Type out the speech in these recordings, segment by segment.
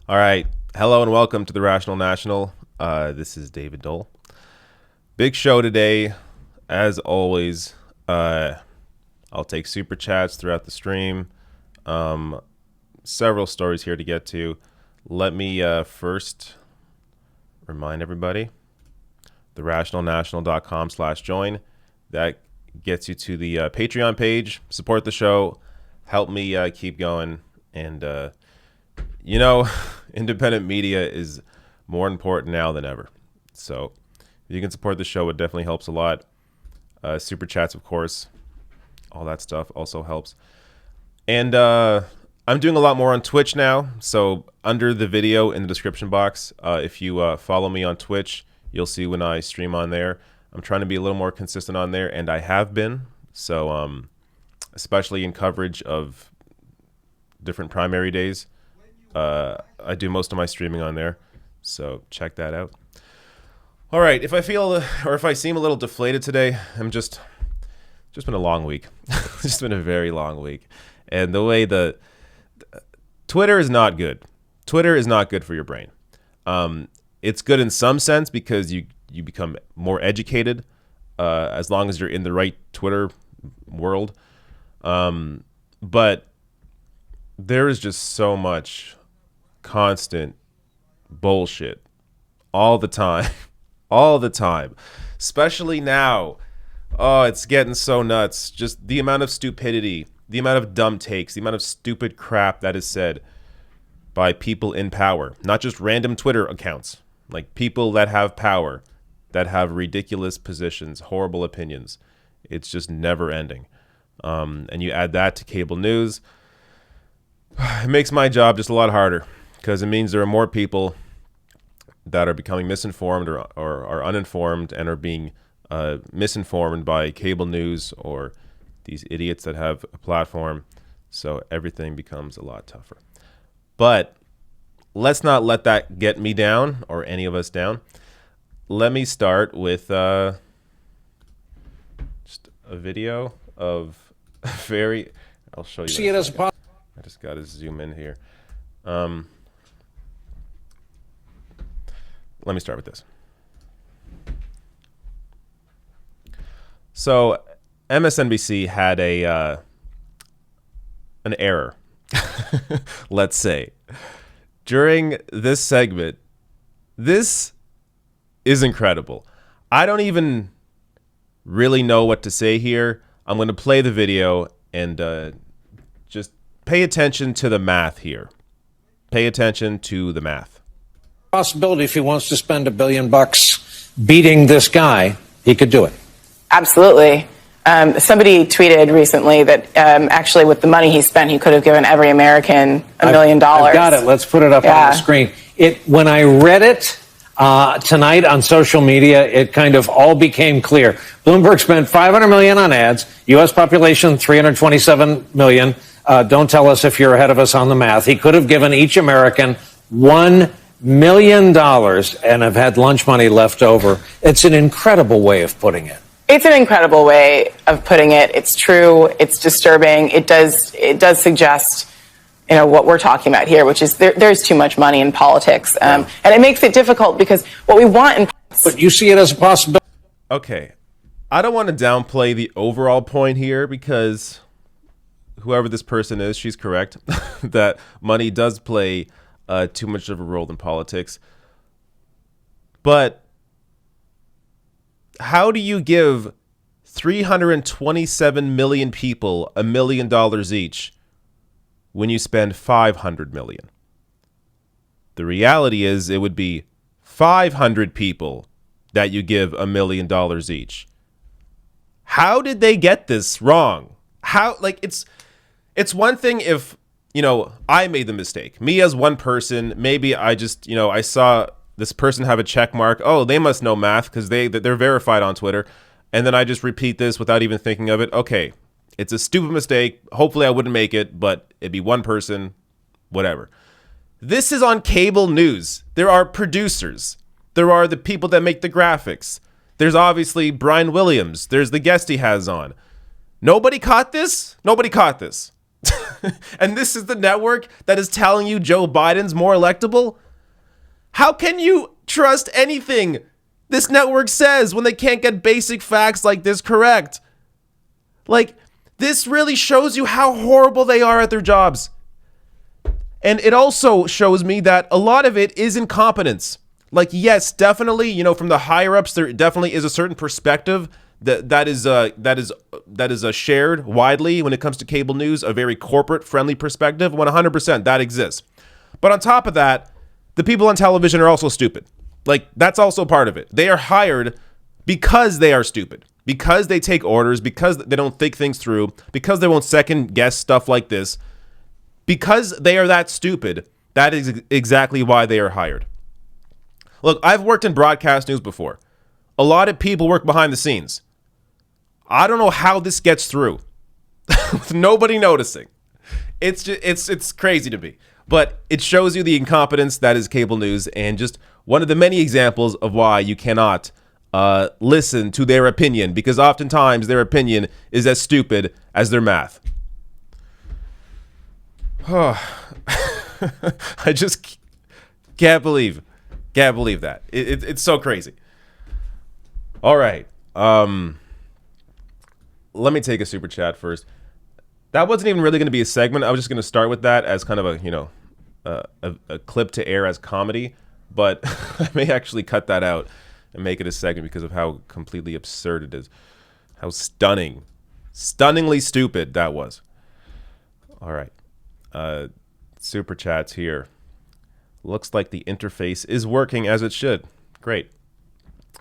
All right. Hello and welcome to the Rational National. This is David Dole. Big show today. As always, I'll take super chats throughout the stream. Several stories here to get to. Let me first remind everybody, therationalnational.com/join. That gets you to the Patreon page. Support the show. Help me keep going. And, independent media is more important now than ever. So if you can support the show, it definitely helps a lot. Super chats, of course. All that stuff also helps. And I'm doing a lot more on Twitch now. So under the video in the description box, if you follow me on Twitch, you'll see when I stream on there. I'm trying to be a little more consistent on there, and I have been. So especially in coverage of different primary days. I do most of my streaming on there, so check that out. All right, if I feel or if I seem a little deflated today, I'm just been a long week. It's just been a very long week, and the way the Twitter is not good. Twitter is not good for your brain. It's good in some sense because you become more educated as long as you're in the right Twitter world, but there is just so much constant bullshit all the time, especially now. Oh, it's getting so nuts. Just the amount of stupidity, the amount of dumb takes, the amount of stupid crap that is said by people in power, not just random Twitter accounts, like people that have power that have ridiculous positions, horrible opinions. It's just never ending. And you add that to cable news, it makes my job just a lot harder, because it means there are more people that are becoming misinformed or are uninformed and are being misinformed by cable news or these idiots that have a platform. So everything becomes a lot tougher. But let's not let that get me down or any of us down. Let me start with just a video of I'll show you. See it as a I just got to zoom in here. Let me start with this. So MSNBC had an error, let's say, during this segment. This is incredible. I don't even really know what to say here. I'm going to play the video and just pay attention to the math here. Pay attention to the math. Possibility if he wants to spend $1 billion beating this guy, he could do it. Absolutely. Somebody tweeted recently that actually with the money he spent, he could have given every American $1 million. I've got it. Let's put it up on the screen. When I read it tonight on social media, it kind of all became clear. Bloomberg spent $500 million on ads. U.S. population 327 million. Don't tell us if you're ahead of us on the math. He could have given each American $1 million and have had lunch money left over. It's an incredible way of putting it. It's an incredible way of putting it. It's true. It's disturbing. It does suggest, what we're talking about here, which is there's too much money in politics. And it makes it difficult because what we want in... But you see it as a possibility. Okay. I don't want to downplay the overall point here, because whoever this person is, she's correct that money does play too much of a role in politics. But how do you give 327 million people $1 million each when you spend 500 million? The reality is it would be 500 people that you give $1 million each. How did they get this wrong? It's one thing if, I made the mistake. Me as one person, maybe I just, I saw this person have a check mark. Oh, they must know math because they're verified on Twitter. And then I just repeat this without even thinking of it. Okay, it's a stupid mistake. Hopefully I wouldn't make it, but it'd be one person, whatever. This is on cable news. There are producers. There are the people that make the graphics. There's obviously Brian Williams. There's the guest he has on. Nobody caught this? Nobody caught this. And this is the network that is telling you Joe Biden's more electable? How can you trust anything this network says when they can't get basic facts like this correct? This really shows you how horrible they are at their jobs. And it also shows me that a lot of it is incompetence. Yes, definitely, from the higher ups, there definitely is a certain perspective that is shared widely when it comes to cable news, a very corporate friendly perspective. 100% that exists. But on top of that, the people on television are also stupid. That's also part of it. They are hired because they are stupid, because they take orders, because they don't think things through, because they won't second guess stuff like this, because they are that stupid. That is exactly why they are hired. Look, I've worked in broadcast news before. A lot of people work behind the scenes. I don't know how this gets through with nobody noticing. It's crazy to me. But it shows you the incompetence that is cable news, and just one of the many examples of why you cannot listen to their opinion, because oftentimes their opinion is as stupid as their math. I just can't believe that. It's so crazy. All right. Let me take a super chat first. That wasn't even really going to be a segment. I was just going to start with that as kind of a clip to air as comedy, but I may actually cut that out and make it a segment because of how completely absurd it is. How stunningly stupid that was. All right. Super chats here. Looks like the interface is working as it should. Great.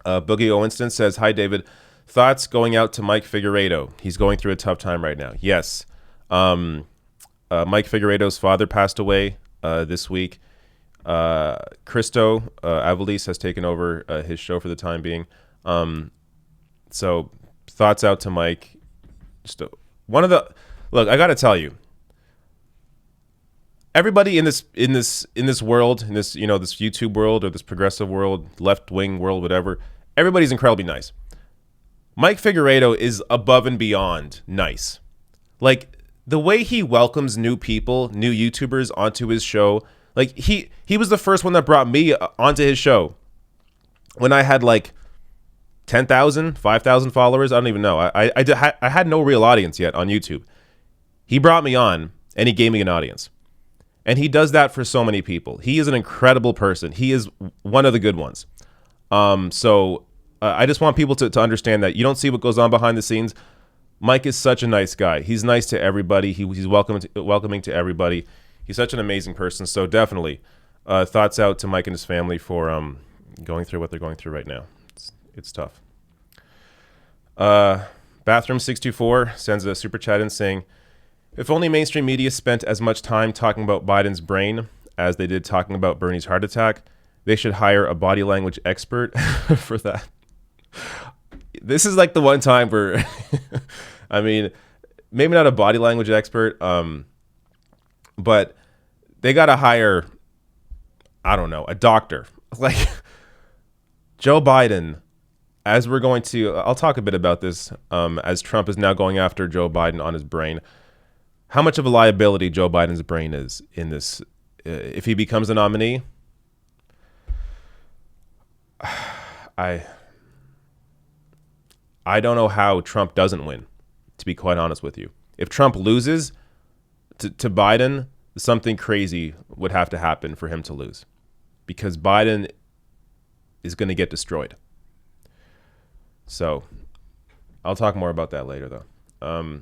Boogie Winston says, "Hi, David. Thoughts going out to Mike Figueredo. He's going through a tough time right now." Yes. Mike Figueredo's father passed away this week. Cristo Avalis has taken over his show for the time being. So thoughts out to Mike. Just one of the look. I got to tell you, everybody in this world, in this this YouTube world or this progressive world, left wing world, whatever. Everybody's incredibly nice. Mike Figueredo is above and beyond nice. Like the way he welcomes new people, new YouTubers onto his show. Like he was the first one that brought me onto his show when I had like 10,000, 5,000 followers. I don't even know. I had no real audience yet on YouTube. He brought me on and he gave me an audience. And he does that for so many people. He is an incredible person. He is one of the good ones. So I just want people to understand that you don't see what goes on behind the scenes. Mike is such a nice guy. He's nice to everybody. He's welcoming to everybody. He's such an amazing person. So definitely thoughts out to Mike and his family for going through what they're going through right now. It's tough. Bathroom624 sends a super chat in saying, "If only mainstream media spent as much time talking about Biden's brain as they did talking about Bernie's heart attack, they should hire a body language expert for that." This is like the one time where, I mean, maybe not a body language expert, but they got to hire, I don't know, a doctor. Like Joe Biden, as we're going to, I'll talk a bit about this as Trump is now going after Joe Biden on his brain. How much of a liability Joe Biden's brain is in this, if he becomes a nominee. I don't know how Trump doesn't win, to be quite honest with you. If Trump loses to Biden, something crazy would have to happen for him to lose, because Biden is going to get destroyed. So I'll talk more about that later, though.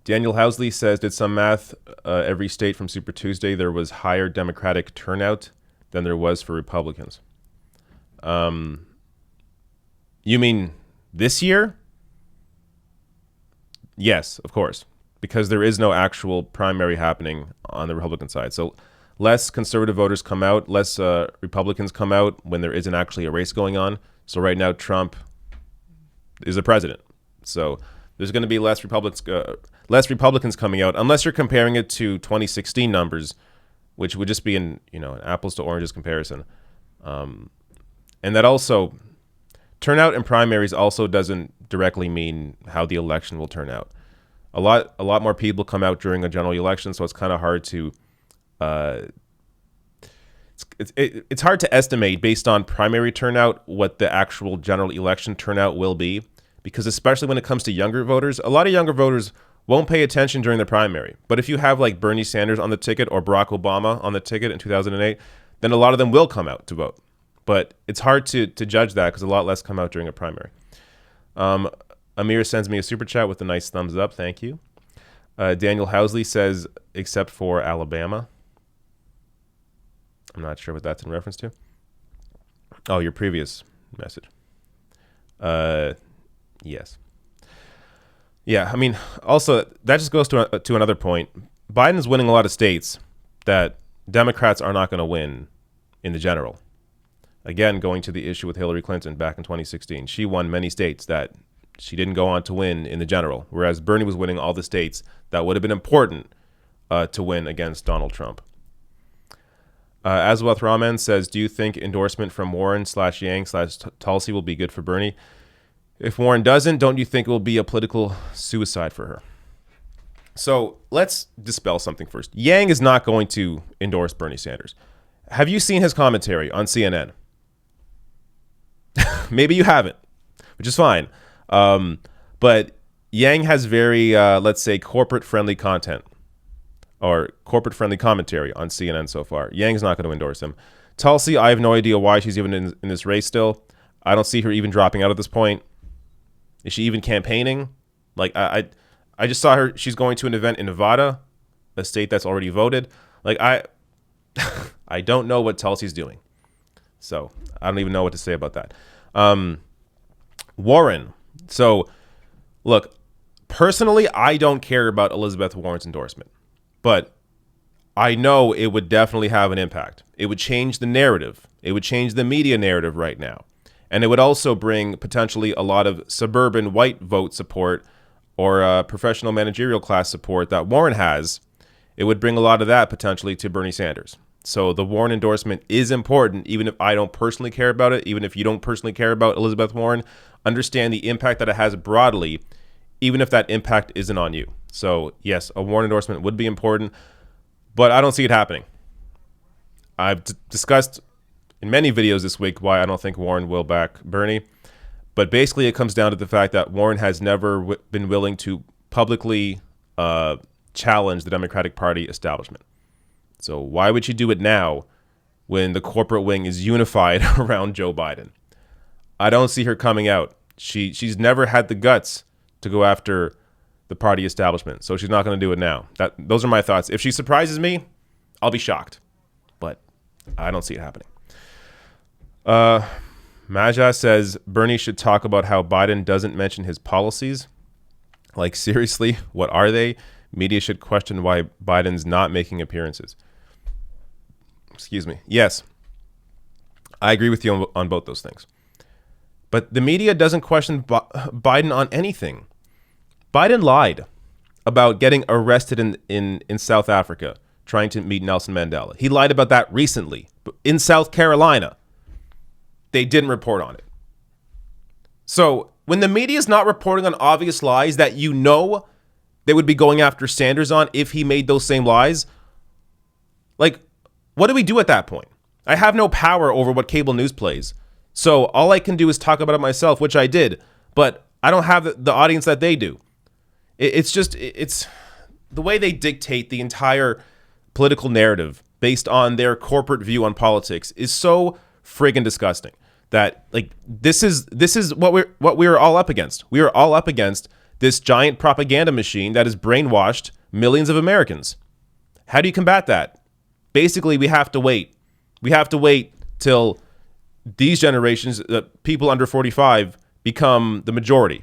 Daniel Housley says, "Did some math every state from Super Tuesday, there was higher Democratic turnout than there was for Republicans." You mean this year? Yes, of course, because there is no actual primary happening on the Republican side. So less conservative voters come out, less Republicans come out when there isn't actually a race going on. So right now, Trump is the president. So there's going to be less Republicans coming out, unless you're comparing it to 2016 numbers, which would just be an apples to oranges comparison. And that also, turnout in primaries also doesn't directly mean how the election will turn out. A lot more people come out during a general election, so it's kind of hard to it's hard to estimate based on primary turnout what the actual general election turnout will be, because especially when it comes to younger voters, a lot of younger voters won't pay attention during the primary. But if you have like Bernie Sanders on the ticket or Barack Obama on the ticket in 2008, then a lot of them will come out to vote. But it's hard to judge that because a lot less come out during a primary. Amir sends me a super chat with a nice thumbs up. Thank you. Daniel Housley says, "Except for Alabama." I'm not sure what that's in reference to. Oh, your previous message. Yes. Yeah, I mean, also, that just goes to another point. Biden's winning a lot of states that Democrats are not going to win in the general. Again, going to the issue with Hillary Clinton back in 2016. She won many states that she didn't go on to win in the general, whereas Bernie was winning all the states that would have been important to win against Donald Trump. Aswath Rahman says, "Do you think endorsement from Warren/Yang/Tulsi will be good for Bernie? If Warren doesn't, don't you think it will be a political suicide for her?" So let's dispel something first. Yang is not going to endorse Bernie Sanders. Have you seen his commentary on CNN? Maybe you haven't, which is fine. But Yang has very, let's say, corporate-friendly content or corporate-friendly commentary on CNN so far. Yang's not going to endorse him. Tulsi, I have no idea why she's even in this race still. I don't see her even dropping out at this point. Is she even campaigning? Like, I just saw her. She's going to an event in Nevada, a state that's already voted. Like, I don't know what Tulsi's doing. So I don't even know what to say about that. Warren. So look, personally, I don't care about Elizabeth Warren's endorsement, but I know it would definitely have an impact. It would change the narrative. It would change the media narrative right now. And it would also bring potentially a lot of suburban white vote support or professional managerial class support that Warren has. It would bring a lot of that potentially to Bernie Sanders. So the Warren endorsement is important, even if I don't personally care about it, even if you don't personally care about Elizabeth Warren. Understand the impact that it has broadly, even if that impact isn't on you. So yes, a Warren endorsement would be important, but I don't see it happening. I've discussed in many videos this week why I don't think Warren will back Bernie. But basically, it comes down to the fact that Warren has never been willing to publicly challenge the Democratic Party establishment. So why would she do it now when the corporate wing is unified around Joe Biden? I don't see her coming out. She's never had the guts to go after the party establishment, so she's not going to do it now. Those are my thoughts. If she surprises me, I'll be shocked, but I don't see it happening. Maja says Bernie should talk about how Biden doesn't mention his policies. Like, seriously, what are they? Media should question why Biden's not making appearances. Excuse me. Yes, I agree with you on both those things. But the media doesn't question Biden on anything. Biden lied about getting arrested in South Africa trying to meet Nelson Mandela. He lied about that recently in South Carolina. They didn't report on it. So when the media is not reporting on obvious lies that you know they would be going after Sanders on if he made those same lies, like, what do we do at that point? I have no power over what cable news plays. So all I can do is talk about it myself, which I did, but I don't have the audience that they do. It's the way they dictate the entire political narrative based on their corporate view on politics is so friggin' disgusting that, like, this is what we're all up against. We are all up against this giant propaganda machine that has brainwashed millions of Americans. How do you combat that? Basically, we have to wait. We have to wait till these generations, people under 45, become the majority.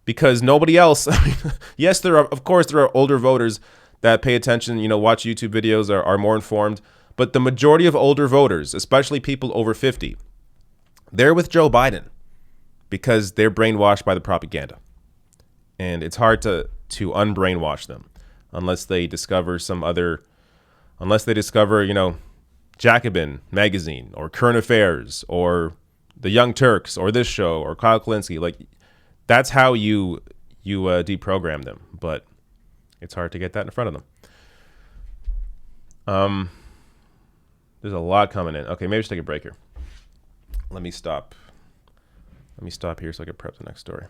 Because nobody else, yes, there are older voters that pay attention, watch YouTube videos, are more informed. But the majority of older voters, especially people over 50, they're with Joe Biden because they're brainwashed by the propaganda. And it's hard to unbrainwash them unless they discover Jacobin magazine or Current Affairs or The Young Turks or this show or Kyle Kalinske. Like, that's how you deprogram them, but it's hard to get that in front of them. There's a lot coming in. Okay, maybe just take a break here. Let me stop here so I can prep the next story.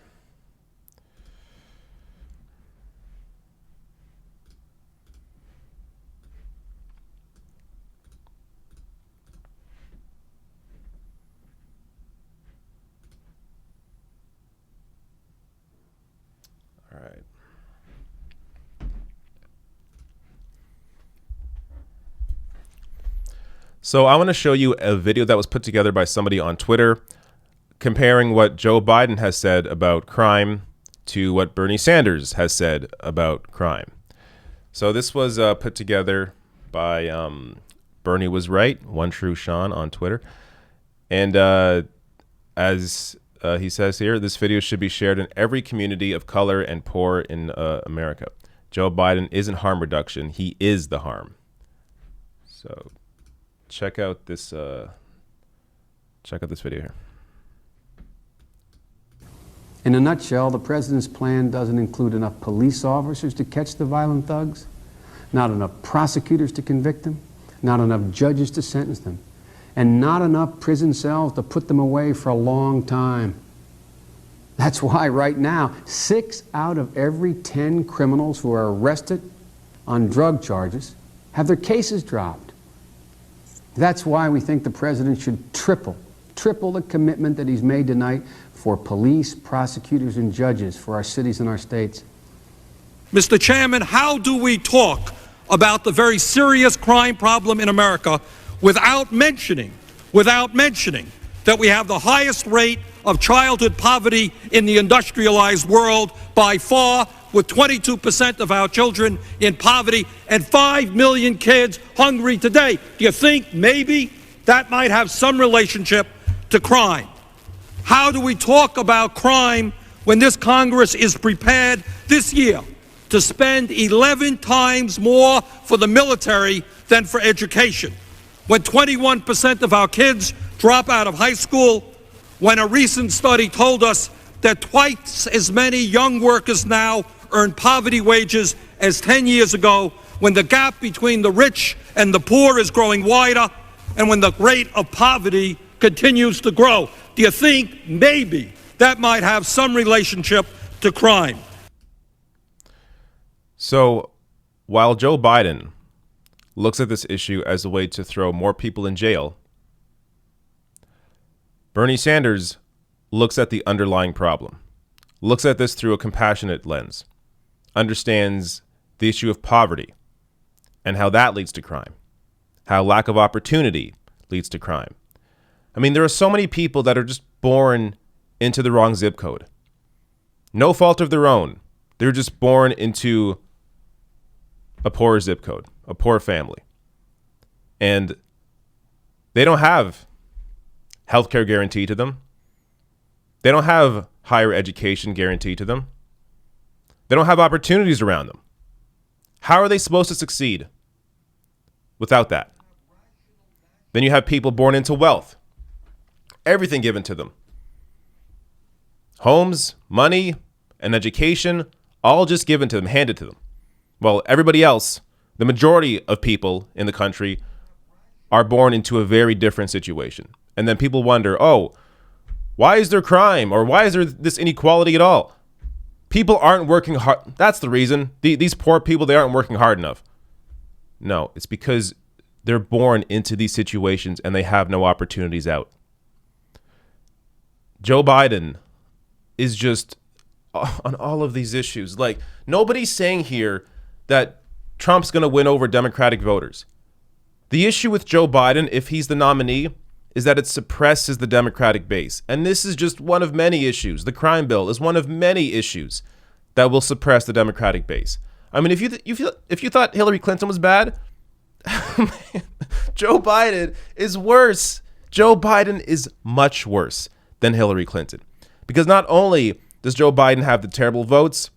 All right. So I want to show you a video that was put together by somebody on Twitter comparing what Joe Biden has said about crime to what Bernie Sanders has said about crime. So this was put together by Bernie Was Right, One True Sean on Twitter. And as he says here, this video should be shared in every community of color and poor in America. Joe Biden isn't harm reduction. He is the harm. So check out this video here. In a nutshell, the president's plan doesn't include enough police officers to catch the violent thugs, not enough prosecutors to convict them, not enough judges to sentence them, and not enough prison cells to put them away for a long time. That's why right now, 6 out of every 10 criminals who are arrested on drug charges have their cases dropped. That's why we think the president should triple the commitment that he's made tonight for police, prosecutors, and judges for our cities and our states. Mr. Chairman, how do we talk about the very serious crime problem in America without mentioning without mentioning that we have the highest rate of childhood poverty in the industrialized world by far, with 22% of our children in poverty and 5 million kids hungry today. Do you think maybe that might have some relationship to crime? How do we talk about crime when this Congress is prepared this year to spend 11 times more for the military than for education? When 21% of our kids drop out of high school, when a recent study told us that twice as many young workers now earn poverty wages as 10 years ago, when the gap between the rich and the poor is growing wider, and when the rate of poverty continues to grow. Do you think maybe that might have some relationship to crime? So while Joe Biden looks at this issue as a way to throw more people in jail, Bernie Sanders looks at the underlying problem, looks at this through a compassionate lens, understands the issue of poverty and how that leads to crime, how lack of opportunity leads to crime. I mean, there are so many people that are just born into the wrong zip code. No fault of their own. They're just born into a poor zip code, a poor family. And they don't have healthcare guaranteed to them. They don't have higher education guaranteed to them. They don't have opportunities around them. How are they supposed to succeed without that? Then you have people born into wealth. Everything given to them. Homes, money, and education, all just given to them, handed to them. Well, everybody else, the majority of people in the country, are born into a very different situation. And then people wonder, oh, why is there crime? Or why is there this inequality at all? People aren't working hard. That's the reason. These poor people, they aren't working hard enough. No, it's because they're born into these situations and they have no opportunities out. Joe Biden is just on all of these issues. Like, nobody's saying here that Trump's going to win over Democratic voters. The issue with Joe Biden, if he's the nominee, is that it suppresses the Democratic base. And this is just one of many issues. The crime bill is one of many issues that will suppress the Democratic base. I mean, if you thought Hillary Clinton was bad, Joe Biden is worse. Joe Biden is much worse than Hillary Clinton. Because not only does Joe Biden have the terrible votes,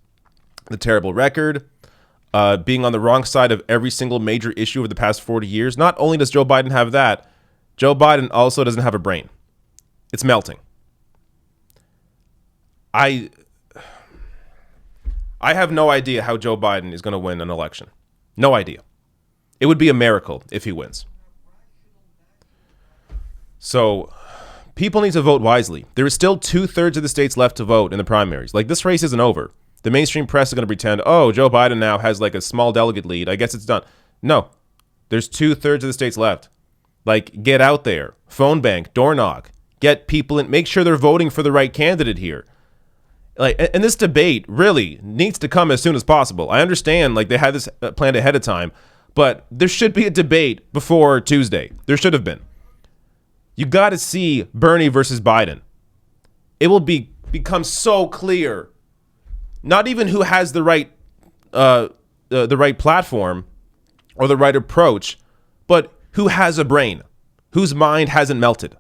the terrible record, being on the wrong side of every single major issue over the past 40 years, not only does Joe Biden have that, Joe Biden also doesn't have a brain. It's melting. I have no idea how Joe Biden is going to win an election. No idea. It would be a miracle if he wins. So people need to vote wisely. There is still 2/3 of the states left to vote in the primaries. Like, this race isn't over. The mainstream press is going to pretend, oh, Joe Biden now has like a small delegate lead. I guess it's done. No, there's 2/3 of the states left. Like, get out there, phone bank, door knock, get people in, make sure they're voting for the right candidate here. Like, and this debate really needs to come as soon as possible. I understand, like, they had this planned ahead of time, but there should be a debate before Tuesday. There should have been. You got to see Bernie versus Biden. It will become so clear. Not even who has the right platform or the right approach, but who has a brain, whose mind hasn't melted.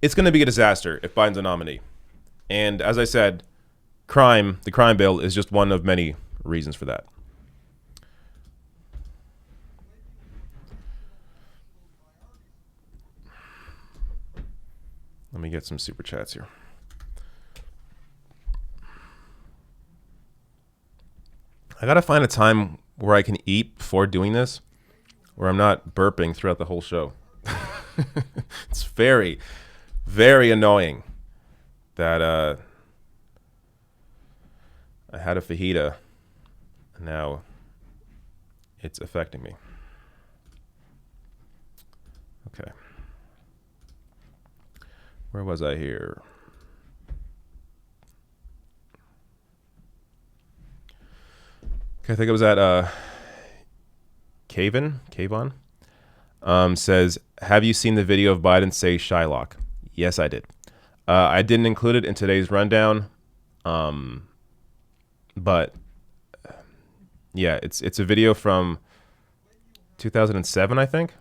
It's going to be a disaster if Biden's a nominee. And as I said, the crime bill is just one of many reasons for that. Let me get some super chats here. I got to find a time where I can eat before doing this, where I'm not burping throughout the whole show. It's very, very annoying that I had a fajita and now it's affecting me. Okay. Where was I here? Okay, I think it was at Kayvon. Says, have you seen the video of Biden say Shylock? Yes, I did. I didn't include it in today's rundown. But yeah, it's a video from 2007, I think.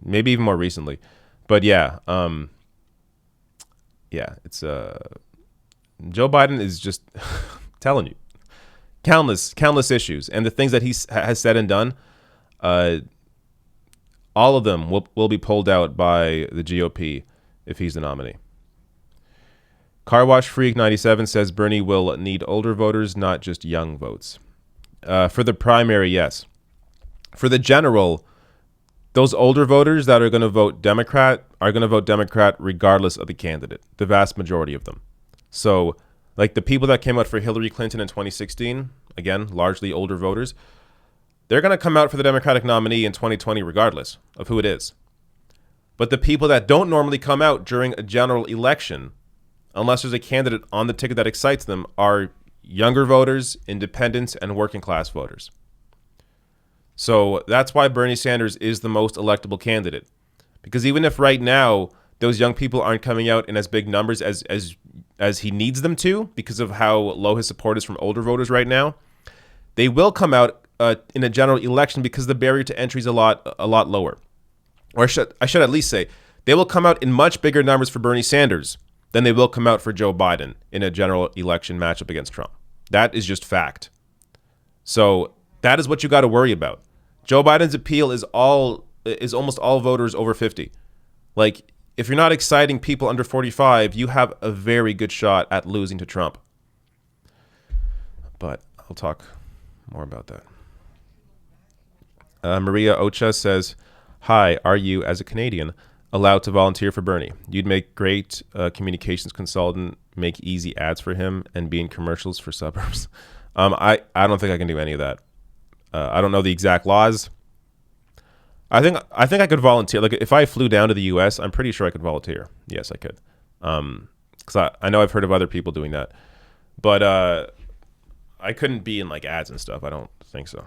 Maybe even more recently. But yeah, it's Joe Biden is just telling you countless issues, and the things that he has said and done, all of them will be pulled out by the GOP if he's the nominee. Car Wash Freak 97 says Bernie will need older voters, not just young votes. For the primary, yes. For the general, those older voters that are going to vote Democrat are going to vote Democrat regardless of the candidate, the vast majority of them. So, like the people that came out for Hillary Clinton in 2016, again, largely older voters, they're going to come out for the Democratic nominee in 2020 regardless of who it is. But the people that don't normally come out during a general election, unless there's a candidate on the ticket that excites them, are younger voters, independents, and working class voters. So that's why Bernie Sanders is the most electable candidate. Because even if right now those young people aren't coming out in as big numbers as he needs them to, because of how low his support is from older voters right now, they will come out in a general election because the barrier to entry is a lot lower. Or I should at least say, they will come out in much bigger numbers for Bernie Sanders than they will come out for Joe Biden in a general election matchup against Trump. That is just fact. So that is what you got to worry about. Joe Biden's appeal is almost all voters over 50. Like, if you're not exciting people under 45, you have a very good shot at losing to Trump. But I'll talk more about that. Maria Ocha says, hi, are you, as a Canadian, allowed to volunteer for Bernie? You'd make great communications consultant, make easy ads for him, and be in commercials for suburbs. I don't think I can do any of that. I don't know the exact laws. I think I could volunteer. Like, if I flew down to the U.S., I'm pretty sure I could volunteer. Yes, I could. Because I know I've heard of other people doing that. But I couldn't be in, like, ads and stuff. I don't think so.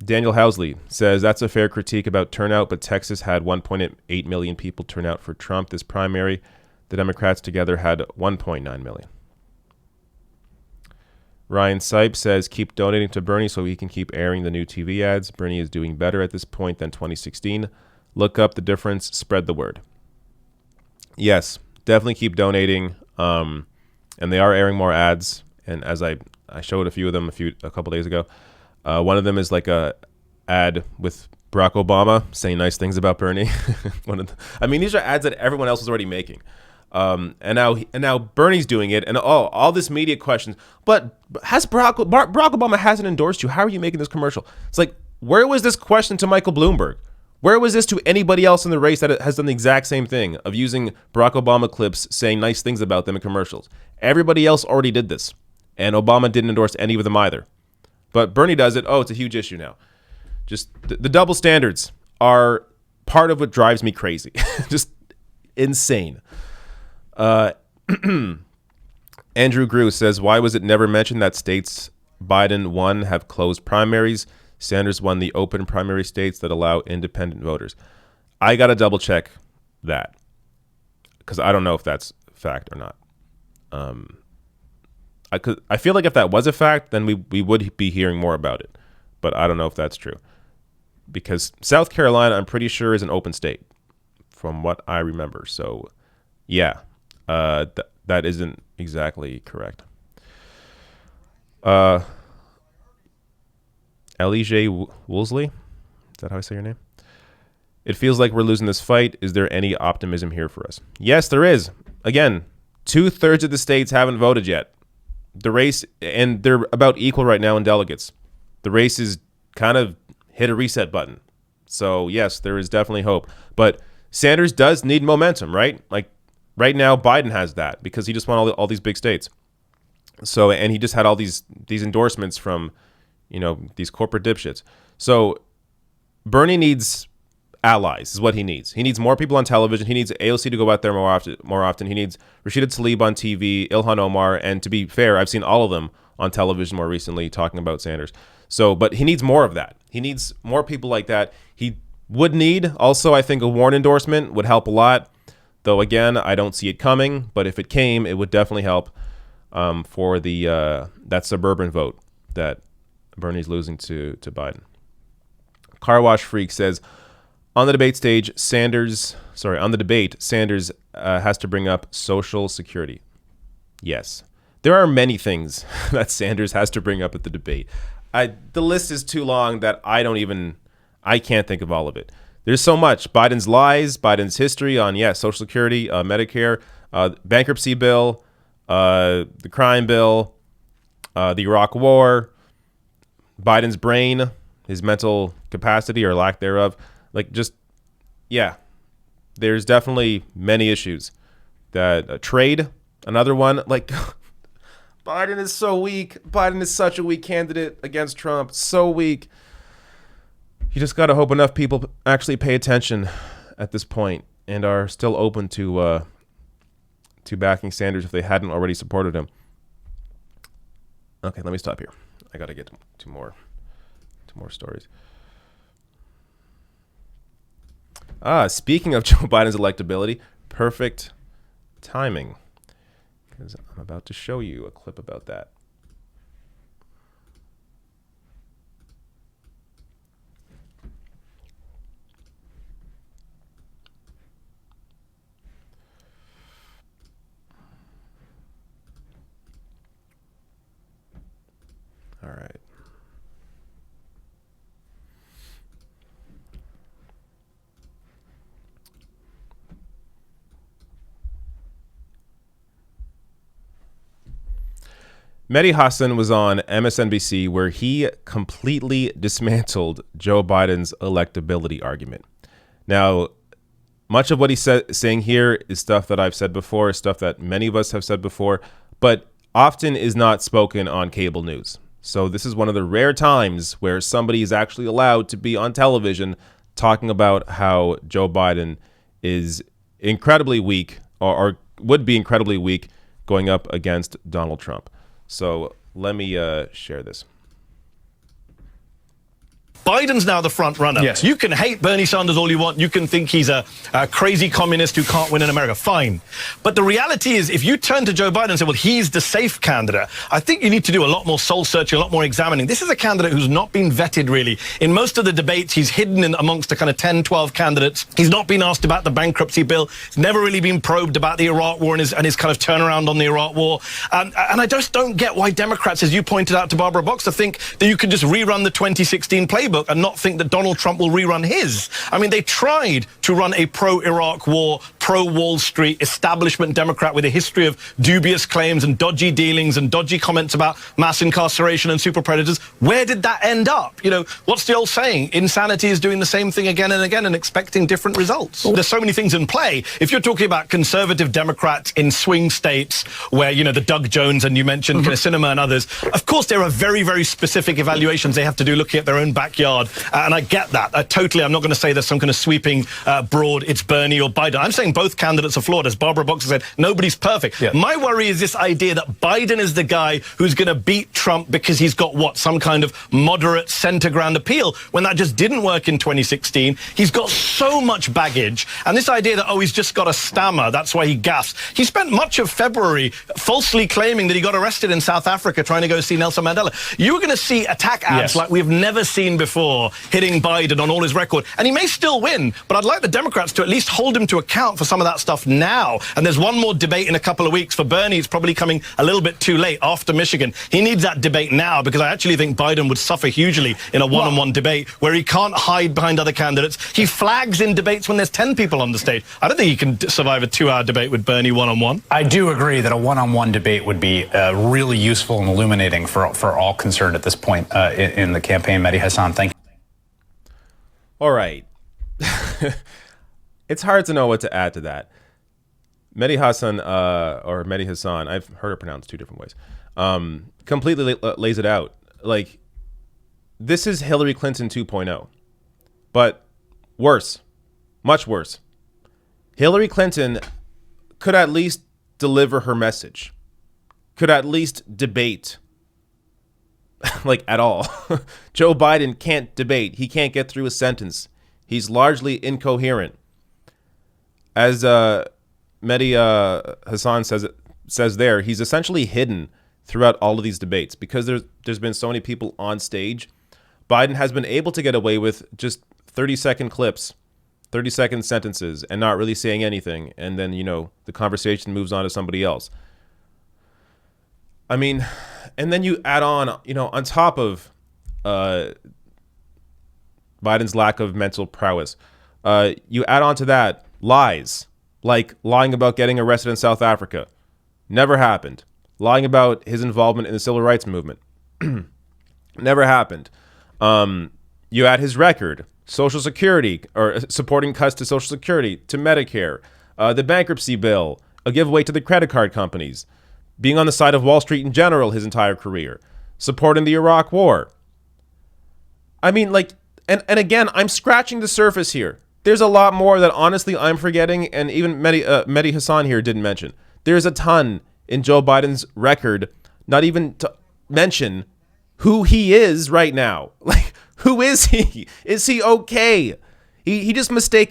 Daniel Housley says, that's a fair critique about turnout, but Texas had 1.8 million people turn out for Trump this primary. The Democrats together had 1.9 million. Ryan Sipe says, keep donating to Bernie so he can keep airing the new TV ads. Bernie is doing better at this point than 2016. Look up the difference, spread the word. Yes, definitely keep donating. And they are airing more ads. And as I showed a few of them a couple days ago, one of them is like a ad with Barack Obama saying nice things about Bernie. These are ads that everyone else was already making. And now Bernie's doing it, and all this media questions. But has Barack Obama hasn't endorsed you? How are you making this commercial? It's like, where was this question to Michael Bloomberg? Where was this to anybody else in the race that has done the exact same thing of using Barack Obama clips saying nice things about them in commercials? Everybody else already did this, and Obama didn't endorse any of them either. But Bernie does it. Oh, it's a huge issue now. Just the double standards are part of what drives me crazy. Just insane. Andrew Grew says, why was it never mentioned that states Biden won have closed primaries? Sanders won the open primary states that allow independent voters. I got to double check that because I don't know if that's fact or not. I feel like if that was a fact, then we would be hearing more about it. But I don't know if that's true. Because South Carolina, I'm pretty sure, is an open state from what I remember. So, yeah. That isn't exactly correct. L.E.J. Woolsey, is that how I say your name? It feels like we're losing this fight. Is there any optimism here for us? Yes, there is. Again, 2/3 of the states haven't voted yet. The race, and they're about equal right now in delegates. The race is kind of hit a reset button. So, yes, there is definitely hope. But Sanders does need momentum, right? Like, right now, Biden has that because he just won all these big states. So, and he just had all these endorsements from, these corporate dipshits. So, Bernie needs allies is what he needs. He needs more people on television. He needs AOC to go out there more often. He needs Rashida Tlaib on TV, Ilhan Omar, and to be fair, I've seen all of them on television more recently talking about Sanders. So, but he needs more of that. He needs more people like that. He would need also, I think, a Warren endorsement would help a lot. Though, again, I don't see it coming. But if it came, it would definitely help for the that suburban vote that Bernie's losing to Biden. Car Wash Freak says, on the debate, Sanders has to bring up Social Security. Yes. There are many things that Sanders has to bring up at the debate. The list is too long that I can't think of all of it. There's so much. Biden's lies, Biden's history on, Social Security, Medicare, bankruptcy bill, the crime bill, the Iraq War, Biden's brain, his mental capacity or lack thereof. There's definitely many issues. That trade, another one. Biden is so weak. Biden is such a weak candidate against Trump. So weak. You just got to hope enough people actually pay attention at this point and are still open to backing Sanders if they hadn't already supported him. Okay, let me stop here. I got to get to more stories. Speaking of Joe Biden's electability, perfect timing, because I'm about to show you a clip about that. All right. Mehdi Hasan was on MSNBC where he completely dismantled Joe Biden's electability argument. Now, much of what he's saying here is stuff that I've said before, stuff that many of us have said before, but often is not spoken on cable news. So this is one of the rare times where somebody is actually allowed to be on television talking about how Joe Biden is incredibly weak or would be incredibly weak going up against Donald Trump. So let me share this. Biden's now the front runner. Yes. You can hate Bernie Sanders all you want. You can think he's a crazy communist who can't win in America. Fine. But the reality is, if you turn to Joe Biden and say, well, he's the safe candidate, I think you need to do a lot more soul searching, a lot more examining. This is a candidate who's not been vetted, really. In most of the debates, he's hidden in amongst the kind of 10, 12 candidates. He's not been asked about the bankruptcy bill. He's never really been probed about the Iraq war and his kind of turnaround on the Iraq war. And I just don't get why Democrats, as you pointed out to Barbara Boxer, think that you could just rerun the 2016 playbook and not think that Donald Trump will rerun his. I mean, they tried to run a pro-Iraq war, pro-Wall Street establishment Democrat with a history of dubious claims and dodgy dealings and dodgy comments about mass incarceration and super predators. Where did that end up? You know, what's the old saying? Insanity is doing the same thing again and again and expecting different results. There's so many things in play. If you're talking about conservative Democrats in swing states where, you know, the Doug Jones and you mentioned kind of Sinema and others, of course there are very, very specific evaluations they have to do looking at their own backyard. And I get that. I'm not going to say there's some kind of sweeping broad, it's Bernie or Biden. I'm saying both candidates are flawed. As Barbara Boxer said, nobody's perfect. Yeah. My worry is this idea that Biden is the guy who's going to beat Trump because he's got some kind of moderate center ground appeal, when that just didn't work in 2016. He's got so much baggage. And this idea that, he's just got a stammer, that's why he gasped. He spent much of February falsely claiming that he got arrested in South Africa trying to go see Nelson Mandela. You're going to see attack ads like we've never seen before, hitting Biden on all his record. And he may still win, but I'd like the Democrats to at least hold him to account for some of that stuff now. And there's one more debate in a couple of weeks. For Bernie, it's probably coming a little bit too late after Michigan. He needs that debate now, because I actually think Biden would suffer hugely in a one-on-one debate where he can't hide behind other candidates. He flags in debates when there's 10 people on the stage. I don't think he can survive a 2-hour debate with Bernie one-on-one. I do agree that a one-on-one debate would be really useful and illuminating for all concerned at this point in the campaign. Mehdi Hasan, thank you. All right. It's hard to know what to add to that. Mehdi Hasan, I've heard it pronounced two different ways, completely lays it out. Like, this is Hillary Clinton 2.0, but worse, much worse. Hillary Clinton could at least deliver her message, could at least debate like at all. Joe Biden can't debate. He can't get through a sentence. He's largely incoherent. As Mehdi Hassan says there, he's essentially hidden throughout all of these debates because there's been so many people on stage. Biden has been able to get away with just 30-second clips, 30-second sentences, and not really saying anything. And then, the conversation moves on to somebody else. I mean, and then you add on, on top of Biden's lack of mental prowess, you add on to that lies, like lying about getting arrested in South Africa. Never happened. Lying about his involvement in the civil rights movement. Never happened. You add his record, Social Security, or supporting cuts to Social Security, to Medicare, the bankruptcy bill, a giveaway to the credit card companies, being on the side of Wall Street in general his entire career, supporting the Iraq War. I mean, and again, I'm scratching the surface here. There's a lot more that honestly I'm forgetting, and even Mehdi Hassan here didn't mention. There's a ton in Joe Biden's record, not even to mention who he is right now. Like, who is he? Is he okay? He just mistook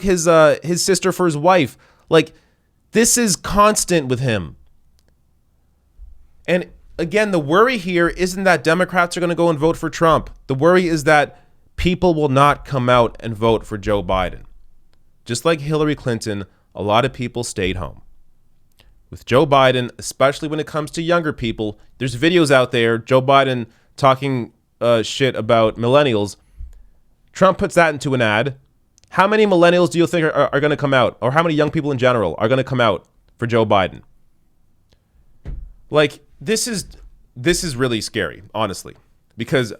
his sister for his wife. Like, this is constant with him. And again, the worry here isn't that Democrats are going to go and vote for Trump. The worry is that people will not come out and vote for Joe Biden. Just like Hillary Clinton, a lot of people stayed home. With Joe Biden, especially when it comes to younger people, there's videos out there, Joe Biden talking shit about millennials. Trump puts that into an ad. How many millennials do you think are going to come out? Or how many young people in general are going to come out for Joe Biden? Like, this is really scary, honestly, because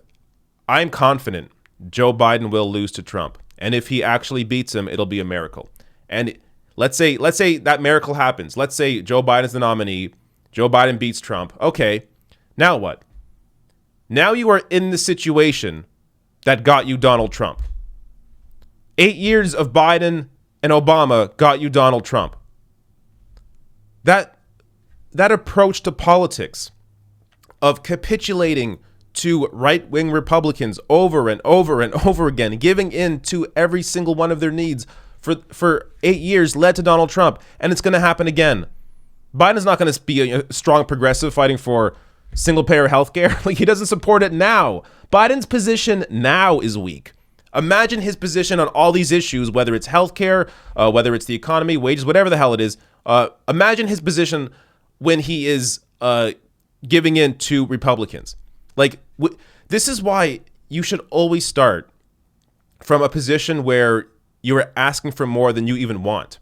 I'm confident Joe Biden will lose to Trump. And if he actually beats him, it'll be a miracle. And let's say that miracle happens. Let's say Joe Biden's the nominee. Joe Biden beats Trump. Okay, now what? Now you are in the situation that got you Donald Trump. 8 years of Biden and Obama got you Donald Trump. That approach to politics of capitulating to right-wing Republicans over and over and over again, giving in to every single one of their needs for 8 years led to Donald Trump, and it's going to happen again. Biden's not going to be a strong progressive fighting for single-payer healthcare. Like, he doesn't support it now. Biden's position now is weak. Imagine his position on all these issues, whether it's healthcare, whether it's the economy, wages, whatever the hell it is. Imagine his position when he is giving in to Republicans. Like, this is why you should always start from a position where you are asking for more than you even want.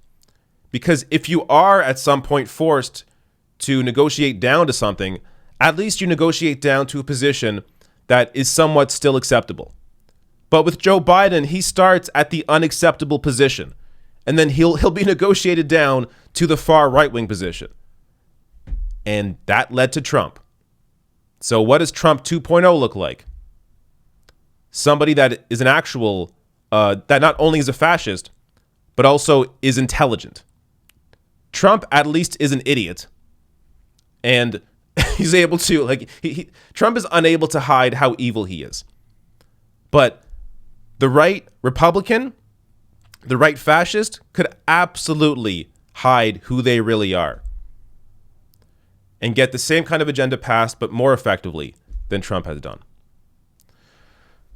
Because if you are at some point forced to negotiate down to something, at least you negotiate down to a position that is somewhat still acceptable. But with Joe Biden, he starts at the unacceptable position, and then he'll be negotiated down to the far right-wing position. And that led to Trump. So what does Trump 2.0 look like? Somebody that is an actual, that not only is a fascist, but also is intelligent. Trump at least is an idiot. And he's able to, Trump is unable to hide how evil he is. But the right Republican, the right fascist could absolutely hide who they really are and get the same kind of agenda passed, but more effectively than Trump has done.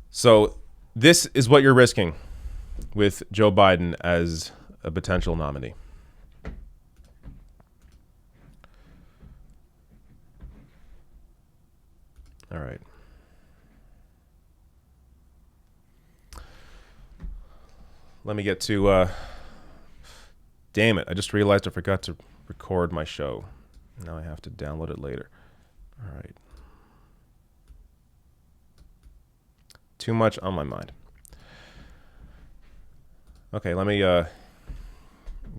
So this is what you're risking with Joe Biden as a potential nominee. All right. Let me get to, damn it, I just realized I forgot to record my show. Now I have to download it later. All right. Too much on my mind. Okay, let me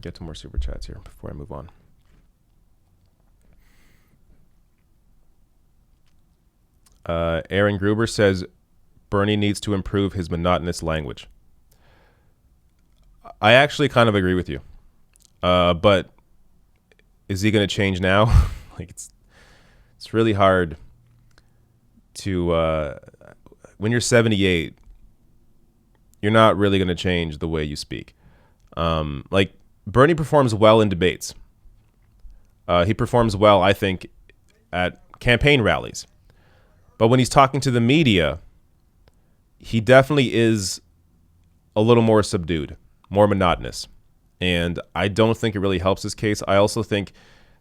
get to more super chats here before I move on. Aaron Gruber says Bernie needs to improve his monotonous language. I actually kind of agree with you. But is he going to change now? It's really hard to when you're 78, you're not really going to change the way you speak. Like Bernie performs well in debates. He performs well, I think, at campaign rallies. But when he's talking to the media, he definitely is a little more subdued, more monotonous. And I don't think it really helps his case. I also think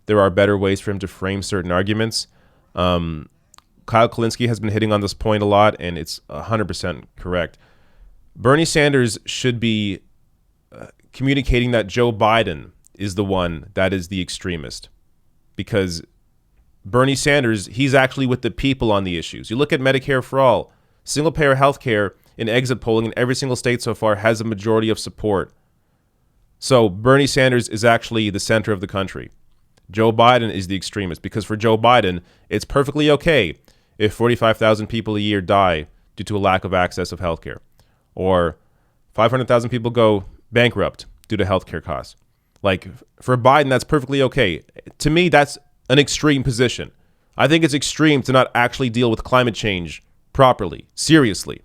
there are better ways for him to frame certain arguments. Kyle Kulinski has been hitting on this point a lot, and it's 100% correct. Bernie Sanders should be communicating that Joe Biden is the one that is the extremist, because Bernie Sanders, he's actually with the people on the issues. You look at Medicare for all, single-payer health care in exit polling in every single state so far has a majority of support. So Bernie Sanders is actually the center of the country. Joe Biden is the extremist, because for Joe Biden, it's perfectly okay if 45,000 people a year die due to a lack of access of healthcare, or 500,000 people go bankrupt due to healthcare costs. Like, for Biden, that's perfectly okay. To me, that's an extreme position. I think it's extreme to not actually deal with climate change properly, seriously.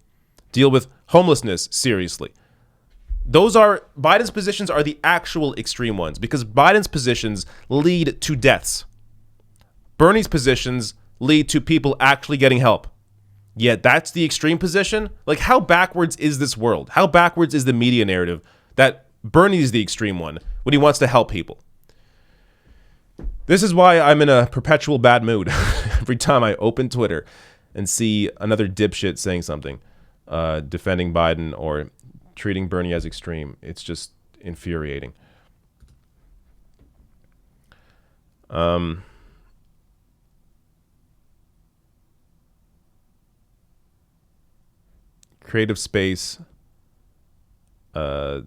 Deal with homelessness seriously. Biden's positions are the actual extreme ones, because Biden's positions lead to deaths. Bernie's positions lead to people actually getting help. Yet that's the extreme position? Like, how backwards is this world? How backwards is the media narrative that Bernie's the extreme one when he wants to help people? This is why I'm in a perpetual bad mood every time I open Twitter and see another dipshit saying something, defending Biden or treating Bernie as extreme. It's just infuriating. Creative Space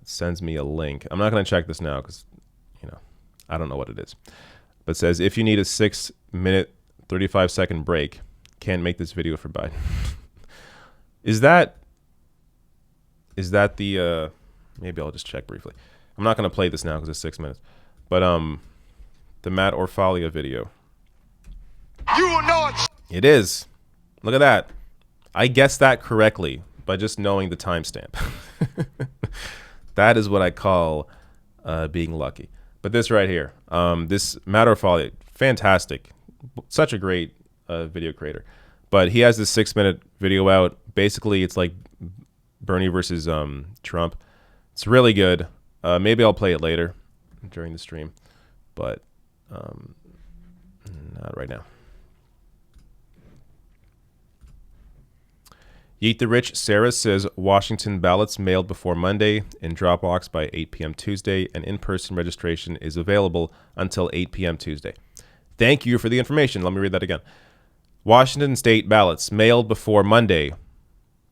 sends me a link. I'm not going to check this now because, I don't know what it is. But says, if you need a 6-minute, 35-second break, can't make this video for Biden. Is that the, maybe I'll just check briefly. I'm not going to play this now because it's 6 minutes. But the Matt Orfalia video. You will know it. It is. Look at that. I guessed that correctly by just knowing the timestamp. That is what I call being lucky. But this right here, this Matt Orfalia, fantastic, such a great video creator. But he has this 6-minute video out. Basically, it's like Bernie versus Trump. It's really good. Maybe I'll play it later during the stream, but not right now. Yeet the Rich Sarah says Washington ballots mailed before Monday in Dropbox by 8 p.m. Tuesday, and in-person registration is available until 8 p.m. Tuesday. Thank you for the information. Let me read that again. Washington state ballots mailed before Monday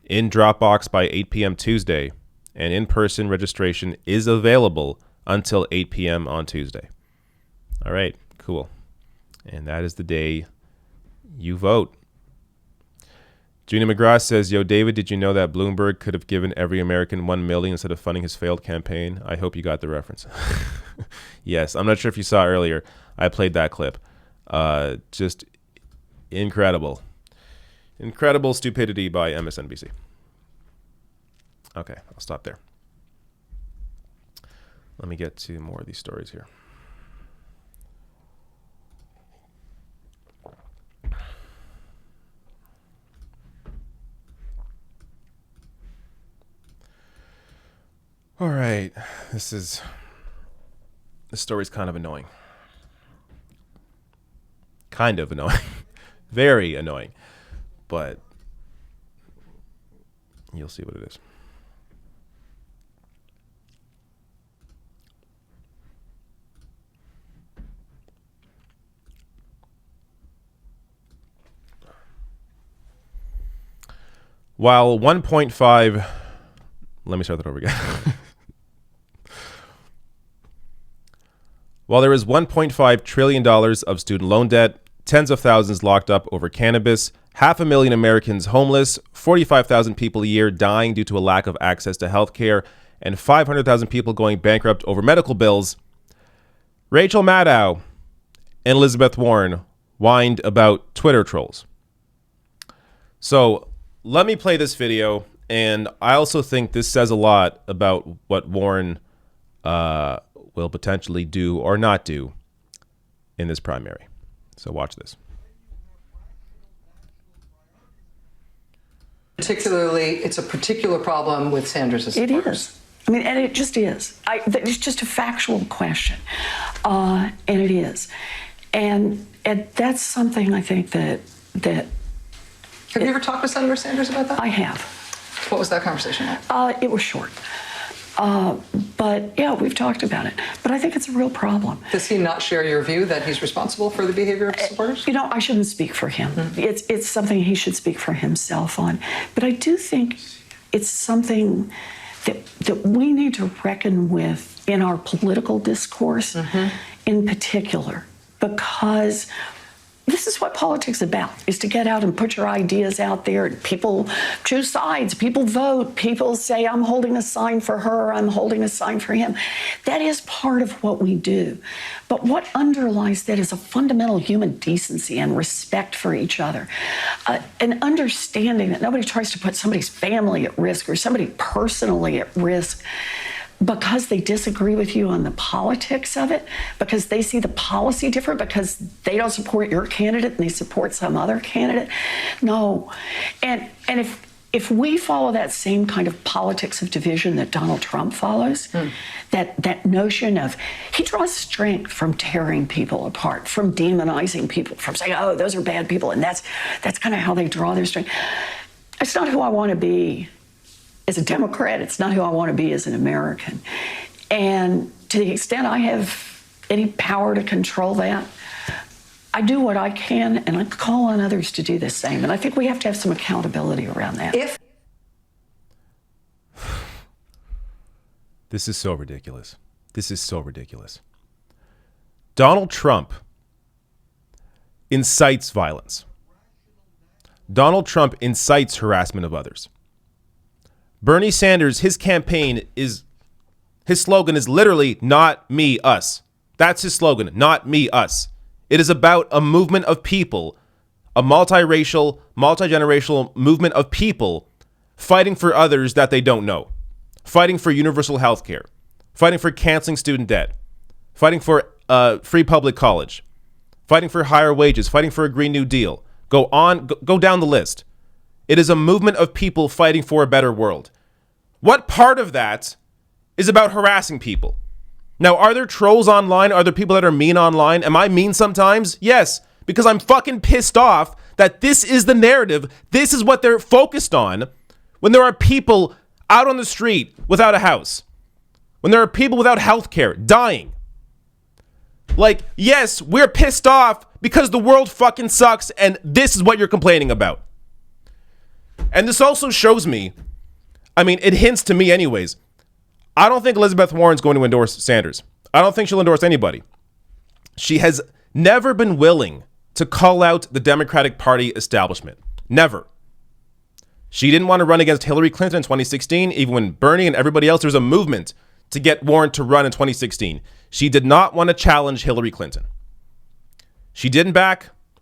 in Dropbox by 8 p.m. Tuesday, and in-person registration is available until 8 p.m. on Tuesday. All right, cool. And that is the day you vote. Gina McGrath says, yo, David, did you know that Bloomberg could have given every American $1 million instead of funding his failed campaign? I hope you got the reference. Yes, I'm not sure if you saw earlier. I played that clip. Just incredible. Incredible stupidity by MSNBC. Okay, I'll stop there. Let me get to more of these stories here. All right, this story's kind of annoying. Kind of annoying. Very annoying. But you'll see what it is. While 1.5, let me start that over again. While there is $1.5 trillion of student loan debt, tens of thousands locked up over cannabis, 500,000 Americans homeless, 45,000 people a year dying due to a lack of access to health care, and 500,000 people going bankrupt over medical bills, Rachel Maddow and Elizabeth Warren whined about Twitter trolls. So let me play this video. And I also think this says a lot about what Warren will potentially do or not do in this primary. So watch this. Particularly, it's a particular problem with Sanders' It supporters. is. I mean, and it just is. It's just a factual question, and it is, and that's something I think that. Have you ever talked with Senator Sanders about that? I have. What was that conversation like? It was short. But yeah, we've talked about it. But I think it's a real problem. Does he not share your view that he's responsible for the behavior of his supporters? You know, I shouldn't speak for him. It's something he should speak for himself on. But I do think it's something that we need to reckon with in our political discourse in particular, because this is what politics is about, is to get out and put your ideas out there. People choose sides, people vote, people say, I'm holding a sign for her, I'm holding a sign for him. That is part of what we do. But what underlies that is a fundamental human decency and respect for each other. An understanding that nobody tries to put somebody's family at risk or somebody personally at risk because they disagree with you on the politics of it, because they see the policy different, because they don't support your candidate and they support some other candidate. No. And if we follow that same kind of politics of division that Donald Trump follows, that notion of, he draws strength from tearing people apart, from demonizing people, from saying, oh, those are bad people, and that's kind of how they draw their strength. It's not who I want to be as a Democrat. It's not who I want to be as an American. And to the extent I have any power to control that, I do what I can, and I call on others to do the same. And I think we have to have some accountability around that. This is so ridiculous. This is so ridiculous. Donald Trump incites violence. Donald Trump incites harassment of others. Bernie Sanders, his campaign is, his slogan is literally not me, us. That's his slogan, not me, us. It is about a movement of people, a multiracial, multi-generational movement of people fighting for others that they don't know, fighting for universal health care, fighting for canceling student debt, fighting for free public college, fighting for higher wages, fighting for a Green New Deal. Go on, go down the list. It is a movement of people fighting for a better world. What part of that is about harassing people? Now, are there trolls online? Are there people that are mean online? Am I mean sometimes? Yes, because I'm fucking pissed off that this is the narrative. This is what they're focused on when there are people out on the street without a house, when there are people without health care dying. Like, yes, we're pissed off because the world fucking sucks and this is what you're complaining about. And this also shows me, I mean, it hints to me anyways, I don't think Elizabeth Warren's going to endorse Sanders. I don't think she'll endorse anybody. She has never been willing to call out the Democratic Party establishment. Never. She didn't want to run against Hillary Clinton in 2016, even when Bernie and everybody else, there was a movement to get Warren to run in 2016. She did not want to challenge Hillary Clinton.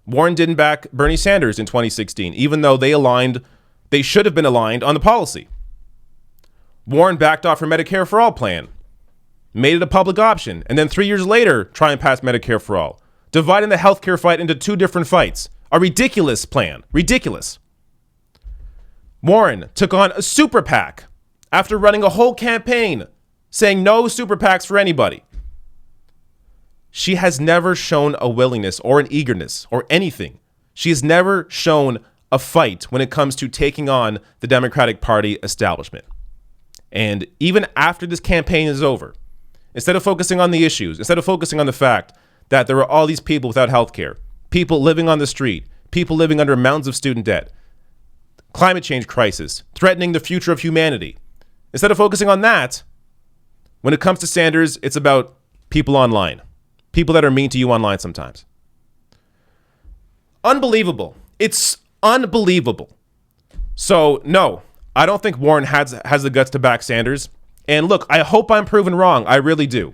Warren didn't back Bernie Sanders in 2016, even though they should have been aligned on the policy. Warren backed off her Medicare for All plan, made it a public option, and then 3 years later, try and pass Medicare for All, dividing the healthcare fight into two different fights. A ridiculous plan. Ridiculous. Warren took on a super PAC after running a whole campaign saying no super PACs for anybody. She has never shown a willingness or an eagerness or anything. She has never shown a fight when it comes to taking on the Democratic Party establishment. And even after this campaign is over, instead of focusing on the issues, instead of focusing on the fact that there are all these people without health care, people living on the street, people living under mountains of student debt, climate change crisis, threatening the future of humanity. Instead of focusing on that, when it comes to Sanders, it's about people online, people that are mean to you online sometimes. Unbelievable. It's unbelievable. So, no, I don't think Warren has the guts to back Sanders. And look, I hope I'm proven wrong. I really do.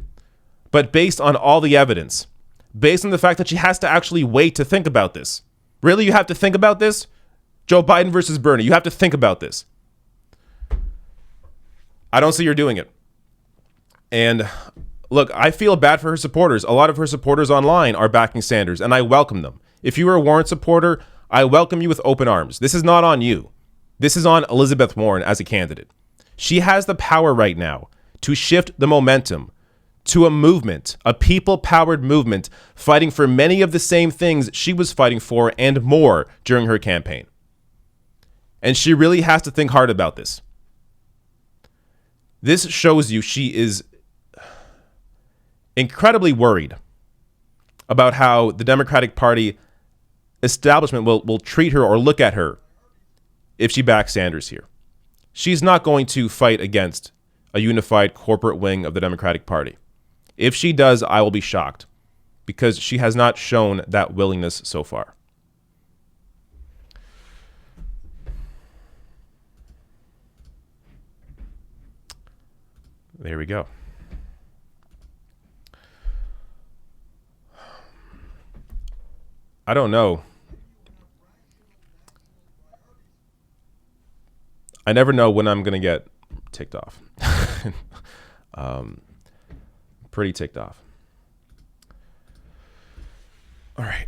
But based on all the evidence, based on the fact that she has to actually wait to think about this. Really, you have to think about this? Joe Biden versus Bernie. You have to think about this. I don't see her doing it. And look, I feel bad for her supporters. A lot of her supporters online are backing Sanders, and I welcome them. If you are a Warren supporter, I welcome you with open arms. This is not on you. This is on Elizabeth Warren as a candidate. She has the power right now to shift the momentum to a movement, a people-powered movement, fighting for many of the same things she was fighting for and more during her campaign. And she really has to think hard about this. This shows you she is incredibly worried about how the Democratic Party establishment will treat her or look at her if she backs Sanders here. She's not going to fight against a unified corporate wing of the Democratic Party. If she does, I will be shocked because she has not shown that willingness so far. There we go. I don't know. I never know when I'm going to get ticked off. Pretty ticked off. All right.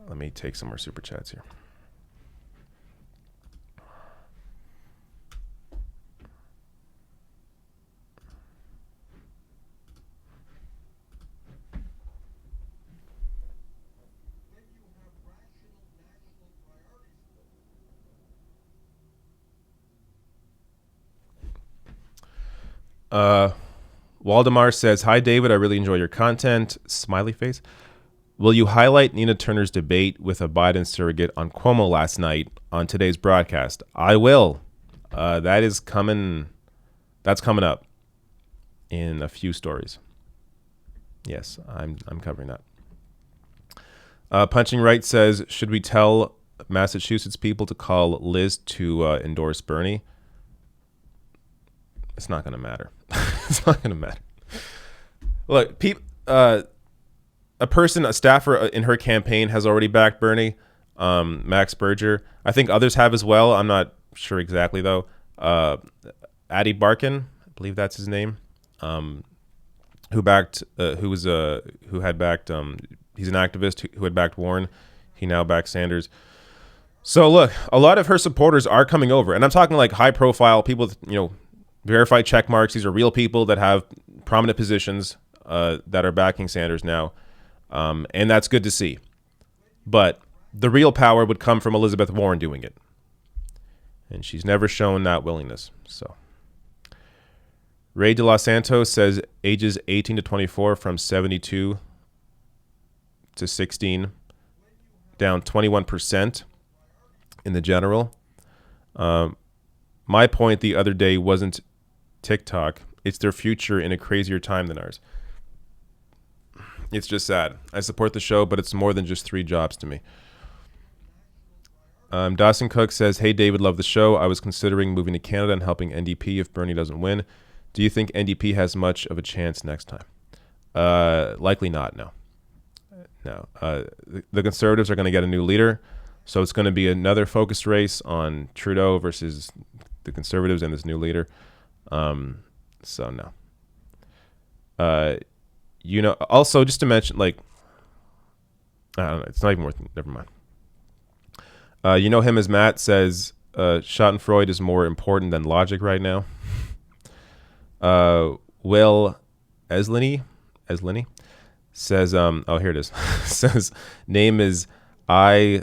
Let me take some more super chats here. Waldemar says, "Hi, David. I really enjoy your content." Smiley face. Will you highlight Nina Turner's debate with a Biden surrogate on Cuomo last night on today's broadcast? I will. That is coming. That's coming up in a few stories. Yes, I'm covering that. Punching Right says, should we tell Massachusetts people to call Liz to endorse Bernie? It's not going to matter. It's not going to matter. Look, a staffer in her campaign has already backed Bernie, Max Berger. I think others have as well. I'm not sure exactly, though. Addie Barkin, I believe that's his name, who had backed, he's an activist who had backed Warren. He now backs Sanders. So look, a lot of her supporters are coming over, and I'm talking like high profile people with, verified check marks. These are real people that have prominent positions that are backing Sanders now. And that's good to see. But the real power would come from Elizabeth Warren doing it. And she's never shown that willingness. So Ray De Los Santos says ages 18 to 24 from 72 to 16, down 21% in the general. My point the other day wasn't TikTok. It's their future in a crazier time than ours. It's just sad. I support the show, but it's more than just 3 jobs to me. Dawson Cook says, hey, David, love the show. I was considering moving to Canada and helping NDP if Bernie doesn't win. Do you think NDP has much of a chance next time? Likely not, no. No. The Conservatives are going to get a new leader, so it's going to be another focus race on Trudeau versus the Conservatives and this new leader. So no. Also just to mention, like, I don't know, it's not even worth it. Never mind. Him as Matt says, Schadenfreude is more important than logic right now. Will Eslini says, here it is. Says, name is Islini.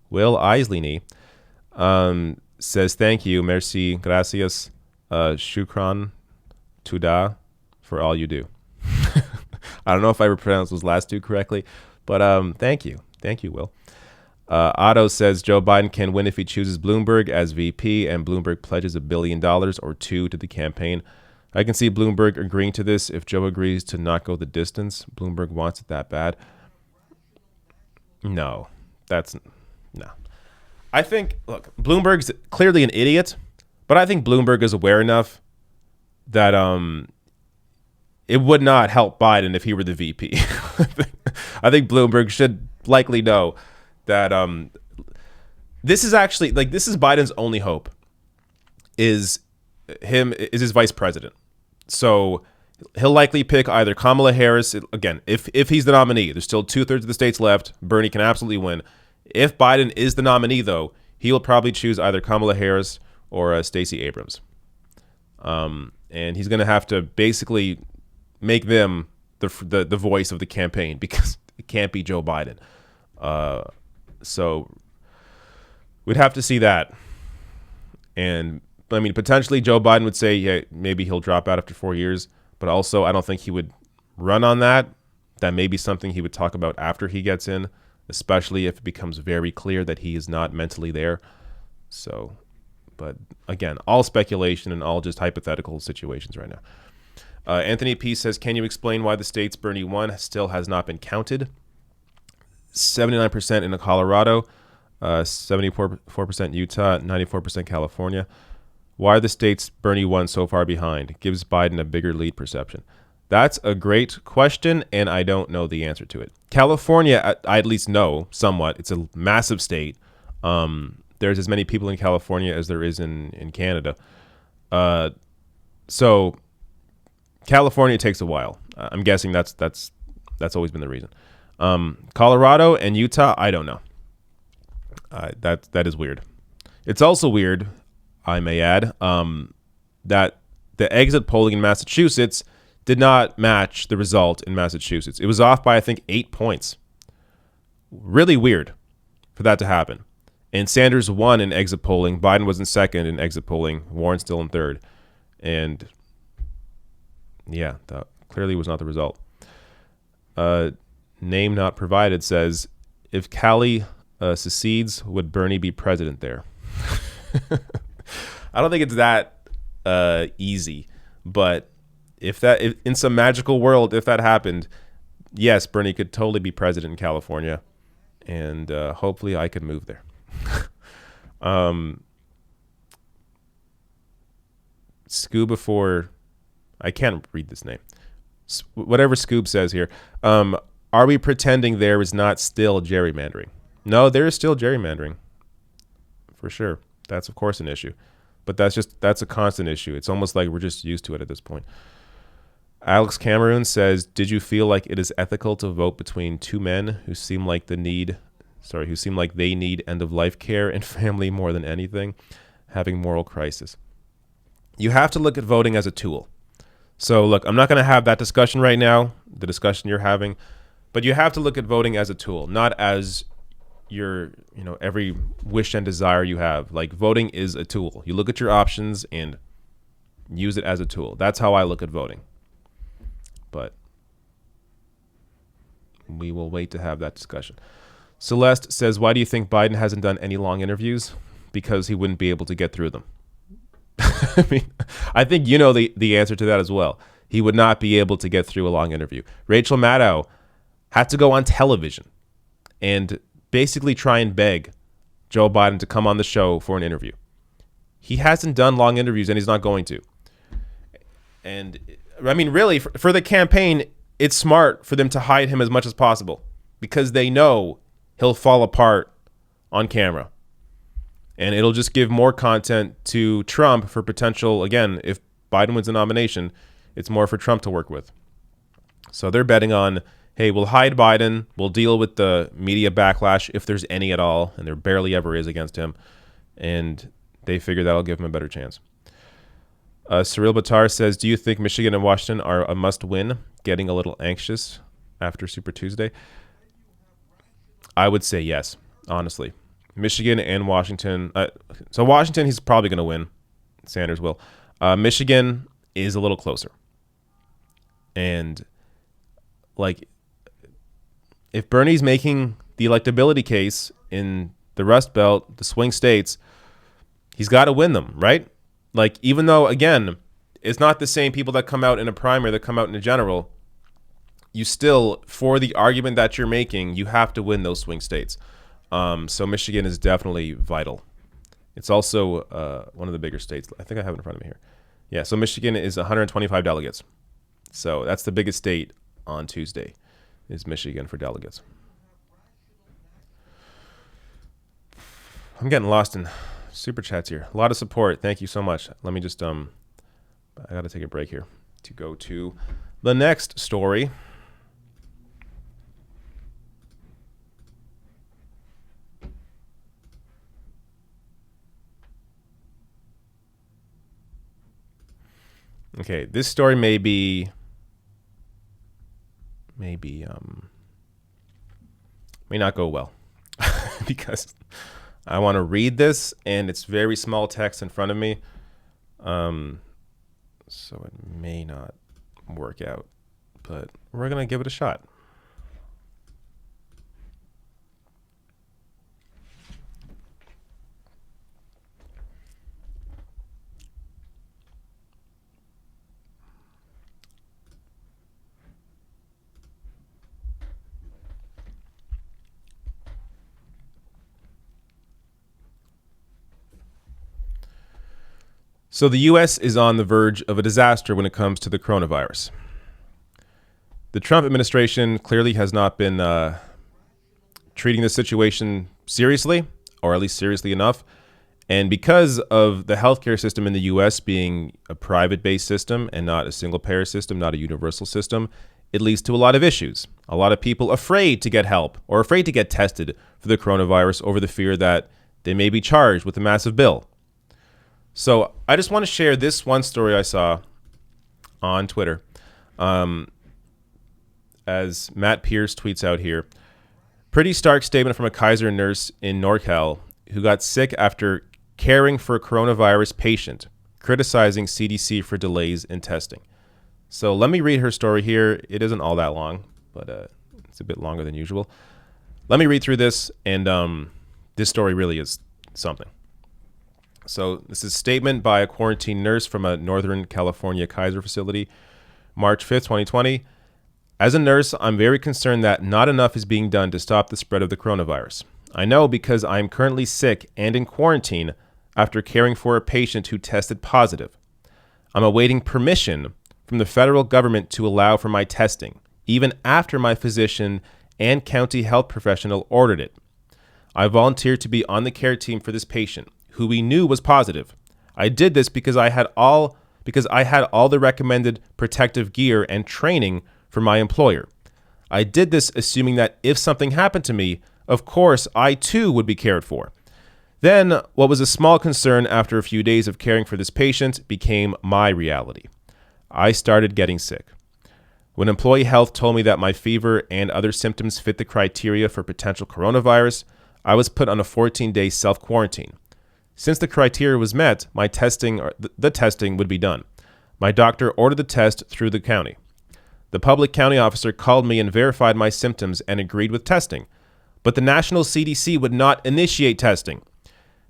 Will Islini says, thank you, merci, gracias, shukran, tuda, for all you do. I don't know if I pronounced those last 2 correctly, but thank you. Thank you, Will. Otto says, Joe Biden can win if he chooses Bloomberg as VP and Bloomberg pledges $1 billion or $2 to the campaign. I can see Bloomberg agreeing to this if Joe agrees to not go the distance. Bloomberg wants it that bad. No. I think, look, Bloomberg's clearly an idiot, but I think Bloomberg is aware enough that it would not help Biden if he were the VP. I think Bloomberg should likely know that this is actually like this is Biden's only hope is his vice president. So he'll likely pick either Kamala Harris again if he's the nominee. There's still 2/3 of the states left. Bernie can absolutely win. If Biden is the nominee, though, he will probably choose either Kamala Harris or Stacey Abrams. And he's going to have to basically make them the voice of the campaign because it can't be Joe Biden. So we'd have to see that. And I mean, potentially Joe Biden would say, yeah, maybe he'll drop out after 4 years. But also, I don't think he would run on that. That may be something he would talk about after he gets in, especially if it becomes very clear that he is not mentally there. So, but again, all speculation and all just hypothetical situations right now. Anthony P. says, can you explain why the states Bernie won still has not been counted? 79% in Colorado, 74% Utah, 94% California. Why are the states Bernie won so far behind? Gives Biden a bigger lead perception. That's a great question, and I don't know the answer to it. California, I at least know somewhat. It's a massive state. There's as many people in California as there is in Canada. So California takes a while. I'm guessing that's always been the reason. Colorado and Utah, I don't know. That is weird. It's also weird, I may add, that the exit polling in Massachusetts did not match the result in Massachusetts. It was off by, I think, 8 points. Really weird for that to happen. And Sanders won in exit polling. Biden was in second in exit polling. Warren still in third. And yeah, that clearly was not the result. Name not provided says, if Cali secedes, would Bernie be president there? I don't think it's that easy, but if in some magical world, if that happened, yes, Bernie could totally be president in California, and hopefully I could move there. Scuba for, I can't read this name. Whatever Scoob says here. Are we pretending there is not still gerrymandering? No, there is still gerrymandering, for sure. That's of course an issue, but that's a constant issue. It's almost like we're just used to it at this point. Alex Cameron says, did you feel like it is ethical to vote between two men who seem like they need end of life care and family more than anything, having moral crisis? You have to look at voting as a tool. So look, I'm not going to have that discussion right now, the discussion you're having, but you have to look at voting as a tool, not as your, every wish and desire you have. Like, voting is a tool. You look at your options and use it as a tool. That's how I look at voting. But we will wait to have that discussion. Celeste says, why do you think Biden hasn't done any long interviews? Because he wouldn't be able to get through them. I mean, I think you know the answer to that as well. He would not be able to get through a long interview. Rachel Maddow had to go on television and basically try and beg Joe Biden to come on the show for an interview. He hasn't done long interviews, and he's not going to. And I mean, really, for the campaign, it's smart for them to hide him as much as possible because they know he'll fall apart on camera. And it'll just give more content to Trump for potential, again, if Biden wins the nomination, it's more for Trump to work with. So they're betting on, hey, we'll hide Biden, we'll deal with the media backlash if there's any at all, and there barely ever is against him. And they figure that'll give him a better chance. Cyril Batar says, do you think Michigan and Washington are a must-win? Getting a little anxious after Super Tuesday? I would say yes, honestly. Michigan and Washington. So Washington, he's probably going to win. Sanders will. Michigan is a little closer. And, like, if Bernie's making the electability case in the Rust Belt, the swing states, he's got to win them, right? Like, even though, again, it's not the same people that come out in a primary that come out in a general, you still, for the argument that you're making, you have to win those swing states. So Michigan is definitely vital. It's also one of the bigger states. I think I have it in front of me here. Yeah, so Michigan is 125 delegates. So that's the biggest state on Tuesday is Michigan for delegates. I'm getting lost in super chats here. A lot of support. Thank you so much. Let me just, I got to take a break here to go to the next story. Okay, this story may not go well because I want to read this and it's very small text in front of me. So it may not work out, but we're going to give it a shot. So the U.S. is on the verge of a disaster when it comes to the coronavirus. The Trump administration clearly has not been treating the situation seriously, or at least seriously enough. And because of the healthcare system in the U.S. being a private-based system and not a single-payer system, not a universal system, it leads to a lot of issues. A lot of people afraid to get help or afraid to get tested for the coronavirus over the fear that they may be charged with a massive bill. So I just want to share this one story I saw on Twitter. As Matt Pierce tweets out here, pretty stark statement from a Kaiser nurse in NorCal who got sick after caring for a coronavirus patient, criticizing CDC for delays in testing. So let me read her story here. It isn't all that long, but it's a bit longer than usual. Let me read through this, and this story really is something. So this is a statement by a quarantine nurse from a Northern California Kaiser facility, March 5th, 2020. As a nurse, I'm very concerned that not enough is being done to stop the spread of the coronavirus. I know because I'm currently sick and in quarantine after caring for a patient who tested positive. I'm awaiting permission from the federal government to allow for my testing, even after my physician and county health professional ordered it. I volunteered to be on the care team for this patient, who we knew was positive. I did this because I had all the recommended protective gear and training from my employer. I did this assuming that if something happened to me, of course, I too would be cared for. Then, what was a small concern after a few days of caring for this patient became my reality. I started getting sick. When employee health told me that my fever and other symptoms fit the criteria for potential coronavirus, I was put on a 14-day self-quarantine. Since the criteria was met, the testing would be done. My doctor ordered the test through the county. The public county officer called me and verified my symptoms and agreed with testing. But the national CDC would not initiate testing.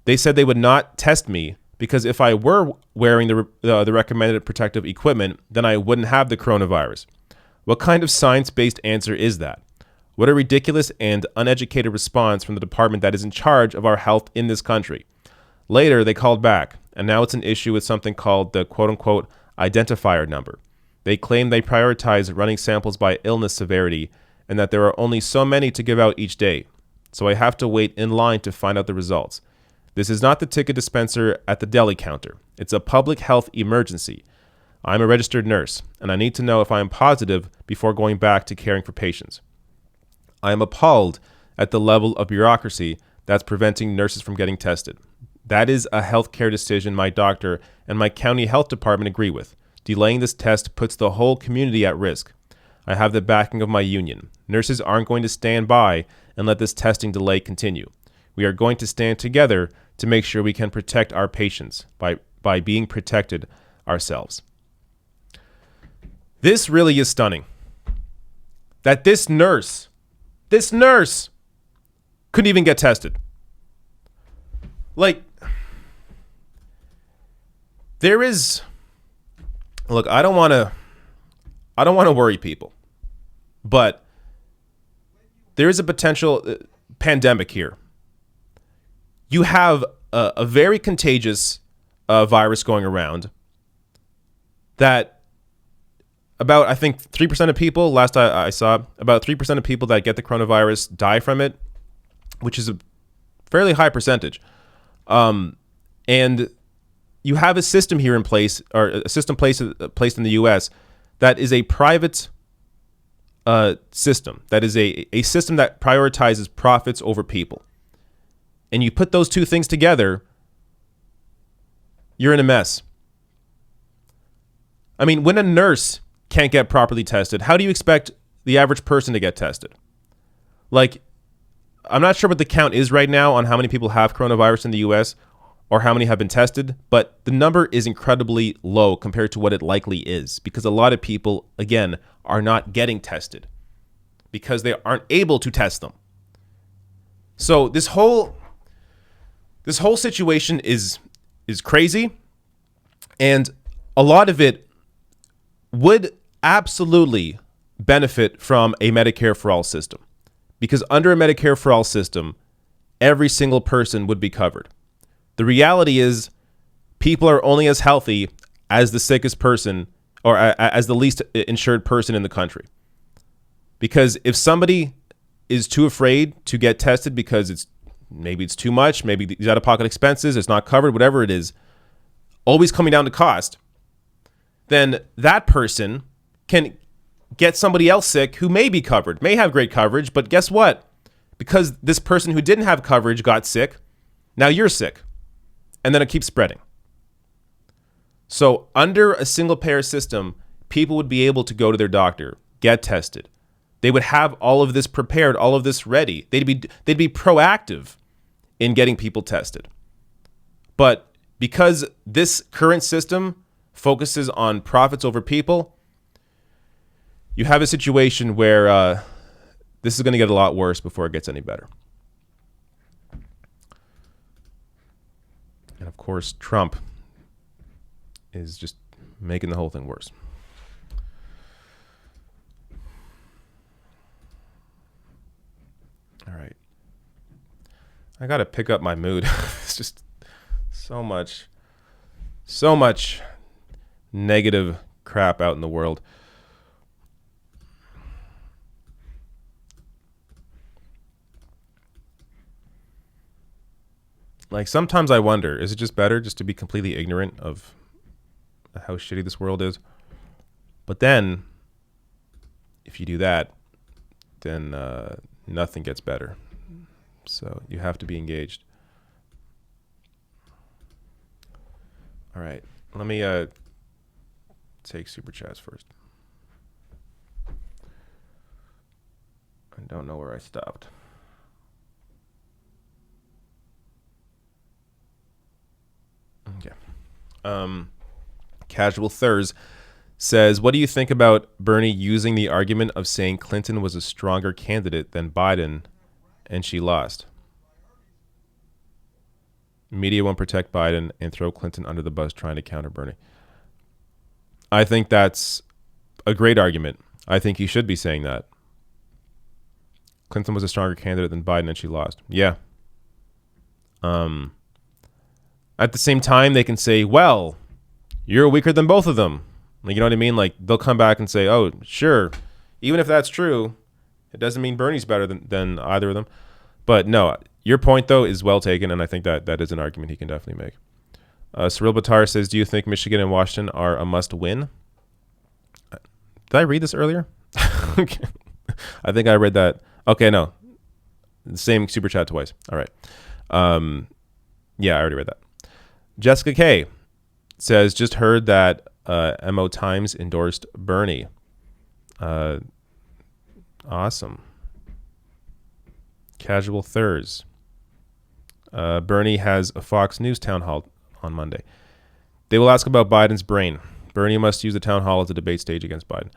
They said they would not test me because if I were wearing the recommended protective equipment, then I wouldn't have the coronavirus. What kind of science-based answer is that? What a ridiculous and uneducated response from the department that is in charge of our health in this country. Later, they called back, and now it's an issue with something called the quote-unquote identifier number. They claim they prioritize running samples by illness severity and that there are only so many to give out each day. So I have to wait in line to find out the results. This is not the ticket dispenser at the deli counter. It's a public health emergency. I'm a registered nurse, and I need to know if I am positive before going back to caring for patients. I am appalled at the level of bureaucracy that's preventing nurses from getting tested. That is a healthcare decision my doctor and my county health department agree with. Delaying this test puts the whole community at risk. I have the backing of my union. Nurses aren't going to stand by and let this testing delay continue. We are going to stand together to make sure we can protect our patients by being protected ourselves. This really is stunning. That this nurse couldn't even get tested. Like, there is, look, I don't want to worry people, but there is a potential pandemic here. You have a very contagious virus going around that about, I think, 3% of people, last I saw, about 3% of people that get the coronavirus die from it, which is a fairly high percentage. And you have a system here in place, or a system placed in the U.S. that is a private system. That is a system that prioritizes profits over people. And you put those two things together, you're in a mess. I mean, when a nurse can't get properly tested, how do you expect the average person to get tested? Like, I'm not sure what the count is right now on how many people have coronavirus in the U.S. or how many have been tested, but the number is incredibly low compared to what it likely is, because a lot of people, again, are not getting tested because they aren't able to test them. So this whole situation is crazy, and a lot of it would absolutely benefit from a Medicare for all system, because under a Medicare for all system, every single person would be covered. The reality is people are only as healthy as the sickest person, or as the least insured person in the country. Because if somebody is too afraid to get tested because maybe it's too much, maybe these out-of-pocket expenses, it's not covered, whatever it is, always coming down to cost, then that person can get somebody else sick who may be covered, may have great coverage, but guess what? Because this person who didn't have coverage got sick, now you're sick. And then it keeps spreading. So under a single payer system, people would be able to go to their doctor, get tested. They would have all of this prepared, all of this ready. They'd be proactive in getting people tested. But because this current system focuses on profits over people, you have a situation where this is going to get a lot worse before it gets any better. And of course, Trump is just making the whole thing worse. All right. I got to pick up my mood. It's just so much negative crap out in the world. Like, sometimes I wonder, is it just better just to be completely ignorant of how shitty this world is? But then, if you do that, then nothing gets better. So you have to be engaged. All right. Let me take super chats first. I don't know where I stopped. Okay. Casual Thurs says, what do you think about Bernie using the argument of saying Clinton was a stronger candidate than Biden and she lost? Media won't protect Biden and throw Clinton under the bus trying to counter Bernie. I think that's a great argument. I think he should be saying that. Clinton was a stronger candidate than Biden and she lost. Yeah. At the same time, they can say, well, you're weaker than both of them. Like, you know what I mean? Like, they'll come back and say, oh, sure. Even if that's true, it doesn't mean Bernie's better than either of them. But no, your point, though, is well taken, and I think that is an argument he can definitely make. Cyril Batar says, do you think Michigan and Washington are a must-win? Did I read this earlier? Okay. I think I read that. Okay, no. The same super chat twice. All right. Yeah, I already read that. Jessica K says, just heard that MO Times endorsed Bernie. Awesome. Casual Thurs. Bernie has a Fox News town hall on Monday. They will ask about Biden's brain. Bernie must use the town hall as a debate stage against Biden.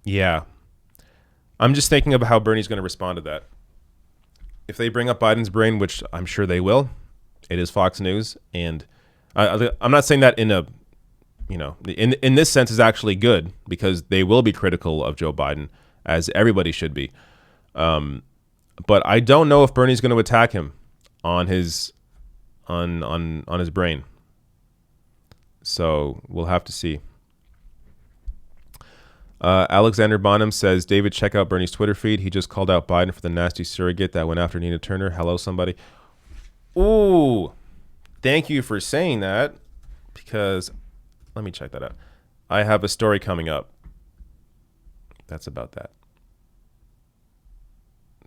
Yeah. I'm just thinking about how Bernie's going to respond to that. If they bring up Biden's brain, which I'm sure they will, it is Fox News, and I'm not saying that in a, in this sense is actually good, because they will be critical of Joe Biden, as everybody should be. But I don't know if Bernie's going to attack him on his on his brain. So we'll have to see. Alexander Bonham says, David, check out Bernie's Twitter feed. He just called out Biden for the nasty surrogate that went after Nina Turner. Hello, somebody. Ooh, thank you for saying that, because let me check that out. I have a story coming up that's about that.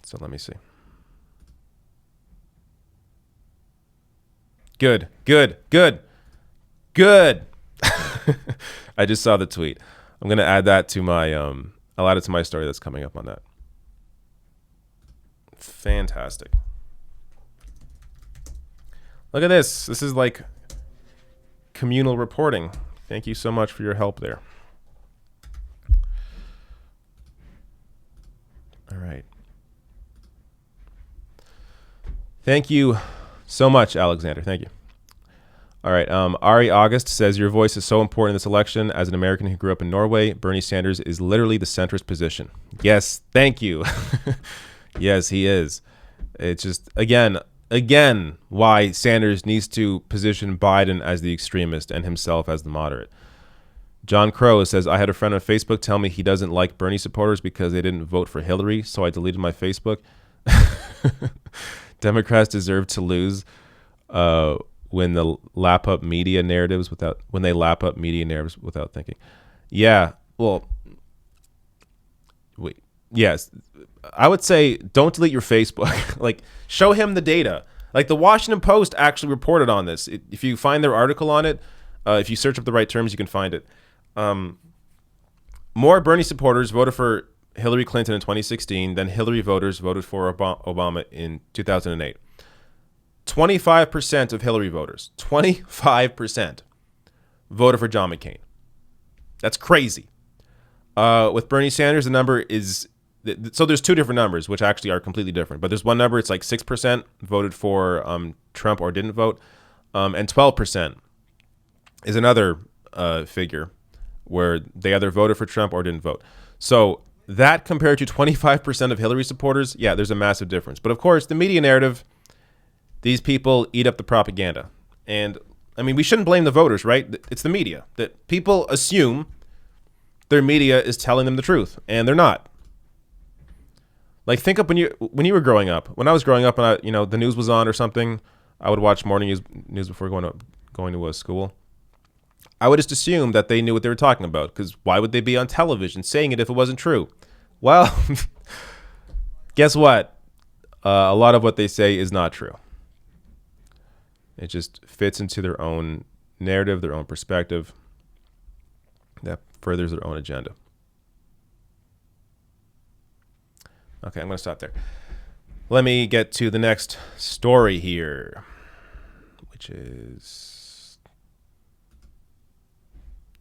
So let me see. Good. I just saw the tweet. I'm going to add that to my, I'll add it to my story that's coming up on that. Fantastic. Look at this. This is like communal reporting. Thank you so much for your help there. All right. Thank you so much, Alexander. Thank you. All right. Ari August says, your voice is so important in this election. As an American who grew up in Norway, Bernie Sanders is literally the centrist position. Yes. Thank you. Yes, he is. It's just, again, why Sanders needs to position Biden as the extremist and himself as the moderate. John Crow says, I had a friend on Facebook tell me he doesn't like Bernie supporters because they didn't vote for Hillary, so I deleted my Facebook. Democrats deserve to lose when they lap up media narratives without thinking. Yeah, well, wait. Yes, I would say don't delete your Facebook. Like, show him the data. Like, the Washington Post actually reported on this. If you find their article on it, if you search up the right terms, you can find it. More Bernie supporters voted for Hillary Clinton in 2016 than Hillary voters voted for Obama in 2008. 25% of Hillary voters, 25% voted for John McCain. That's crazy. With Bernie Sanders, the number is, so there's two different numbers, which actually are completely different. But there's one number, it's like 6% voted for Trump or didn't vote. And 12% is another figure where they either voted for Trump or didn't vote. So that compared to 25% of Hillary supporters, yeah, there's a massive difference. But of course, the media narrative, these people eat up the propaganda. And I mean, we shouldn't blame the voters, right? It's the media. That people assume their media is telling them the truth, and they're not. Like, think up when you were growing up. When I was growing up, and the news was on or something, I would watch morning news before going to school. I would just assume that they knew what they were talking about, because why would they be on television saying it if it wasn't true? Well, guess what? A lot of what they say is not true. It just fits into their own narrative, their own perspective, that furthers their own agenda. Okay, I'm going to stop there. Let me get to the next story here, which is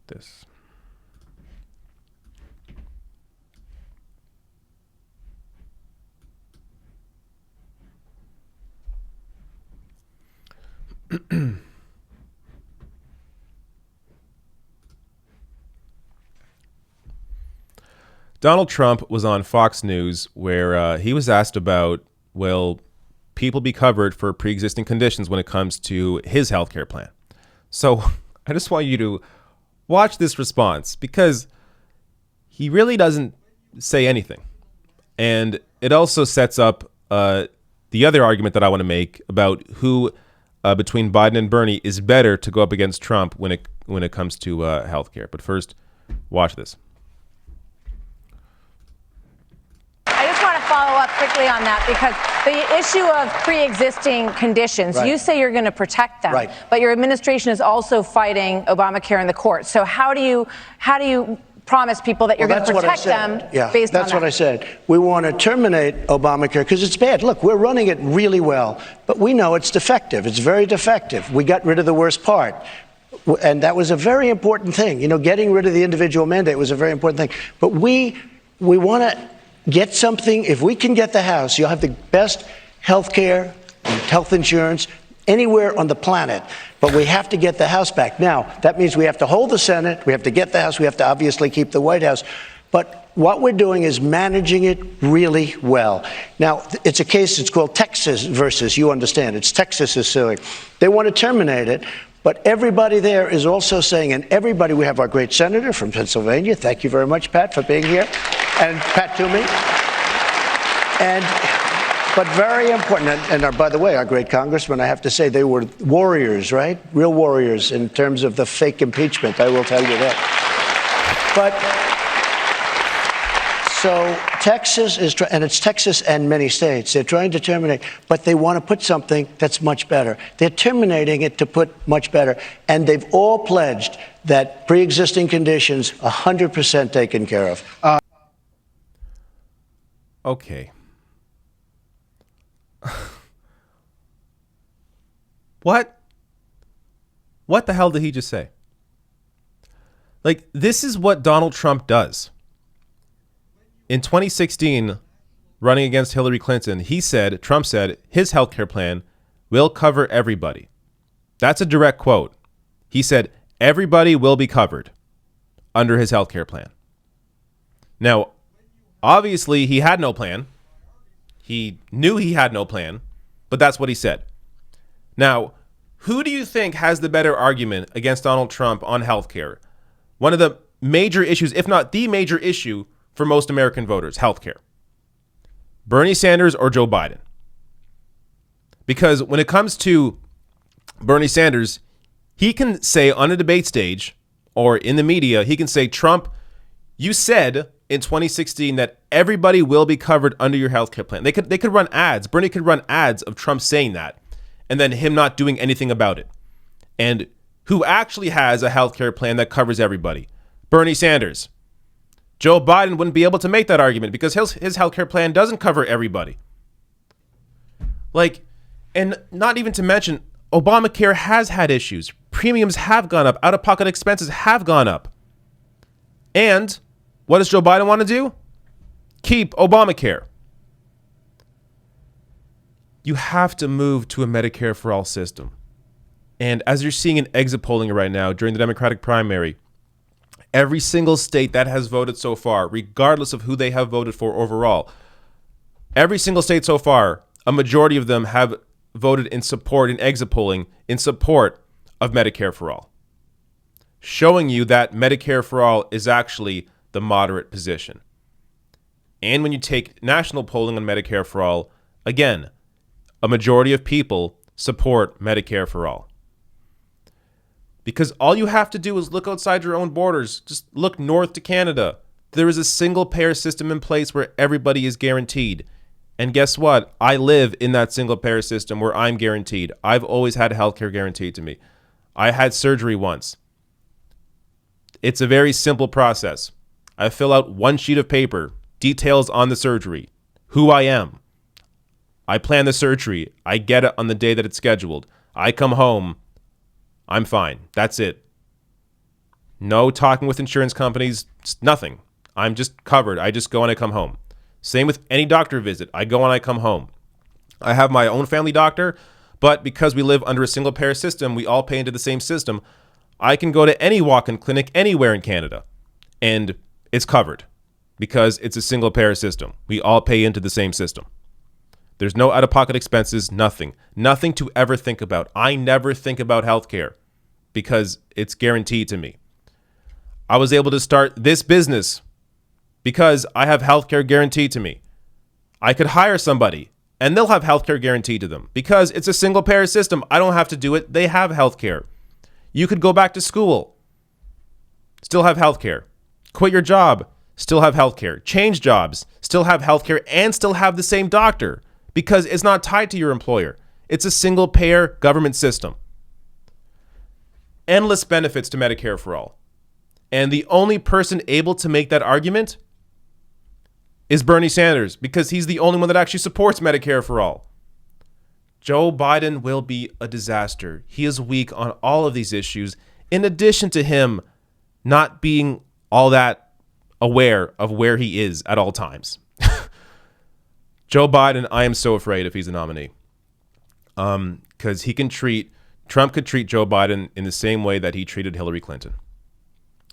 this. Donald Trump was on Fox News where he was asked about, will people be covered for pre-existing conditions when it comes to his healthcare plan? So I just want you to watch this response, because he really doesn't say anything. And it also sets up the other argument that I want to make about who between Biden and Bernie is better to go up against Trump when it comes to healthcare. But first, watch this. I just want to follow up quickly on that, because the issue of pre-existing conditions, right. You say you're going to protect them, right. But your administration is also fighting Obamacare in the courts. So how do you promise people that you're going to protect them based on that? That's what I said. We want to terminate Obamacare because it's bad. Look, we're running it really well, but we know it's defective. It's very defective. We got rid of the worst part. And that was a very important thing. Getting rid of the individual mandate was a very important thing. But we want to get something. If we can get the House, you'll have the best health care, health insurance anywhere on the planet. But we have to get the House back. Now, that means we have to hold the Senate. We have to get the House. We have to obviously keep the White House. But what we're doing is managing it really well. Now, it's a case, it's called Texas versus, you understand, it's Texas is suing. They want to terminate it, But everybody there is also saying, and everybody, we have our great senator from Pennsylvania. Thank you very much, Pat, for being here. And Pat Toomey. But very important, and by the way, our great congressman, I have to say, they were warriors, right? Real warriors in terms of the fake impeachment, I will tell you that. But so Texas is, and it's Texas and many states, they're trying to terminate, but they want to put something that's much better. They're terminating it to put much better, and they've all pledged that pre-existing conditions 100% taken care of. Okay. What the hell did he just say? Like, this is what Donald Trump does. In 2016, running against Hillary Clinton, Trump said, his healthcare plan will cover everybody. That's a direct quote. He said, everybody will be covered under his healthcare plan. Now, obviously, he had no plan. He knew he had no plan, but that's what he said. Now, who do you think has the better argument against Donald Trump on healthcare? One of the major issues, if not the major issue for most American voters, healthcare. Bernie Sanders or Joe Biden? Because when it comes to Bernie Sanders, he can say on a debate stage or in the media, he can say, Trump, you said in 2016 that everybody will be covered under your healthcare plan. They could run ads. Bernie could run ads of Trump saying that and then him not doing anything about it. And who actually has a healthcare plan that covers everybody? Bernie Sanders. Joe Biden wouldn't be able to make that argument because his healthcare plan doesn't cover everybody. Like, and not even to mention, Obamacare has had issues. Premiums have gone up. Out-of-pocket expenses have gone up. And what does Joe Biden want to do? Keep Obamacare. You have to move to a Medicare for all system. And as you're seeing in exit polling right now during the Democratic primary, every single state that has voted so far, regardless of who they have voted for overall, every single state so far, a majority of them have voted in support in exit polling in support of Medicare for all, showing you that Medicare for all is actually the moderate position. And when you take national polling on Medicare for all, again, a majority of people support Medicare for all. Because all you have to do is look outside your own borders. Just look north to Canada. There is a single payer system in place where everybody is guaranteed. And guess what? I live in that single payer system where I'm guaranteed. I've always had healthcare guaranteed to me. I had surgery once. It's a very simple process. I fill out one sheet of paper, details on the surgery, who I am. I plan the surgery. I get it on the day that it's scheduled. I come home. I'm fine. That's it. No talking with insurance companies. Nothing. I'm just covered. I just go and I come home. Same with any doctor visit. I go and I come home. I have my own family doctor, but because we live under a single payer system, we all pay into the same system. I can go to any walk-in clinic anywhere in Canada, and it's covered because it's a single payer system. We all pay into the same system. There's no out-of-pocket expenses, nothing. Nothing to ever think about. I never think about healthcare because it's guaranteed to me. I was able to start this business because I have healthcare guaranteed to me. I could hire somebody and they'll have healthcare guaranteed to them because it's a single payer system. I don't have to do it. They have healthcare. You could go back to school, still have healthcare. Quit your job, still have healthcare. Change jobs, still have healthcare and still have the same doctor because it's not tied to your employer. It's a single payer government system. Endless benefits to Medicare for all. And the only person able to make that argument is Bernie Sanders because he's the only one that actually supports Medicare for all. Joe Biden will be a disaster. He is weak on all of these issues, in addition to him not being all that aware of where he is at all times. Joe Biden, I am so afraid if he's a nominee. Because Trump could treat Joe Biden in the same way that he treated Hillary Clinton.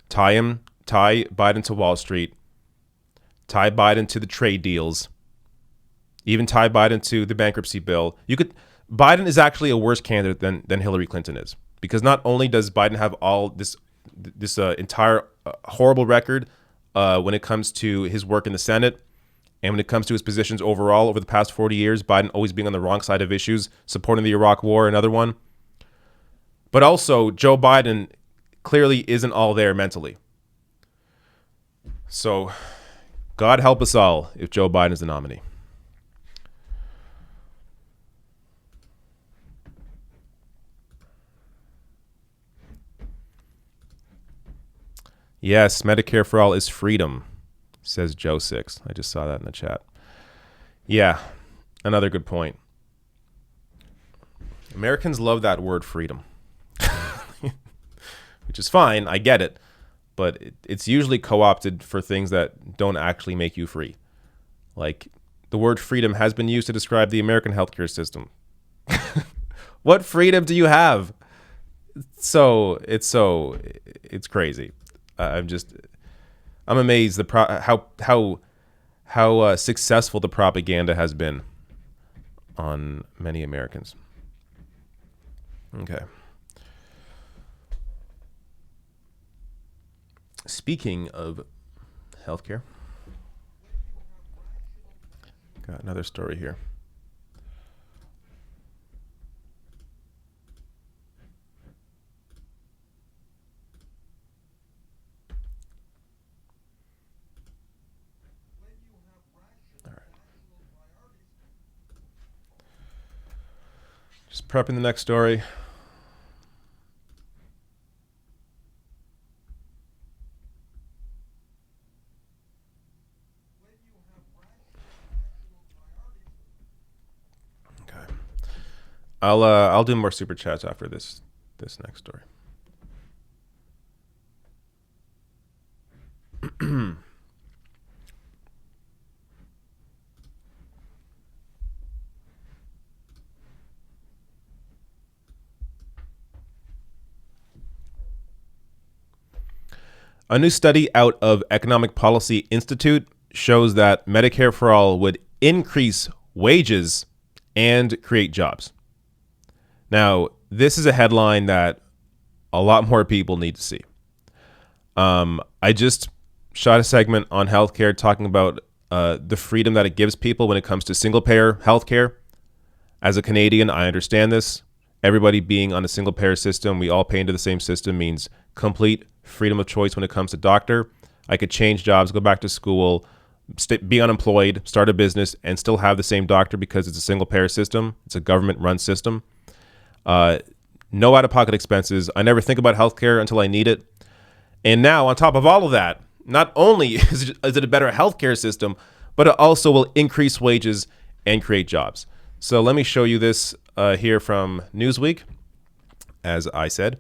Tie Biden to Wall Street, tie Biden to the trade deals, even tie Biden to the bankruptcy bill. Biden is actually a worse candidate than Hillary Clinton is. because not only does Biden have all this entire horrible record when it comes to his work in the Senate, and when it comes to his positions overall over the past 40 years, Biden always being on the wrong side of issues, supporting the Iraq War, another one. But also, Joe Biden clearly isn't all there mentally. So, God help us all if Joe Biden is the nominee. Yes, Medicare for all is freedom, says Joe 6. I just saw that in the chat. Yeah, another good point. Americans love that word freedom, which is fine. I get it. But it's usually co-opted for things that don't actually make you free. Like, the word freedom has been used to describe the American healthcare system. What freedom do you have? It's crazy. I'm amazed how successful the propaganda has been on many Americans. Okay. Speaking of healthcare, got another story here. All right. Just prepping the next story. I'll do more super chats after this next story. A new study out of Economic Policy Institute shows that Medicare for all would increase wages and create jobs. Now, this is a headline that a lot more people need to see. I just shot a segment on healthcare talking about the freedom that it gives people when it comes to single-payer healthcare. As a Canadian, I understand this. Everybody being on a single-payer system, we all pay into the same system, means complete freedom of choice when it comes to doctor. I could change jobs, go back to school, be unemployed, start a business, and still have the same doctor because it's a single-payer system. It's a government-run system. No out-of-pocket expenses. I never think about healthcare until I need it. And now, on top of all of that, not only is it a better healthcare system, but it also will increase wages and create jobs. So let me show you this here from Newsweek. As I said,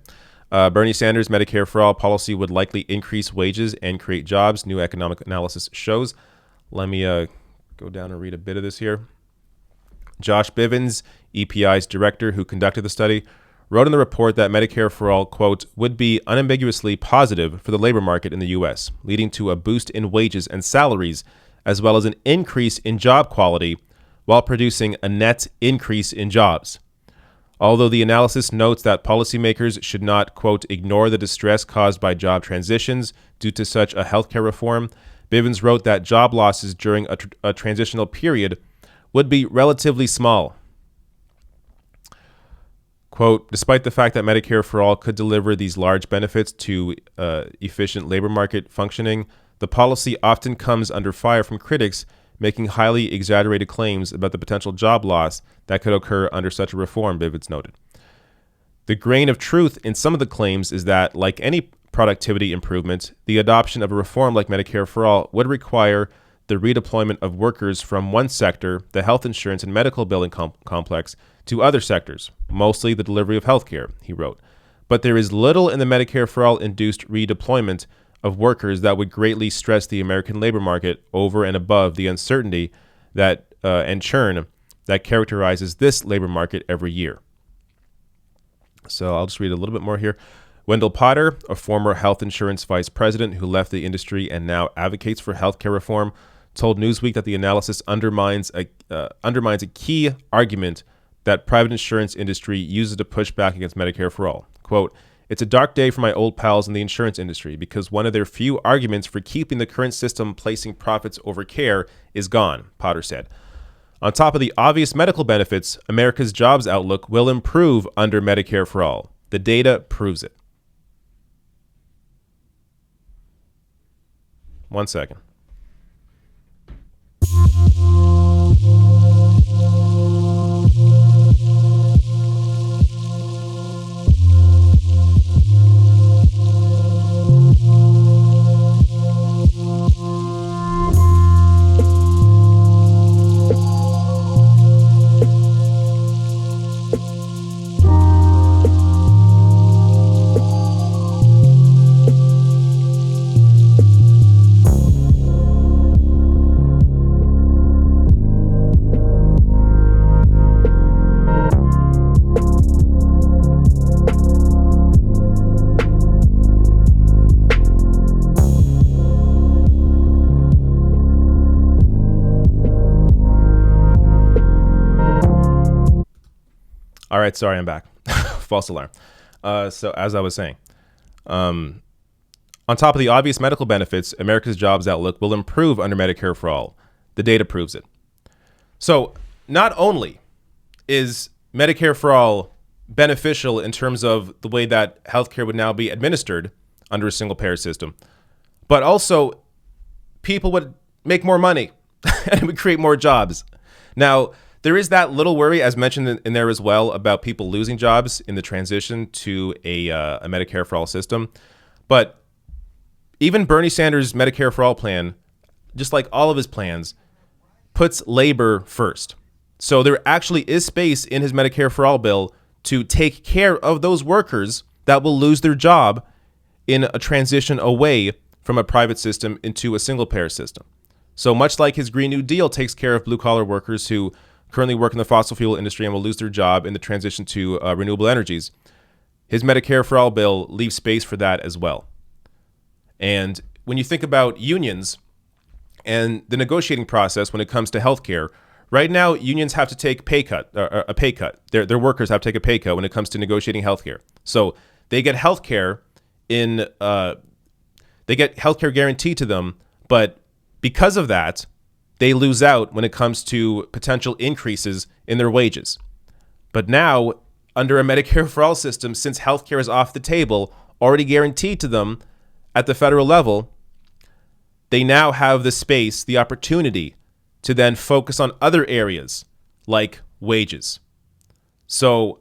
Bernie Sanders' Medicare for All policy would likely increase wages and create jobs, new economic analysis shows. Let me go down and read a bit of this here. Josh Bivens, EPI's director who conducted the study, wrote in the report that Medicare for All, quote, would be unambiguously positive for the labor market in the U.S., leading to a boost in wages and salaries, as well as an increase in job quality, while producing a net increase in jobs. Although the analysis notes that policymakers should not, quote, ignore the distress caused by job transitions due to such a healthcare reform, Bivens wrote that job losses during a transitional period would be relatively small. Quote, despite the fact that Medicare for All could deliver these large benefits to efficient labor market functioning, the policy often comes under fire from critics making highly exaggerated claims about the potential job loss that could occur under such a reform, Bivens noted. The grain of truth in some of the claims is that, like any productivity improvement, the adoption of a reform like Medicare for All would require the redeployment of workers from one sector, the health insurance and medical billing complex, to other sectors, mostly the delivery of healthcare, he wrote. But there is little in the Medicare for All induced redeployment of workers that would greatly stress the American labor market over and above the uncertainty that and churn that characterizes this labor market every year. So I'll just read a little bit more here. Wendell Potter, a former health insurance vice president who left the industry and now advocates for healthcare reform, told Newsweek that the analysis undermines a key argument that private insurance industry uses to push back against Medicare for All. Quote, "It's a dark day for my old pals in the insurance industry because one of their few arguments for keeping the current system placing profits over care is gone," Potter said. On top of the obvious medical benefits, America's jobs outlook will improve under Medicare for All. The data proves it. 1 second. All right, sorry, I'm back. False alarm. So as I was saying, on top of the obvious medical benefits, America's jobs outlook will improve under Medicare for All. The data proves it. So not only is Medicare for All beneficial in terms of the way that healthcare would now be administered under a single payer system, but also people would make more money and it would create more jobs. Now, there is that little worry, as mentioned in there as well, about people losing jobs in the transition to a Medicare for All system. But even Bernie Sanders' Medicare for All plan, just like all of his plans, puts labor first. So there actually is space in his Medicare for All bill to take care of those workers that will lose their job in a transition away from a private system into a single payer system. So much like his Green New Deal takes care of blue collar workers who currently work in the fossil fuel industry and will lose their job in the transition to renewable energies, his Medicare for All bill leaves space for that as well. And when you think about unions and the negotiating process when it comes to healthcare, right now unions have to take a pay cut. Their workers have to take a pay cut when it comes to negotiating healthcare. So they get healthcare guaranteed to them, but because of that, they lose out when it comes to potential increases in their wages. But now, under a Medicare for All system, since healthcare is off the table, already guaranteed to them at the federal level, they now have the space, the opportunity to then focus on other areas like wages. So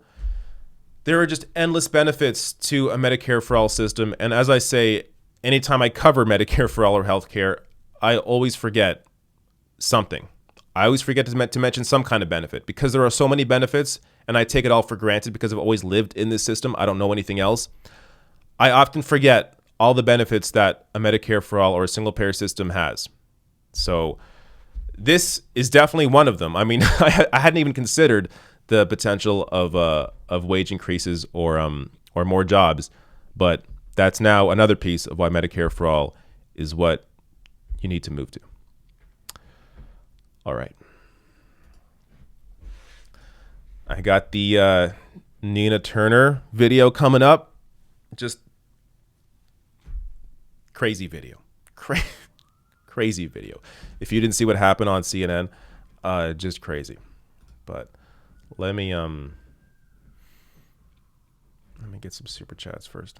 there are just endless benefits to a Medicare for All system. And as I say, anytime I cover Medicare for All or healthcare, I always forget something. I always forget to mention some kind of benefit because there are so many benefits and I take it all for granted because I've always lived in this system. I don't know anything else. I often forget all the benefits that a Medicare for All or a single payer system has. So this is definitely one of them. I mean, I hadn't even considered the potential of wage increases or more jobs, but that's now another piece of why Medicare for All is what you need to move to. All right. I got the Nina Turner video coming up. Just crazy video. Crazy video. If you didn't see what happened on CNN, just crazy. But let me get some super chats first.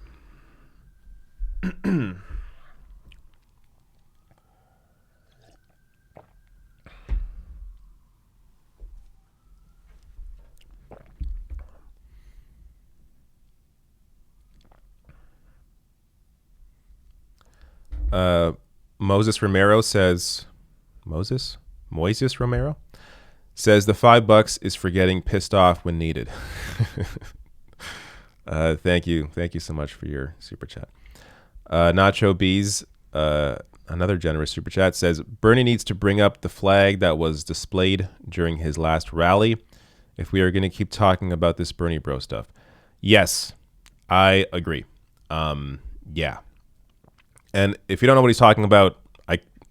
Moises Romero says the $5 is for getting pissed off when needed. Thank you so much for your super chat. Nacho Bees, another generous super chat, says Bernie needs to bring up the flag that was displayed during his last rally if we are going to keep talking about this Bernie bro stuff. Yes, I agree. Yeah. And if you don't know what he's talking about,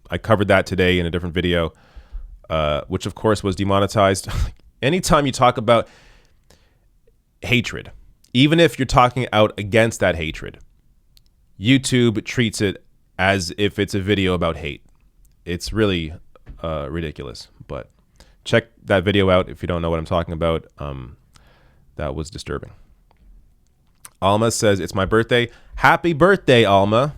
I covered that today in a different video, which of course was demonetized. Anytime you talk about hatred, even if you're talking out against that hatred, YouTube treats it as if it's a video about hate. It's really ridiculous. But check that video out if you don't know what I'm talking about. That was disturbing. Alma says, it's my birthday. Happy birthday, Alma.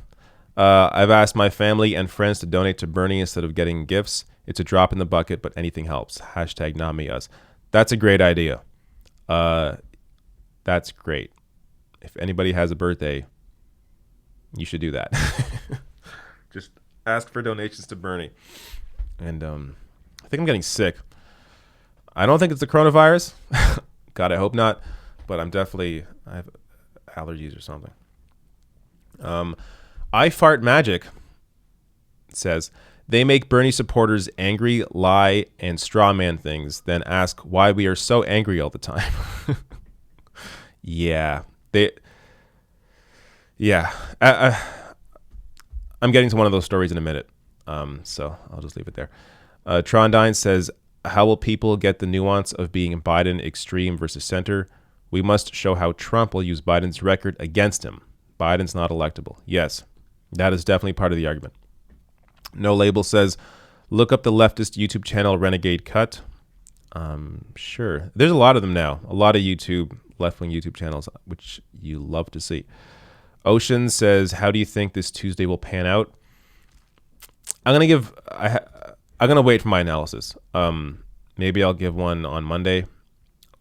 I've asked my family and friends to donate to Bernie instead of getting gifts. It's a drop in the bucket, but anything helps. Hashtag not me us. That's a great idea. That's great. If anybody has a birthday, you should do that. Just ask for donations to Bernie. And I think I'm getting sick. I don't think it's the coronavirus. God, I hope not. But I have allergies or something. I Fart Magic says, they make Bernie supporters angry, lie, and straw man things, then ask why we are so angry all the time. Yeah. I'm getting to one of those stories in a minute. So I'll just leave it there. Trondine says, how will people get the nuance of being Biden extreme versus center? We must show how Trump will use Biden's record against him. Biden's not electable. Yes, that is definitely part of the argument. No Label says, look up the leftist YouTube channel Renegade Cut. Sure. There's a lot of them now. A lot of left-wing YouTube channels, which you love to see. Ocean says, how do you think this Tuesday will pan out? I'm gonna wait for my analysis. Maybe I'll give one on Monday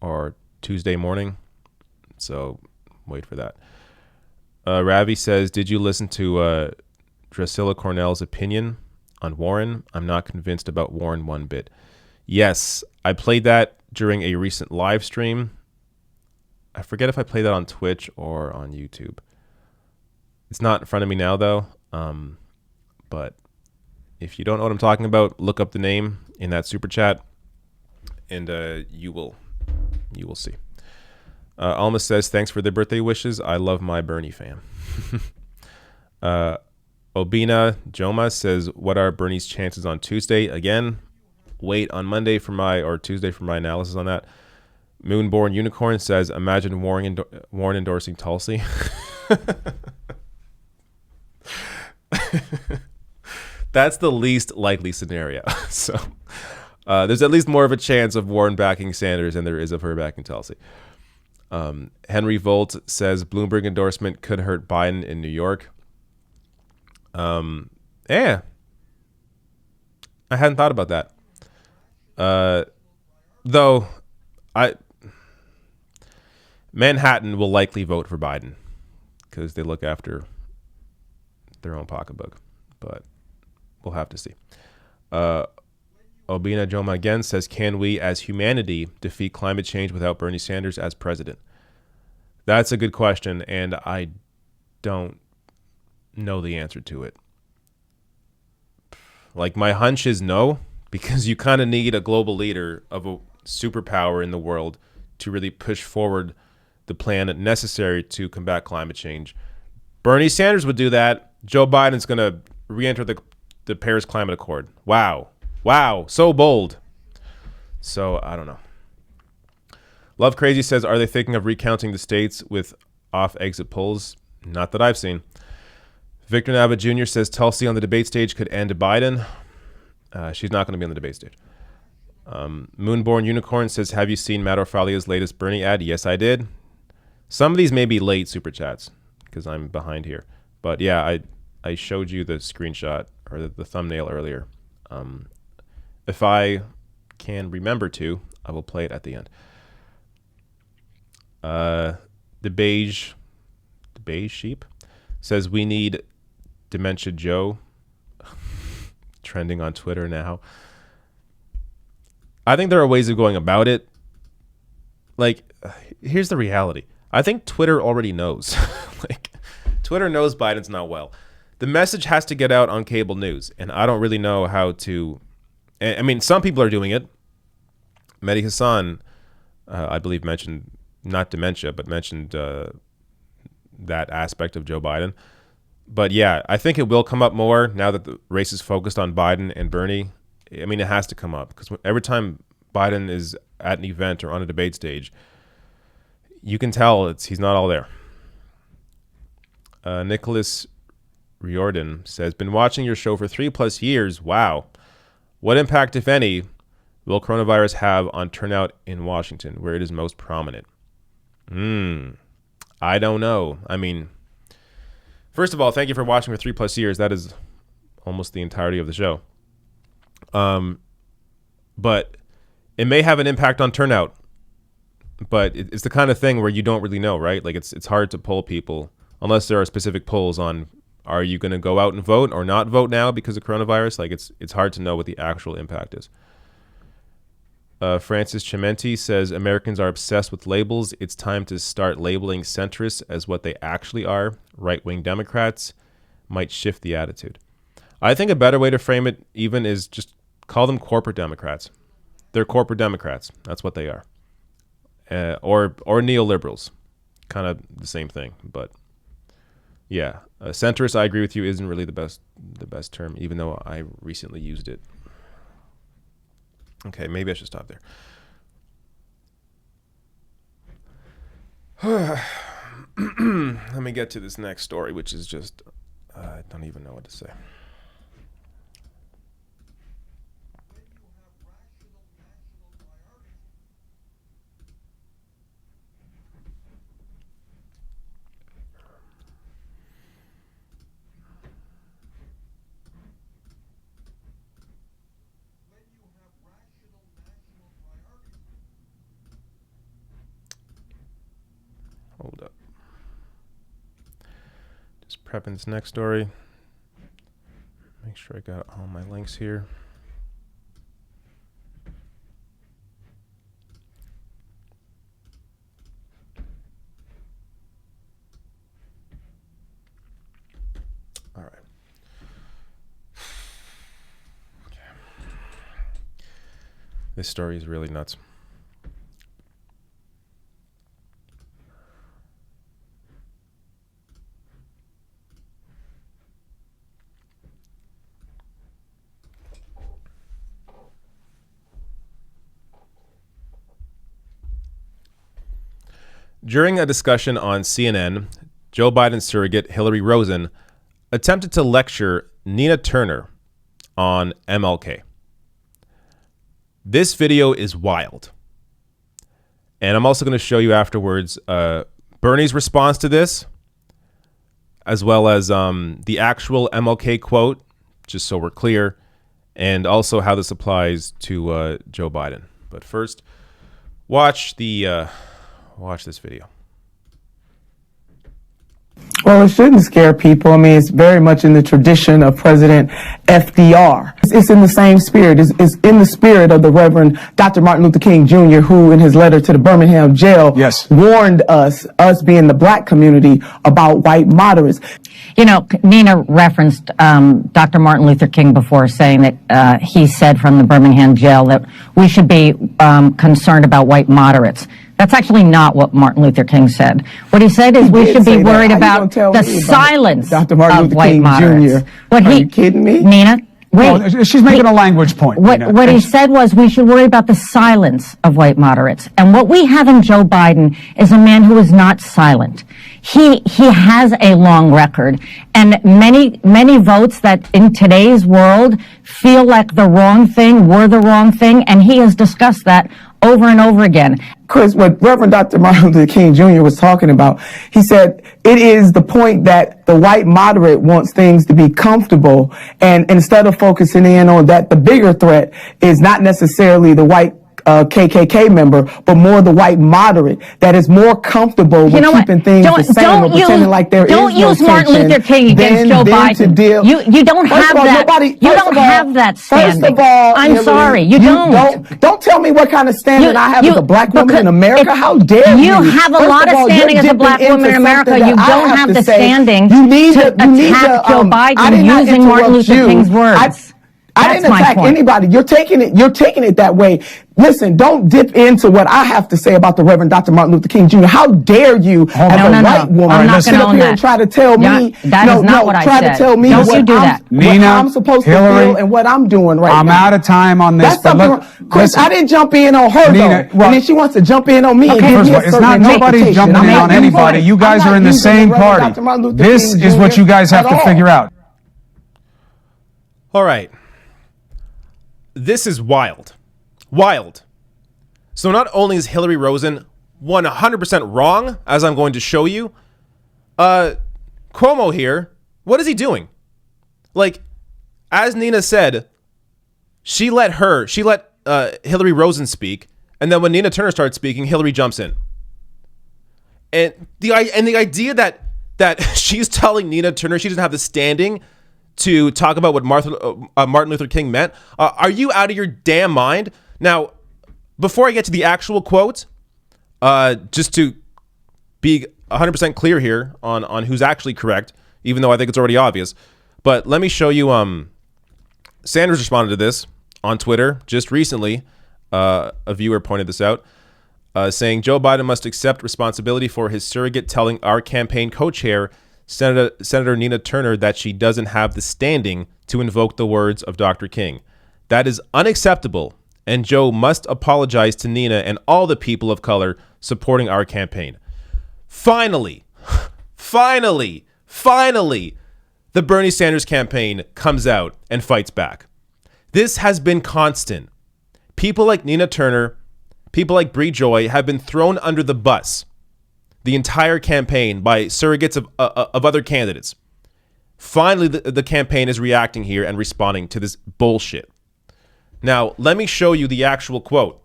or Tuesday morning. So wait for that. Ravi says, did you listen to Drusilla Cornell's opinion on Warren? I'm not convinced about Warren one bit. Yes, I played that during a recent live stream. I forget if I played that on Twitch or on YouTube. It's not in front of me now, though. But if you don't know what I'm talking about, look up the name in that super chat, and you will see. Alma says, thanks for the birthday wishes. I love my Bernie fam. Obina Joma says, what are Bernie's chances on Tuesday? Again, wait on Monday or Tuesday for my analysis on that. Moonborn Unicorn says, imagine Warren endorsing Tulsi. That's the least likely scenario. So there's at least more of a chance of Warren backing Sanders than there is of her backing Tulsi. Henry Volt says, Bloomberg endorsement could hurt Biden in New York. Yeah. I hadn't thought about that. Though Manhattan will likely vote for Biden because they look after their own pocketbook, but we'll have to see. Obina Joma again says, can we as humanity defeat climate change without Bernie Sanders as president? That's a good question, and I don't know the answer to it. Like, my hunch is no, because you kind of need a global leader of a superpower in the world to really push forward the plan necessary to combat climate change. Bernie Sanders would do that. Joe Biden's going to re-enter the Paris Climate Accord. Wow, so bold. So I don't know. Love Crazy says, are they thinking of recounting the states with off-exit polls? Not that I've seen. Victor Nava Jr. says Tulsi on the debate stage could end Biden. She's not going to be on the debate stage. Moonborn Unicorn says, have you seen Matt Orfalia's latest Bernie ad? Yes, I did. Some of these may be late super chats because I'm behind here. But yeah, I showed you the screenshot or the thumbnail earlier. If I can remember to, I will play it at the end. The beige sheep says, we need Dementia Joe. Trending on Twitter now. I think there are ways of going about it. Like, here's the reality. I think Twitter already knows. Like, Twitter knows Biden's not well. The message has to get out on cable news, and I don't really know how to. I mean, some people are doing it. Mehdi Hassan, I believe, mentioned not dementia, but mentioned that aspect of Joe Biden. But yeah, I think it will come up more now that the race is focused on Biden and Bernie. I mean, it has to come up because every time Biden is at an event or on a debate stage, you can tell he's not all there. Nicholas Riordan says, been watching your show for 3+ years. Wow. What impact, if any, will coronavirus have on turnout in Washington, where it is most prominent? I don't know. I mean, first of all, thank you for watching for 3+ years. That is almost the entirety of the show. But it may have an impact on turnout. But it's the kind of thing where you don't really know, right? Like it's hard to poll people unless there are specific polls on, are you going to go out and vote or not vote now because of coronavirus? Like it's hard to know what the actual impact is. Francis Chimenti says, Americans are obsessed with labels. It's time to start labeling centrists as what they actually are. Right-wing Democrats might shift the attitude. I think a better way to frame it even is just call them corporate Democrats. They're corporate Democrats. That's what they are. Or neoliberals. Kind of the same thing. But yeah, centrist, I agree with you, isn't really the best term, even though I recently used it. Okay, maybe I should stop there. Let me get to this next story, which is just, I don't even know what to say. Hold up. Just prepping this next story. Make sure I got all my links here. All right. Okay. This story is really nuts. During a discussion on CNN, Joe Biden's surrogate Hillary Rosen attempted to lecture Nina Turner on MLK. This video is wild. And I'm also going to show you afterwards Bernie's response to this, as well as the actual MLK quote, just so we're clear, and also how this applies to Joe Biden. But first, watch this video. Well, it shouldn't scare people. I mean, it's very much in the tradition of President FDR. It's in the same spirit. It's in the spirit of the Reverend Dr. Martin Luther King Jr., who in his letter to the Birmingham jail warned us being the black community, about white moderates. You know, Nina referenced Dr. Martin Luther King before, saying that he said from the Birmingham jail that we should be concerned about white moderates. That's actually not what Martin Luther King said. What he said is we should be worried about the silence of white moderates. Are you kidding me? Nina, wait. Oh, she's making a language point. What he said was we should worry about the silence of white moderates. And what we have in Joe Biden is a man who is not silent. He has a long record, and many votes that in today's world feel like the wrong thing were the wrong thing, and he has discussed that over and over again. Chris, what Reverend Dr. Martin Luther King Jr. was talking about, he said it is the point that the white moderate wants things to be comfortable, and instead of focusing in on that, the bigger threat is not necessarily the white KKK member, but more the white moderate that is more comfortable with keeping things the same or pretending like there is no tension. Don't use Martin Luther King against Joe Biden. You don't have that. You don't have that standing. First of all, I'm sorry, you don't. Don't tell me what kind of standing I have as a black woman in America. How dare you? You have a lot of standing as a black woman in America. You don't have the standing to attack Joe Biden using Martin Luther King's words. I didn't attack anybody. You're taking it that way. Listen, don't dip into what I have to say about the Reverend Dr. Martin Luther King Jr. How dare you, as a white woman, sit up here and try to tell me, try to tell me what I'm supposed to feel and what I'm doing right now. I'm out of time on this. That's something, Chris, I didn't jump in on her, though. And then she wants to jump in on me. Okay. First of all, it's not nobody's jumping in on anybody. You guys are in the same party. This is what you guys have to figure out. All right. This is wild. Wild. So not only is Hillary Rosen 100% wrong, as I'm going to show you, Cuomo here, what is he doing? Like, as Nina said, she let Hillary Rosen speak, and then when Nina Turner starts speaking, Hillary jumps in. And the idea that she's telling Nina Turner she doesn't have the standing to talk about what Martin Luther King meant. Are you out of your damn mind? Now, before I get to the actual quote, just to be 100% clear here on who's actually correct, even though I think it's already obvious, but let me show you. Sanders responded to this on Twitter just recently. A viewer pointed this out, saying Joe Biden must accept responsibility for his surrogate telling our campaign co-chair, Senator Nina Turner, that she doesn't have the standing to invoke the words of Dr. King. That is unacceptable, and Joe must apologize to Nina and all the people of color supporting our campaign. Finally, the Bernie Sanders campaign comes out and fights back. This has been constant. People like Nina Turner, people like Bree Joy have been thrown under the bus the entire campaign by surrogates of other candidates. Finally, the campaign is reacting here and responding to this bullshit. Now, let me show you the actual quote.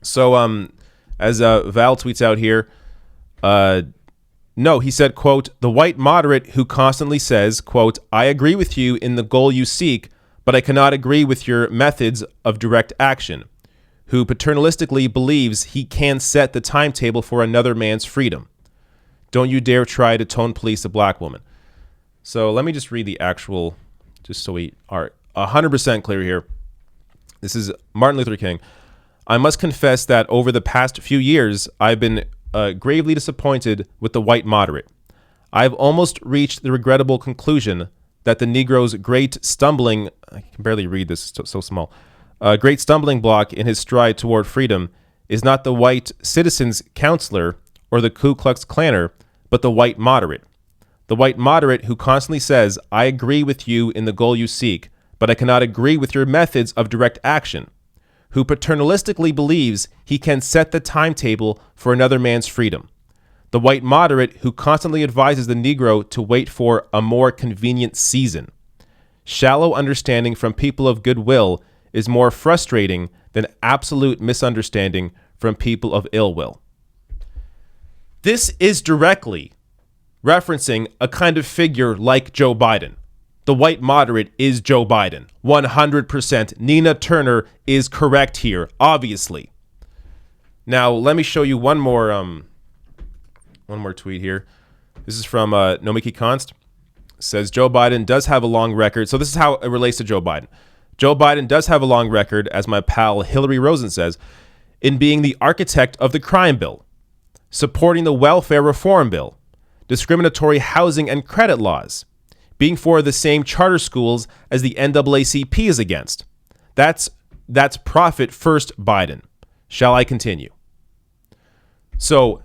So, as Val tweets out here, no, he said, quote, the white moderate who constantly says, quote, I agree with you in the goal you seek, but I cannot agree with your methods of direct action, who paternalistically believes he can set the timetable for another man's freedom. Don't you dare try to tone police a black woman. So let me just read the actual, just so we are 100% clear here. This is Martin Luther King. I must confess that over the past few years, I've been gravely disappointed with the white moderate. I've almost reached the regrettable conclusion that the Negro's great stumbling, I can barely read this, so small, great stumbling block in his stride toward freedom is not the white citizen's counselor or the Ku Klux Klanner, but the white moderate. The white moderate who constantly says, I agree with you in the goal you seek, but I cannot agree with your methods of direct action, who paternalistically believes he can set the timetable for another man's freedom. The white moderate who constantly advises the Negro to wait for a more convenient season. Shallow understanding from people of goodwill is more frustrating than absolute misunderstanding from people of ill will. This is directly referencing a kind of figure like Joe Biden. The white moderate is Joe Biden. 100%. Nina Turner is correct here, obviously. Now, let me show you one more tweet here. This is from Nomiki Konst. It says Joe Biden does have a long record. So this is how it relates to Joe Biden. Joe Biden does have a long record, as my pal Hillary Rosen says, in being the architect of the crime bill, supporting the welfare reform bill, discriminatory housing and credit laws, being for the same charter schools as the NAACP is against. That's profit first Biden. Shall I continue? So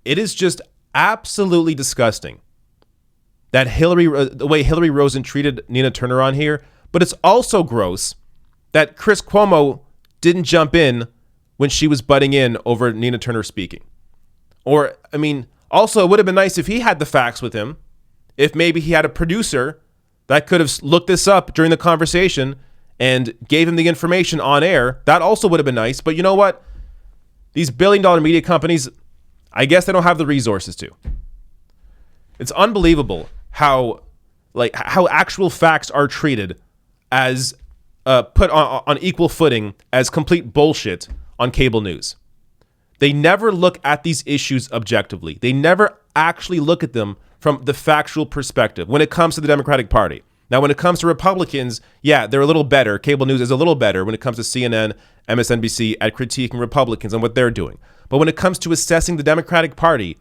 it is just absolutely disgusting that the way Hillary Rosen treated Nina Turner on here, but it's also gross that Chris Cuomo didn't jump in when she was butting in over Nina Turner speaking. Or, I mean, also it would have been nice if he had the facts with him, if maybe he had a producer that could have looked this up during the conversation and gave him the information on air. That also would have been nice. But you know what? These billion-dollar media companies, I guess they don't have the resources to. It's unbelievable how actual facts are treated as put on equal footing as complete bullshit on cable news. They never look at these issues objectively. They never actually look at them from the factual perspective when it comes to the Democratic Party. Now, when it comes to Republicans, yeah, they're a little better. Cable news is a little better when it comes to CNN, MSNBC at critiquing Republicans and what they're doing. But when it comes to assessing the Democratic Party,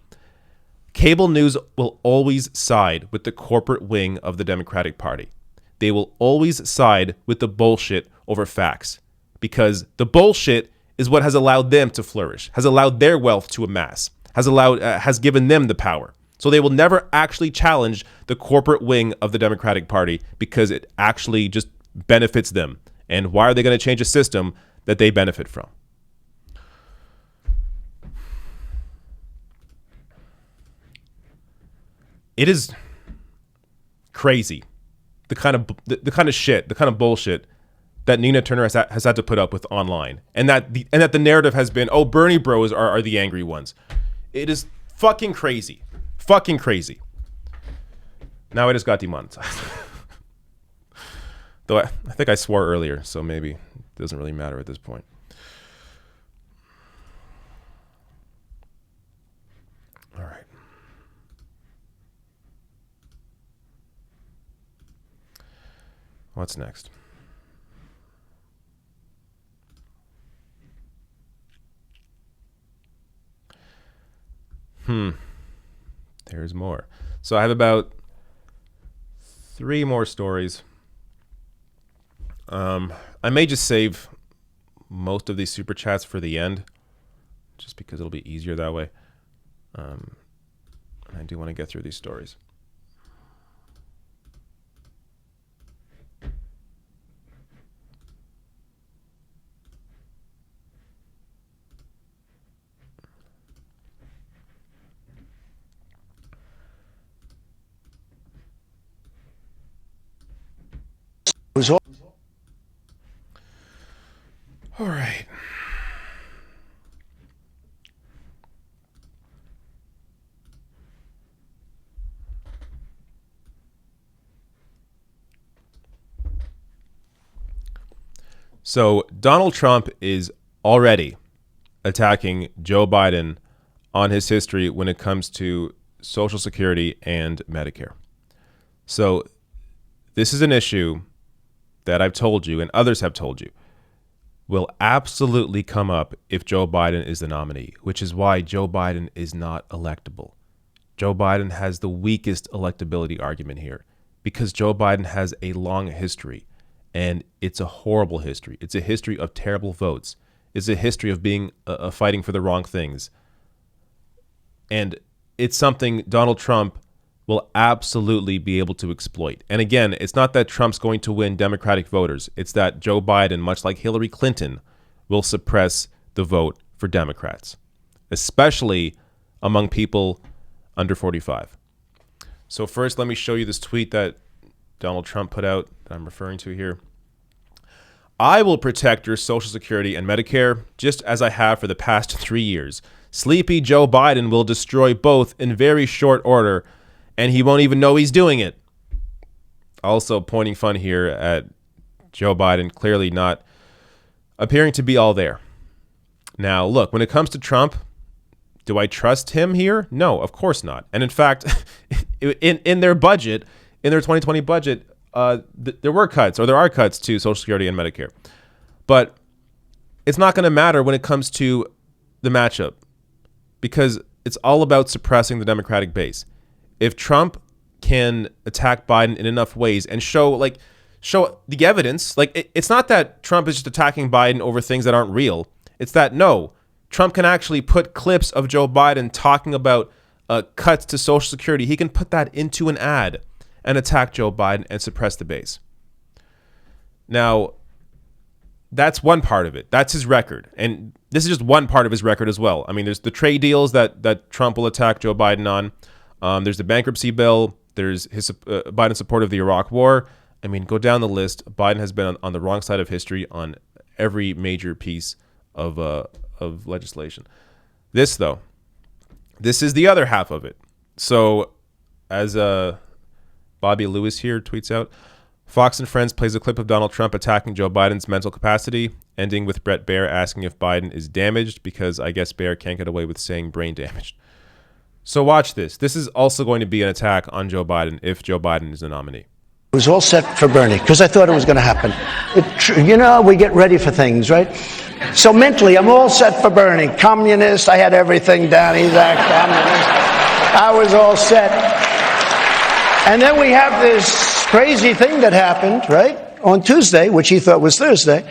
cable news will always side with the corporate wing of the Democratic Party. They will always side with the bullshit over facts, because the bullshit is what has allowed them to flourish, has allowed their wealth to amass, has given them the power. So they will never actually challenge the corporate wing of the Democratic Party because it actually just benefits them. And why are they going to change a system that they benefit from? It is crazy, the kind of bullshit that Nina Turner has had to put up with online, and that the narrative has been, oh, Bernie bros are the angry ones. It is fucking crazy. Now I just got demonetized. Though I think I swore earlier, so maybe it doesn't really matter at this point. All right. What's next? There's more. So I have about 3 more stories. I may just save most of these super chats for the end, just because it'll be easier that way. And I do want to get through these stories. All right. So Donald Trump is already attacking Joe Biden on his history when it comes to Social Security and Medicare. So this is an issue that I've told you and others have told you will absolutely come up if Joe Biden is the nominee, which is why Joe Biden is not electable. Joe Biden has the weakest electability argument here because Joe Biden has a long history, and it's a horrible history. It's a history of terrible votes. It's a history of being fighting for the wrong things. And it's something Donald Trump will absolutely be able to exploit. And again, it's not that Trump's going to win Democratic voters. It's that Joe Biden, much like Hillary Clinton, will suppress the vote for Democrats, especially among people under 45. So first, let me show you this tweet that Donald Trump put out that I'm referring to here. I will protect your Social Security and Medicare just as I have for the past 3 years. Sleepy Joe Biden will destroy both in very short order, and he won't even know he's doing it. Also pointing fun here at Joe Biden, clearly not appearing to be all there. Now, look, when it comes to Trump, do I trust him here? No, of course not. And in fact, in their budget, in their 2020 budget, there were cuts, or there are cuts to Social Security and Medicare. But it's not going to matter when it comes to the matchup, because it's all about suppressing the Democratic base. If Trump can attack Biden in enough ways and show the evidence, it's not that Trump is just attacking Biden over things that aren't real. It's that, no, Trump can actually put clips of Joe Biden talking about cuts to Social Security. He can put that into an ad and attack Joe Biden and suppress the base. Now, that's one part of it. That's his record. And this is just one part of his record as well. I mean, there's the trade deals that Trump will attack Joe Biden on. There's the bankruptcy bill. There's his Biden's support of the Iraq War. I mean, go down the list. Biden has been on the wrong side of history on every major piece of legislation. This, though, this is the other half of it. So, as Bobby Lewis here tweets out, Fox and Friends plays a clip of Donald Trump attacking Joe Biden's mental capacity, ending with Brett Baer asking if Biden is damaged, because I guess Baer can't get away with saying brain damaged. So watch this. This is also going to be an attack on Joe Biden if Joe Biden is the nominee. It was all set for Bernie because I thought it was going to happen. We get ready for things, right? So mentally, I'm all set for Bernie. Communist, I had everything down. He's a communist. I was all set. And then we have this crazy thing that happened, right? On Tuesday, which he thought was Thursday.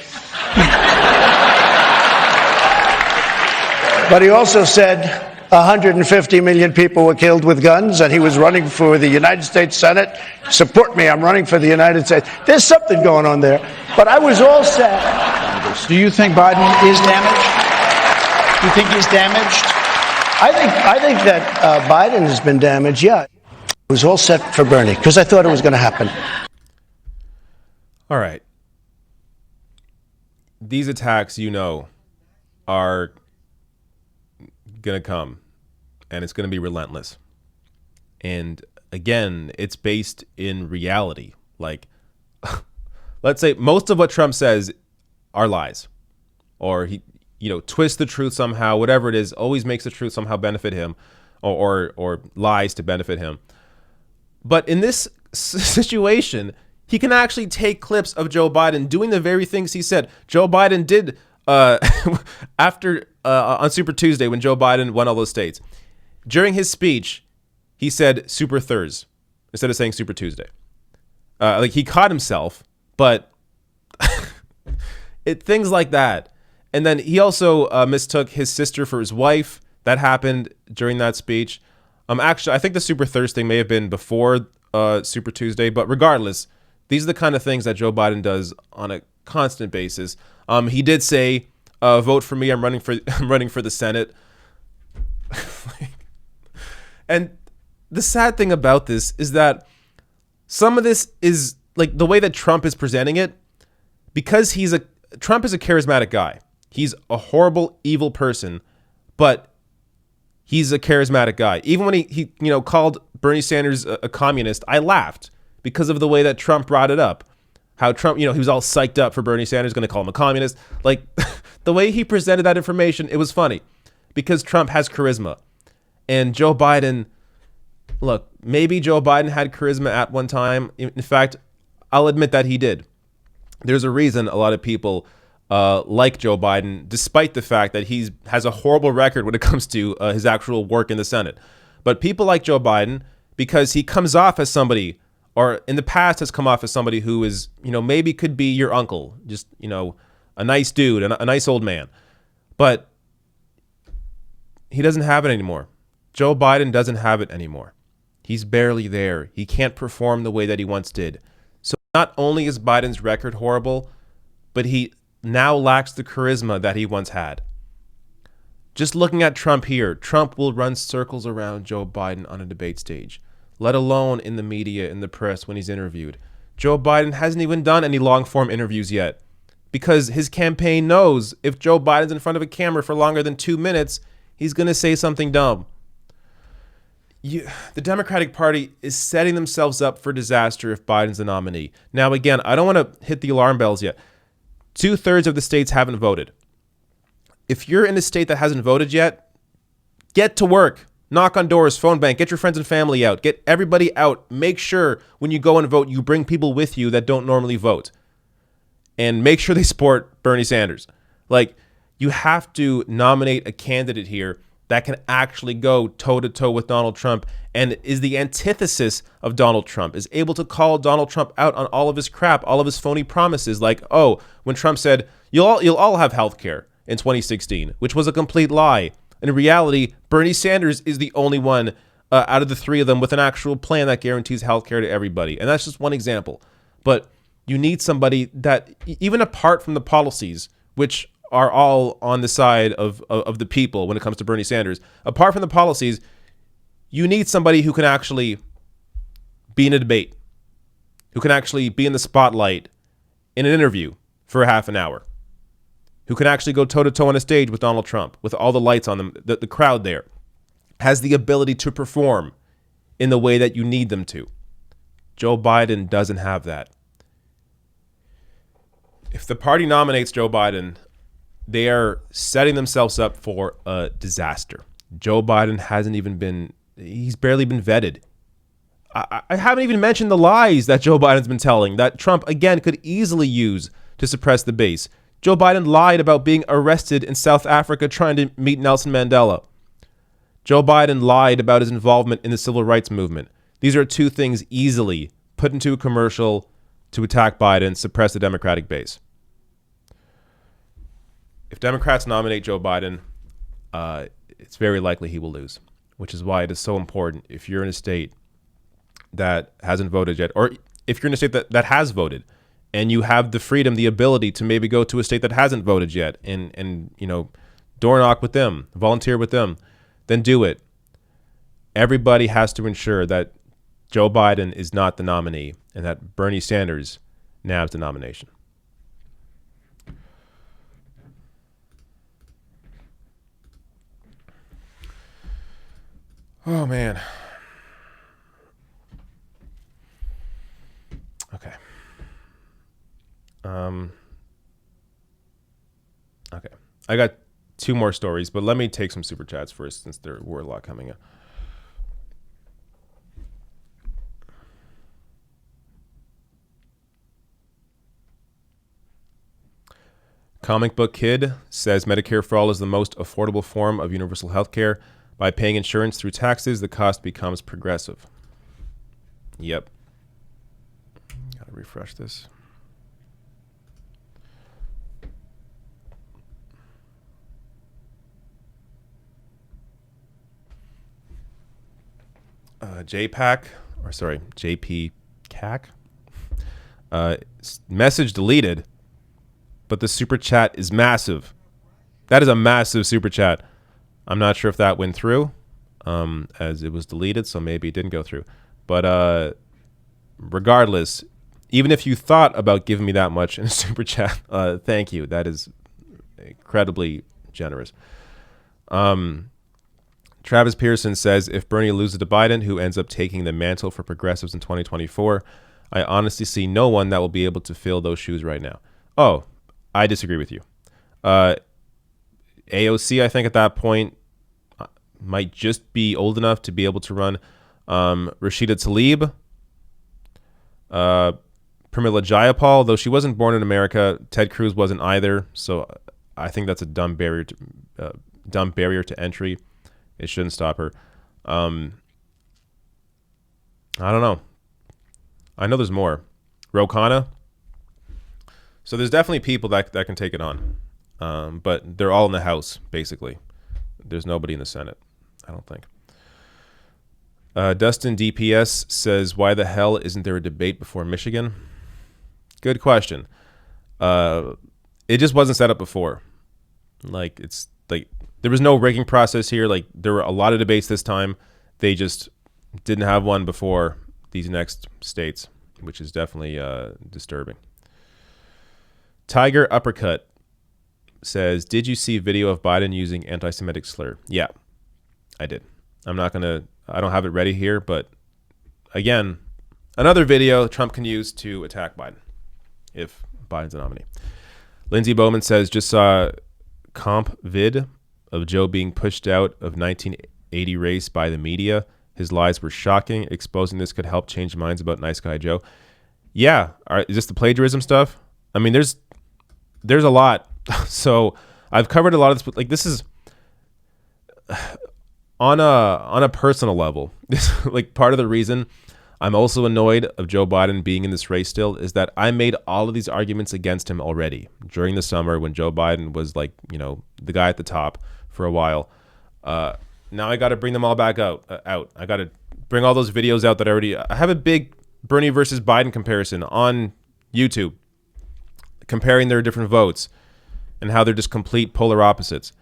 But he also said 150 million people were killed with guns, and he was running for the United States Senate. Support me, I'm running for the United States. There's something going on there. But I was all set. Do you think Biden is damaged? Do you think he's damaged? I think that Biden has been damaged, yeah. It was all set for Bernie, because I thought it was going to happen. All right. These attacks, are going to come, and it's going to be relentless. And again, it's based in reality. Like, let's say most of what Trump says are lies, or he, twists the truth somehow, whatever it is, always makes the truth somehow benefit him, or lies to benefit him. But in this situation, he can actually take clips of Joe Biden doing the very things he said. Joe Biden did after on Super Tuesday, when Joe Biden won all those states. During his speech, he said Super Thurs instead of saying Super Tuesday. He caught himself, but things like that. And then he also mistook his sister for his wife. That happened during that speech. Actually, I think the Super Thurs thing may have been before Super Tuesday, but regardless, these are the kind of things that Joe Biden does on a constant basis. He did say, vote for me. I'm running for the Senate. And the sad thing about this is that some of this is like the way that Trump is presenting it, because Trump is a charismatic guy. He's a horrible, evil person, but he's a charismatic guy. Even when he called Bernie Sanders a communist, I laughed because of the way that Trump brought it up. How Trump, he was all psyched up for Bernie Sanders, going to call him a communist. Like, the way he presented that information, it was funny because Trump has charisma. And Joe Biden, look, maybe Joe Biden had charisma at one time. In fact, I'll admit that he did. There's a reason a lot of people like Joe Biden, despite the fact that he has a horrible record when it comes to his actual work in the Senate. But people like Joe Biden because he comes off as somebody, or in the past has come off as somebody who is, maybe could be your uncle, just, a nice dude, a nice old man. But he doesn't have it anymore. Joe Biden doesn't have it anymore. He's barely there. He can't perform the way that he once did. So not only is Biden's record horrible, but he now lacks the charisma that he once had. Just looking at Trump here, Trump will run circles around Joe Biden on a debate stage, let alone in the media, in the press when he's interviewed. Joe Biden hasn't even done any long-form interviews yet because his campaign knows if Joe Biden's in front of a camera for longer than 2 minutes, he's going to say something dumb. The Democratic Party is setting themselves up for disaster if Biden's the nominee. Now, again, I don't want to hit the alarm bells yet. 2/3 of the states haven't voted. If you're in a state that hasn't voted yet, get to work. Knock on doors, phone bank, get your friends and family out. Get everybody out. Make sure when you go and vote, you bring people with you that don't normally vote. And make sure they support Bernie Sanders. You have to nominate a candidate here that can actually go toe-to-toe with Donald Trump and is the antithesis of Donald Trump, is able to call Donald Trump out on all of his crap, all of his phony promises. Like, when Trump said, you'll all have health care in 2016, which was a complete lie. In reality, Bernie Sanders is the only one out of the three of them with an actual plan that guarantees health care to everybody. And that's just one example. But you need somebody that, even apart from the policies, which are all on the side of the people when it comes to Bernie Sanders. Apart from the policies, you need somebody who can actually be in a debate, who can actually be in the spotlight in an interview for half an hour, who can actually go toe-to-toe on a stage with Donald Trump, with all the lights on them, the crowd there, has the ability to perform in the way that you need them to. Joe Biden doesn't have that. If the party nominates Joe Biden, they are setting themselves up for a disaster. Joe Biden he's barely been vetted. I haven't even mentioned the lies that Joe Biden's been telling that Trump, again, could easily use to suppress the base. Joe Biden lied about being arrested in South Africa trying to meet Nelson Mandela. Joe Biden lied about his involvement in the civil rights movement. These are two things easily put into a commercial to attack Biden, suppress the Democratic base. If Democrats nominate Joe Biden, it's very likely he will lose, which is why it is so important if you're in a state that hasn't voted yet, or if you're in a state that has voted and you have the freedom, the ability to maybe go to a state that hasn't voted yet and door knock with them, volunteer with them, then do it. Everybody has to ensure that Joe Biden is not the nominee and that Bernie Sanders nabs the nomination. Oh, man. Okay. Okay. I got two more stories, but let me take some super chats first since there were a lot coming in. Comic Book Kid says Medicare for All is the most affordable form of universal health care. By paying insurance through taxes, the cost becomes progressive. Yep. Gotta refresh this. JP CAC. Message deleted, but the super chat is massive. That is a massive super chat. I'm not sure if that went through, as it was deleted, so maybe it didn't go through. But regardless, even if you thought about giving me that much in a super chat, thank you. That is incredibly generous. Travis Pearson says, if Bernie loses to Biden, who ends up taking the mantle for progressives in 2024, I honestly see no one that will be able to fill those shoes right now. Oh, I disagree with you. AOC, I think at that point, might just be old enough to be able to run. Rashida Tlaib, Pramila Jayapal, though she wasn't born in America, Ted Cruz wasn't either. So I think that's a dumb barrier to entry. It shouldn't stop her. I don't know. I know there's more. Ro Khanna. So there's definitely people that can take it on. But they're all in the House, basically. There's nobody in the Senate, I don't think. Dustin DPS says, why the hell isn't there a debate before Michigan? Good question. It just wasn't set up before. There was no rigging process here. There were a lot of debates this time. They just didn't have one before these next states, which is definitely disturbing. Tiger Uppercut says, did you see video of Biden using anti-Semitic slur? Yeah, I did. I don't have it ready here, but again, another video Trump can use to attack Biden if Biden's a nominee. Lindsey Bowman says, just saw comp vid of Joe being pushed out of 1980 race by the media. His lies were shocking. Exposing this could help change minds about nice guy Joe. Yeah. Is this the plagiarism stuff? I mean, there's a lot. So I've covered a lot of this. This is on a personal level. This part of the reason I'm also annoyed of Joe Biden being in this race still is that I made all of these arguments against him already during the summer when Joe Biden was the guy at the top for a while. Now I got to bring them all back out. I got to bring all those videos out that I have a big Bernie versus Biden comparison on YouTube, comparing their different votes and how they're just complete polar opposites.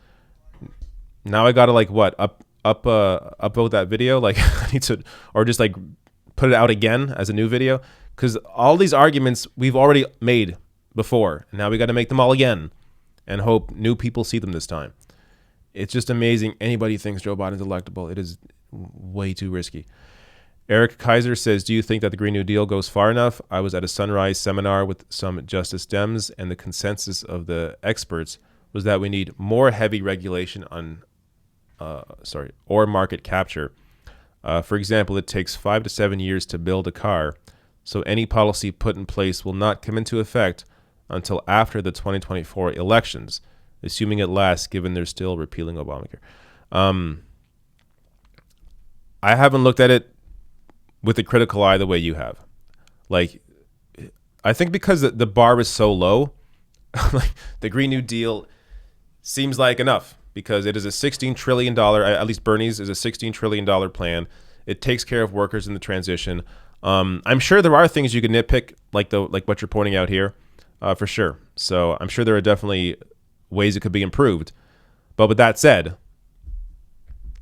Now I got to upvote that video. I need to, or just put it out again as a new video, because all these arguments we've already made before, and now we got to make them all again and hope new people see them this time. It's just amazing anybody thinks Joe Biden's electable. It is way too risky. Eric Kaiser says, do you think that the Green New Deal goes far enough? I was at a Sunrise seminar with some Justice Dems, and the consensus of the experts was that we need more heavy regulation on, or market capture. For example, it takes 5 to 7 years to build a car, so any policy put in place will not come into effect until after the 2024 elections, assuming it lasts, given they're still repealing Obamacare. I haven't looked at it with a critical eye the way you have. Like, I think because the bar is so low, like the Green New Deal seems like enough because it is a $16 trillion, at least Bernie's is a $16 trillion plan. It takes care of workers in the transition. I'm sure there are things you can nitpick, like what you're pointing out here, for sure. So I'm sure there are definitely ways it could be improved. But with that said,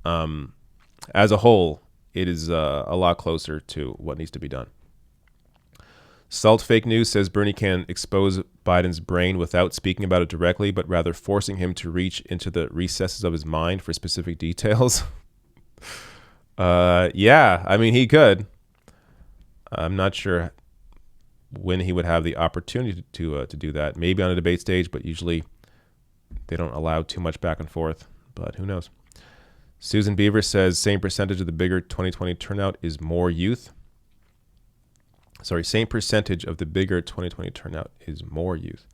as a whole, it is a lot closer to what needs to be done. Salt Fake News says Bernie can expose Biden's brain without speaking about it directly, but rather forcing him to reach into the recesses of his mind for specific details. Yeah, I mean, he could. I'm not sure when he would have the opportunity to do that. Maybe on a debate stage, but usually they don't allow too much back and forth. But who knows? Susan Beaver says same percentage of the bigger 2020 turnout is more youth. Sorry, same percentage of the bigger 2020 turnout is more youth.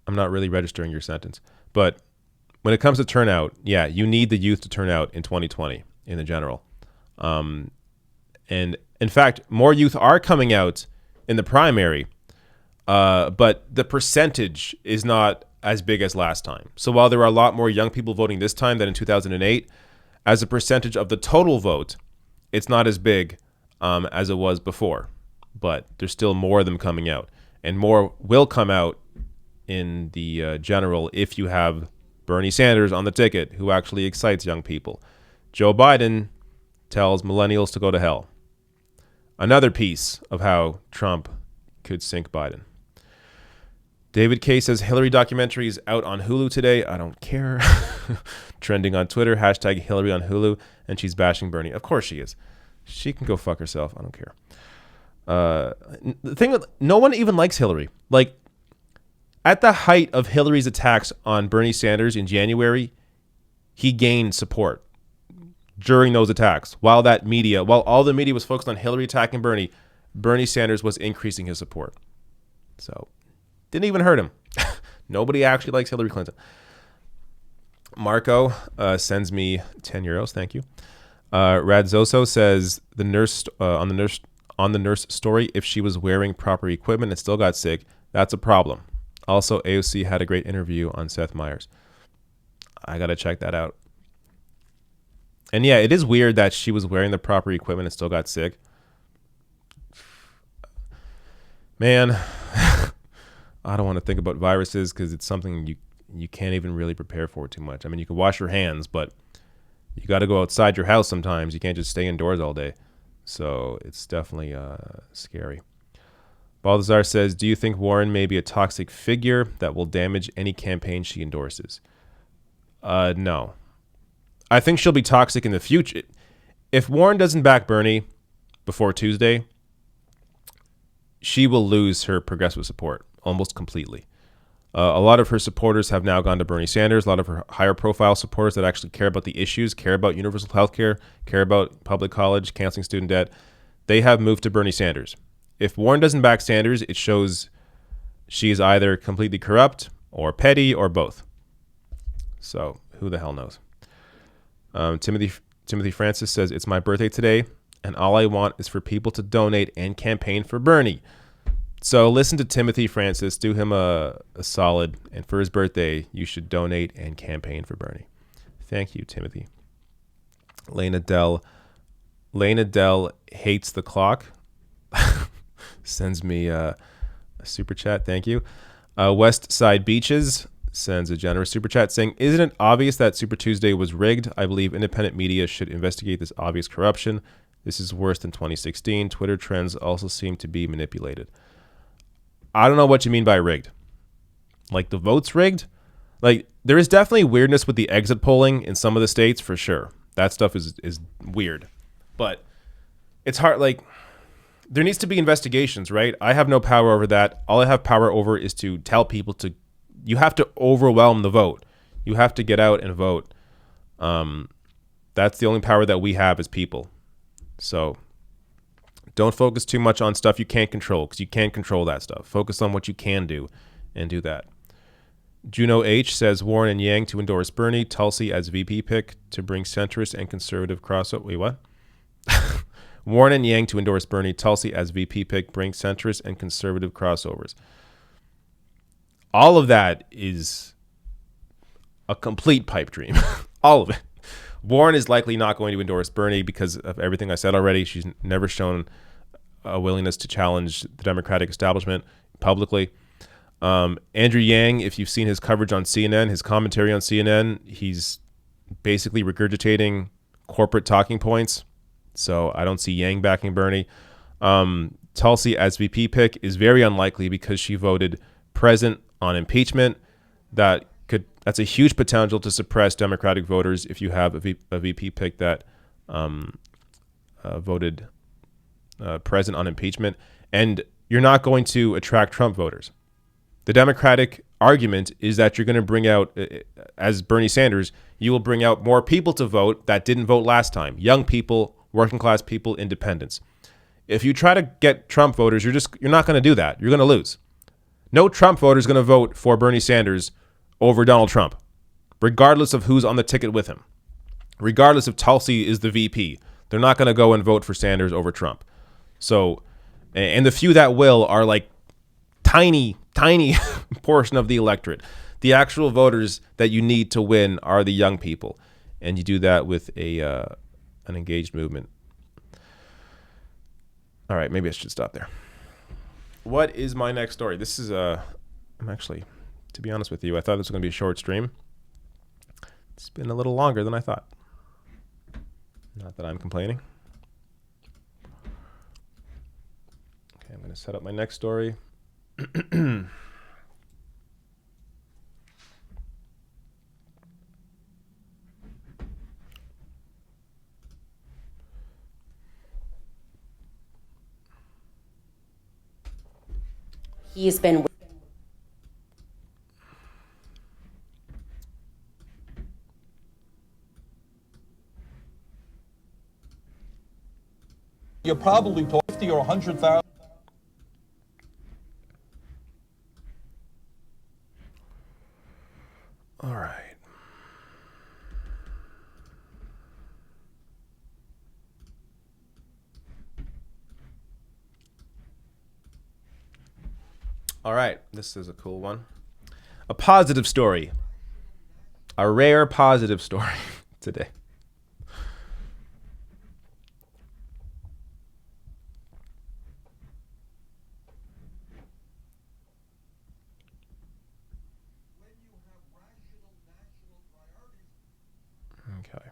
I'm not really registering your sentence. But when it comes to turnout, yeah, you need the youth to turn out in 2020 in the general. And in fact, more youth are coming out in the primary, but the percentage is not as big as last time. So while there are a lot more young people voting this time than in 2008, as a percentage of the total vote, it's not as big as it was before, but there's still more of them coming out, and more will come out in the general if you have Bernie Sanders on the ticket, who actually excites young people. Joe Biden tells millennials to go to hell. Another piece of how Trump could sink Biden. David K says Hillary documentary is out on Hulu today. I don't care. Trending on Twitter, hashtag Hillary on Hulu, and she's bashing Bernie. Of course she is. She can go fuck herself. I don't care. The thing with, no one even likes Hillary. Like, at the height of Hillary's attacks on Bernie Sanders in January, he gained support during those attacks. While all the media was focused on Hillary attacking Bernie, Bernie Sanders was increasing his support. So, didn't even hurt him. Nobody actually likes Hillary Clinton. Marco sends me 10 euros. Thank you. Radzoso says the nurse on the nurse story, if she was wearing proper equipment and still got sick, that's a problem. Also, AOC had a great interview on Seth Meyers. I got to check that out. And yeah, it is weird that she was wearing the proper equipment and still got sick. Man, I don't want to think about viruses because it's something you can't even really prepare for too much. I mean, you can wash your hands, but you got to go outside your house sometimes. You can't just stay indoors all day. So it's definitely scary. Balthazar says, do you think Warren may be a toxic figure that will damage any campaign she endorses? No. I think she'll be toxic in the future. If Warren doesn't back Bernie before Tuesday, she will lose her progressive support almost completely. A lot of her supporters have now gone to Bernie Sanders. A lot of her higher profile supporters that actually care about the issues, care about universal health care, care about public college, canceling student debt, they have moved to Bernie Sanders. If Warren doesn't back Sanders, it shows she is either completely corrupt or petty or both. So who the hell knows? Timothy Francis says, it's my birthday today, and all I want is for people to donate and campaign for Bernie. So listen to Timothy Francis, do him a solid, and for his birthday, you should donate and campaign for Bernie. Thank you, Timothy. Lena Dell hates the clock. Sends me a super chat. Thank you. West Side Beaches sends a generous super chat saying, isn't it obvious that Super Tuesday was rigged? I believe independent media should investigate this obvious corruption. This is worse than 2016. Twitter trends also seem to be manipulated. I don't know what you mean by rigged. Like the votes rigged? Like there is definitely weirdness with the exit polling in some of the states for sure. That stuff is weird. But it's hard, like there needs to be investigations, right? I have no power over that. All I have power over is to tell people you have to overwhelm the vote. You have to get out and vote. That's the only power that we have as people. So don't focus too much on stuff you can't control, because you can't control that stuff. Focus on what you can do and do that. Juno H says Warren and Yang to endorse Bernie, Tulsi as VP pick to bring centrist and conservative crossover. Wait, what? Warren and Yang to endorse Bernie, Tulsi as VP pick, bring centrist and conservative crossovers. All of that is a complete pipe dream. All of it. Warren is likely not going to endorse Bernie because of everything I said already. She's never shown a willingness to challenge the Democratic establishment publicly. Andrew Yang, if you've seen his coverage on CNN, his commentary on CNN, he's basically regurgitating corporate talking points. So I don't see Yang backing Bernie. Tulsi as VP pick is very unlikely because she voted present on impeachment. That's a huge potential to suppress Democratic voters if you have a VP pick that voted present on impeachment. And you're not going to attract Trump voters. The Democratic argument is that you're going to bring out, as Bernie Sanders, you will bring out more people to vote that didn't vote last time. Young people, working class people, independents. If you try to get Trump voters, you're not going to do that. You're going to lose. No Trump voter is going to vote for Bernie Sanders over Donald Trump, regardless of who's on the ticket with him. Regardless if Tulsi is the VP, they're not going to go and vote for Sanders over Trump. So, and the few that will are like tiny portion of the electorate. The actual voters that you need to win are the young people, and you do that with an engaged movement. All right, maybe I should stop there. What is my next story? This is I'm actually, to be honest with you, I thought this was going to be a short stream. It's been a little longer than I thought. Not that I'm complaining. Okay, I'm going to set up my next story. He's been. You're probably 50 or 100,000. All right. All right, this is a cool one. A positive story. A rare positive story today. Okay.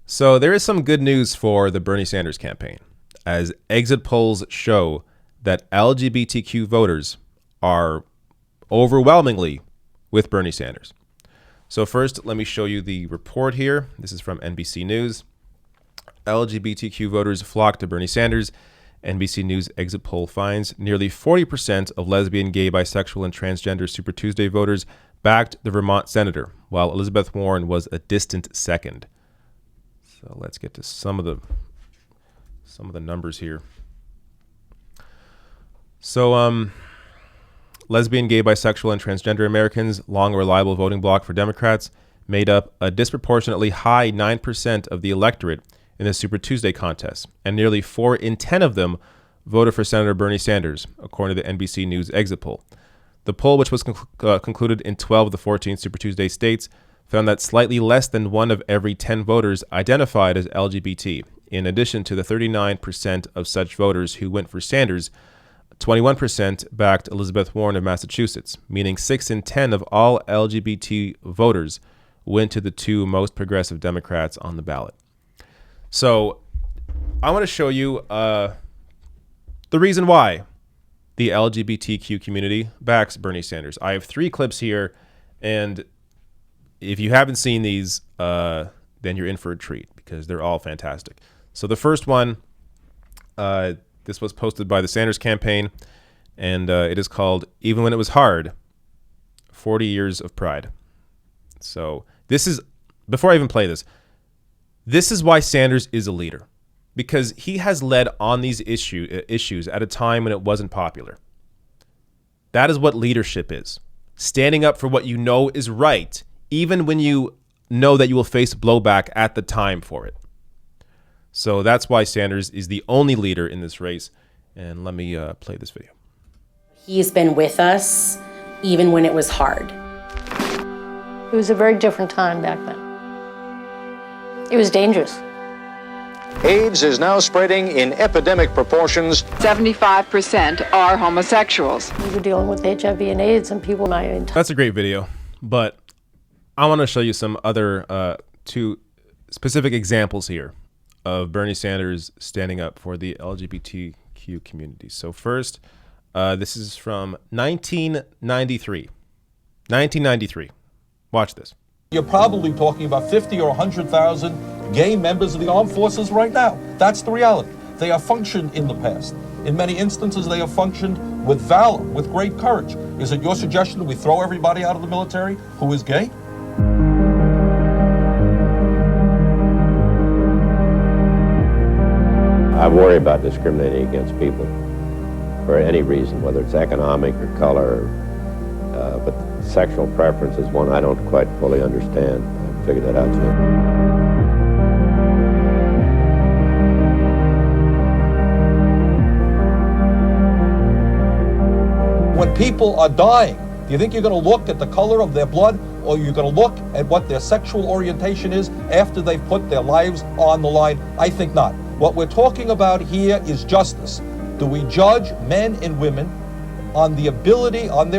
So there is some good news for the Bernie Sanders campaign, as exit polls show that LGBTQ voters are overwhelmingly with Bernie Sanders. So first, let me show you the report here. This is from NBC News. LGBTQ voters flock to Bernie Sanders. NBC News exit poll finds nearly 40% of lesbian, gay, bisexual, and transgender Super Tuesday voters backed the Vermont senator, while Elizabeth Warren was a distant second. So let's get to some of the numbers here. So lesbian, gay, bisexual, and transgender Americans, long and reliable voting bloc for Democrats, made up a disproportionately high 9% of the electorate in the Super Tuesday contest, and nearly 4 in 10 of them voted for Senator Bernie Sanders, according to the NBC News exit poll. The poll, which was concluded in 12 of the 14 Super Tuesday states, found that slightly less than 1 of every 10 voters identified as LGBT. In addition to the 39% of such voters who went for Sanders, 21% backed Elizabeth Warren of Massachusetts, meaning 6 in 10 of all LGBT voters went to the 2 most progressive Democrats on the ballot. So I want to show you the reason why the LGBTQ community backs Bernie Sanders. I have 3 clips here, and if you haven't seen these, then you're in for a treat because they're all fantastic. So the first one, this was posted by the Sanders campaign, And it is called Even When It Was Hard, 40 Years of Pride. So this is, before I even play this is why Sanders is a leader. Because he has led on these issues at a time when it wasn't popular. That is what leadership is. Standing up for what you know is right, even when you know that you will face blowback at the time for it. So that's why Sanders is the only leader in this race. And let me play this video. He's been with us even when it was hard. It was a very different time back then. It was dangerous. AIDS is now spreading in epidemic proportions. 75% are homosexuals. We were dealing with HIV and AIDS, and people That's a great video, but I want to show you some other two specific examples here of Bernie Sanders standing up for the LGBTQ community. So first, this is from 1993. 1993. Watch this. You're probably talking about 50 or 100,000 gay members of the armed forces right now. That's the reality. They have functioned in the past. In many instances, they have functioned with valor, with great courage. Is it your suggestion that we throw everybody out of the military who is gay? I worry about discriminating against people for any reason, whether it's economic or color, but sexual preference is one I don't quite fully understand. I figured that out too. When people are dying, do you think you're going to look at the color of their blood, or you're going to look at what their sexual orientation is after they've put their lives on the line? I think not. What we're talking about here is justice. Do we judge men and women on their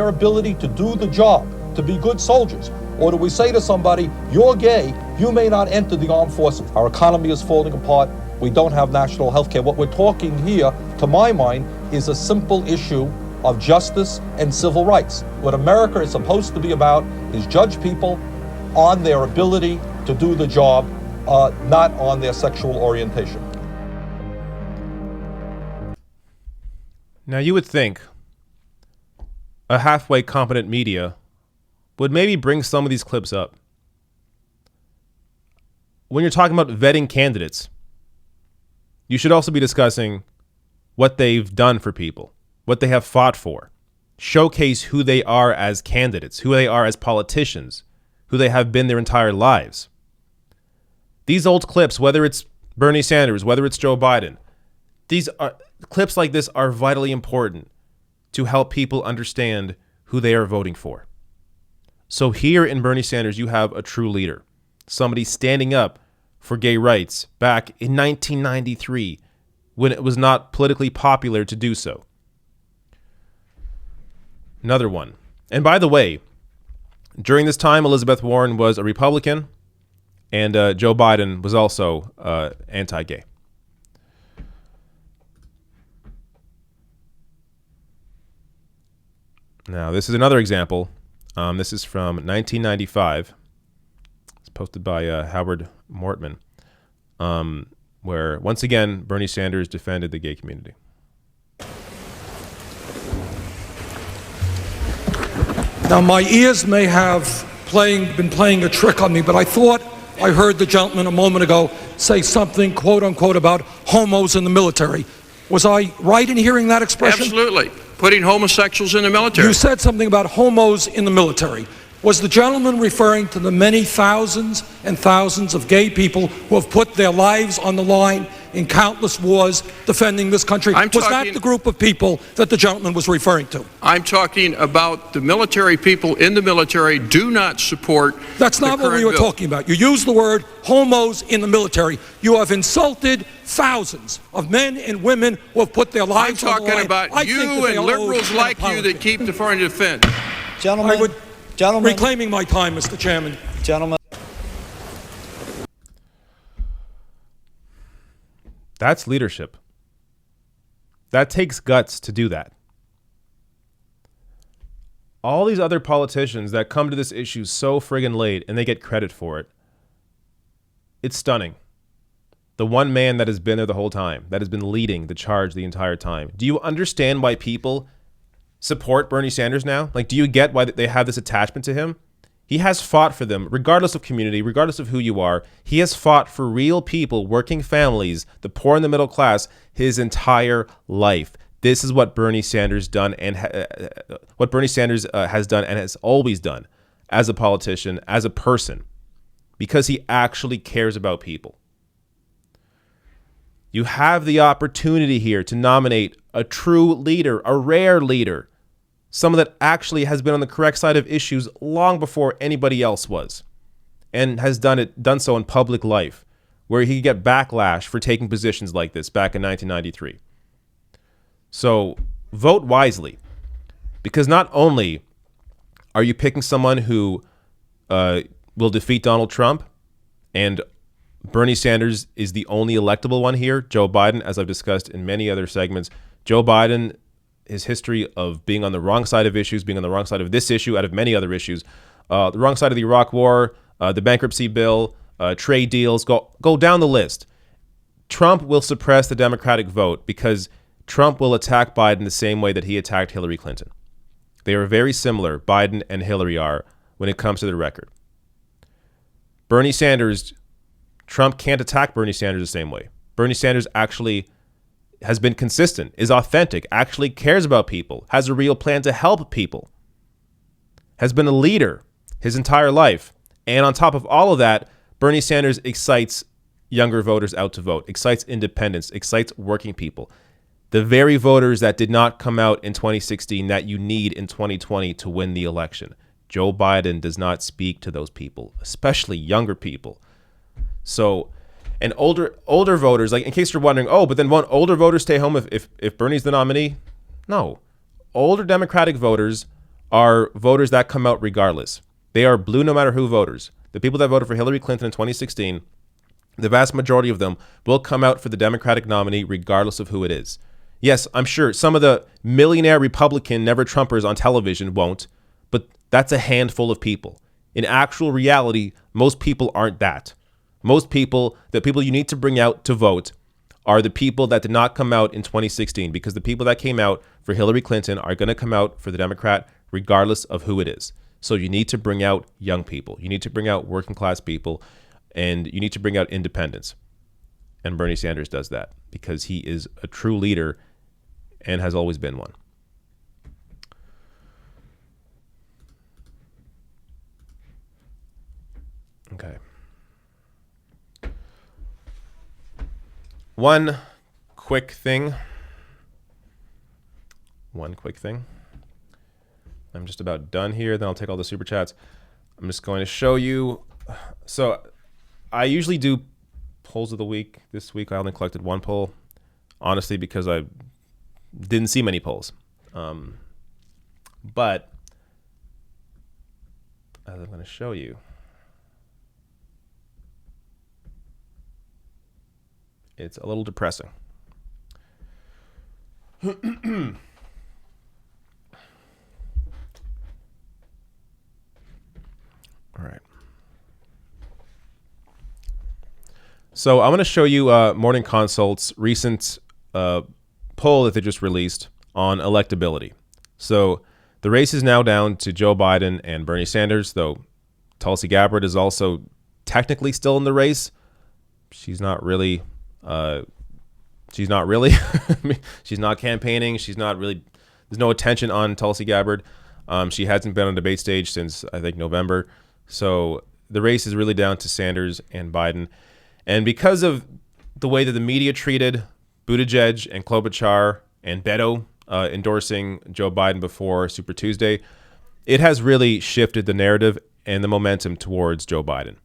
ability to do the job, to be good soldiers? Or do we say to somebody, you're gay, you may not enter the armed forces? Our economy is falling apart. We don't have national health care. What we're talking here, to my mind, is a simple issue of justice and civil rights. What America is supposed to be about is judge people on their ability to do the job, not on their sexual orientation. Now you would think a halfway competent media would maybe bring some of these clips up. When you're talking about vetting candidates, you should also be discussing what they've done for people, what they have fought for. Showcase who they are as candidates, who they are as politicians, who they have been their entire lives. These old clips, whether it's Bernie Sanders, whether it's Joe Biden, clips like this are vitally important to help people understand who they are voting for. So here in Bernie Sanders, you have a true leader, somebody standing up for gay rights back in 1993 when it was not politically popular to do so. Another one. And by the way, during this time, Elizabeth Warren was a Republican, and Joe Biden was also anti-gay. Now, this is another example. This is from 1995. It's posted by Howard Mortman, where, once again, Bernie Sanders defended the gay community. Now, my ears may have been playing a trick on me, but I thought I heard the gentleman a moment ago say something, quote unquote, about homos in the military. Was I right in hearing that expression? Absolutely. Putting homosexuals in the military. You said something about homos in the military. Was the gentleman referring to the many thousands and thousands of gay people who have put their lives on the line in countless wars defending this country? Was that the group of people that the gentleman was referring to? I'm talking about the military people in the military do not support. That's not what we were talking about. You used the word homos in the military. You have insulted thousands of men and women who have put their lives on the line. I'm talking about you and liberals like you that keep the foreign defense. Gentlemen, reclaiming my time, Mr. Chairman. Gentlemen. That's leadership. That takes guts to do that. All these other politicians that come to this issue so friggin' late and they get credit for it. It's stunning. The one man that has been there the whole time, that has been leading the charge the entire time. Do you understand why people support Bernie Sanders now? Like, do you get why they have this attachment to him? He has fought for them, regardless of community, regardless of who you are. He has fought for real people, working families, the poor and the middle class, his entire life. This is what Bernie Sanders done and what Bernie Sanders has done and has always done as a politician, as a person, because he actually cares about people. You have the opportunity here to nominate a true leader, a rare leader, someone that actually has been on the correct side of issues long before anybody else was, and has done so in public life, where he could get backlash for taking positions like this back in 1993. So vote wisely, because not only are you picking someone who will defeat Donald Trump, and Bernie Sanders is the only electable one here. Joe Biden, as I've discussed in many other segments, Joe Biden, his history of being on the wrong side of issues, being on the wrong side of this issue out of many other issues, the wrong side of the Iraq War, the bankruptcy bill, trade deals, go down the list. Trump will suppress the Democratic vote because Trump will attack Biden the same way that he attacked Hillary Clinton. They are very similar, Biden and Hillary are, when it comes to the record. Bernie Sanders, Trump can't attack Bernie Sanders the same way. Bernie Sanders actually has been consistent, is authentic, actually cares about people, has a real plan to help people, has been a leader his entire life. And on top of all of that, Bernie Sanders excites younger voters out to vote, excites independents, excites working people. The very voters that did not come out in 2016 that you need in 2020 to win the election. Joe Biden does not speak to those people, especially younger people. So, and older voters, like in case you're wondering, oh, but then won't older voters stay home if Bernie's the nominee? No. Older Democratic voters are voters that come out regardless. They are blue no matter who voters. The people that voted for Hillary Clinton in 2016, the vast majority of them will come out for the Democratic nominee regardless of who it is. Yes, I'm sure some of the millionaire Republican never-Trumpers on television won't, but that's a handful of people. In actual reality, most people aren't that. Most people, the people you need to bring out to vote are the people that did not come out in 2016, because the people that came out for Hillary Clinton are going to come out for the Democrat regardless of who it is. So you need to bring out young people. You need to bring out working class people, and you need to bring out independents. And Bernie Sanders does that because he is a true leader and has always been one. Okay. One quick thing. I'm just about done here. Then I'll take all the super chats. I'm just going to show you. So I usually do polls of the week. This week I only collected one poll, honestly, because I didn't see many polls. But as I'm going to show you, it's a little depressing. All right. So I'm going to show you Morning Consult's recent poll that they just released on electability. So the race is now down to Joe Biden and Bernie Sanders, though Tulsi Gabbard is also technically still in the race. She's not really. She's not campaigning. She's not really. There's no attention on Tulsi Gabbard. She hasn't been on the debate stage since, I think, November. So the race is really down to Sanders and Biden. And because of the way that the media treated Buttigieg and Klobuchar and Beto endorsing Joe Biden before Super Tuesday, it has really shifted the narrative and the momentum towards Joe Biden.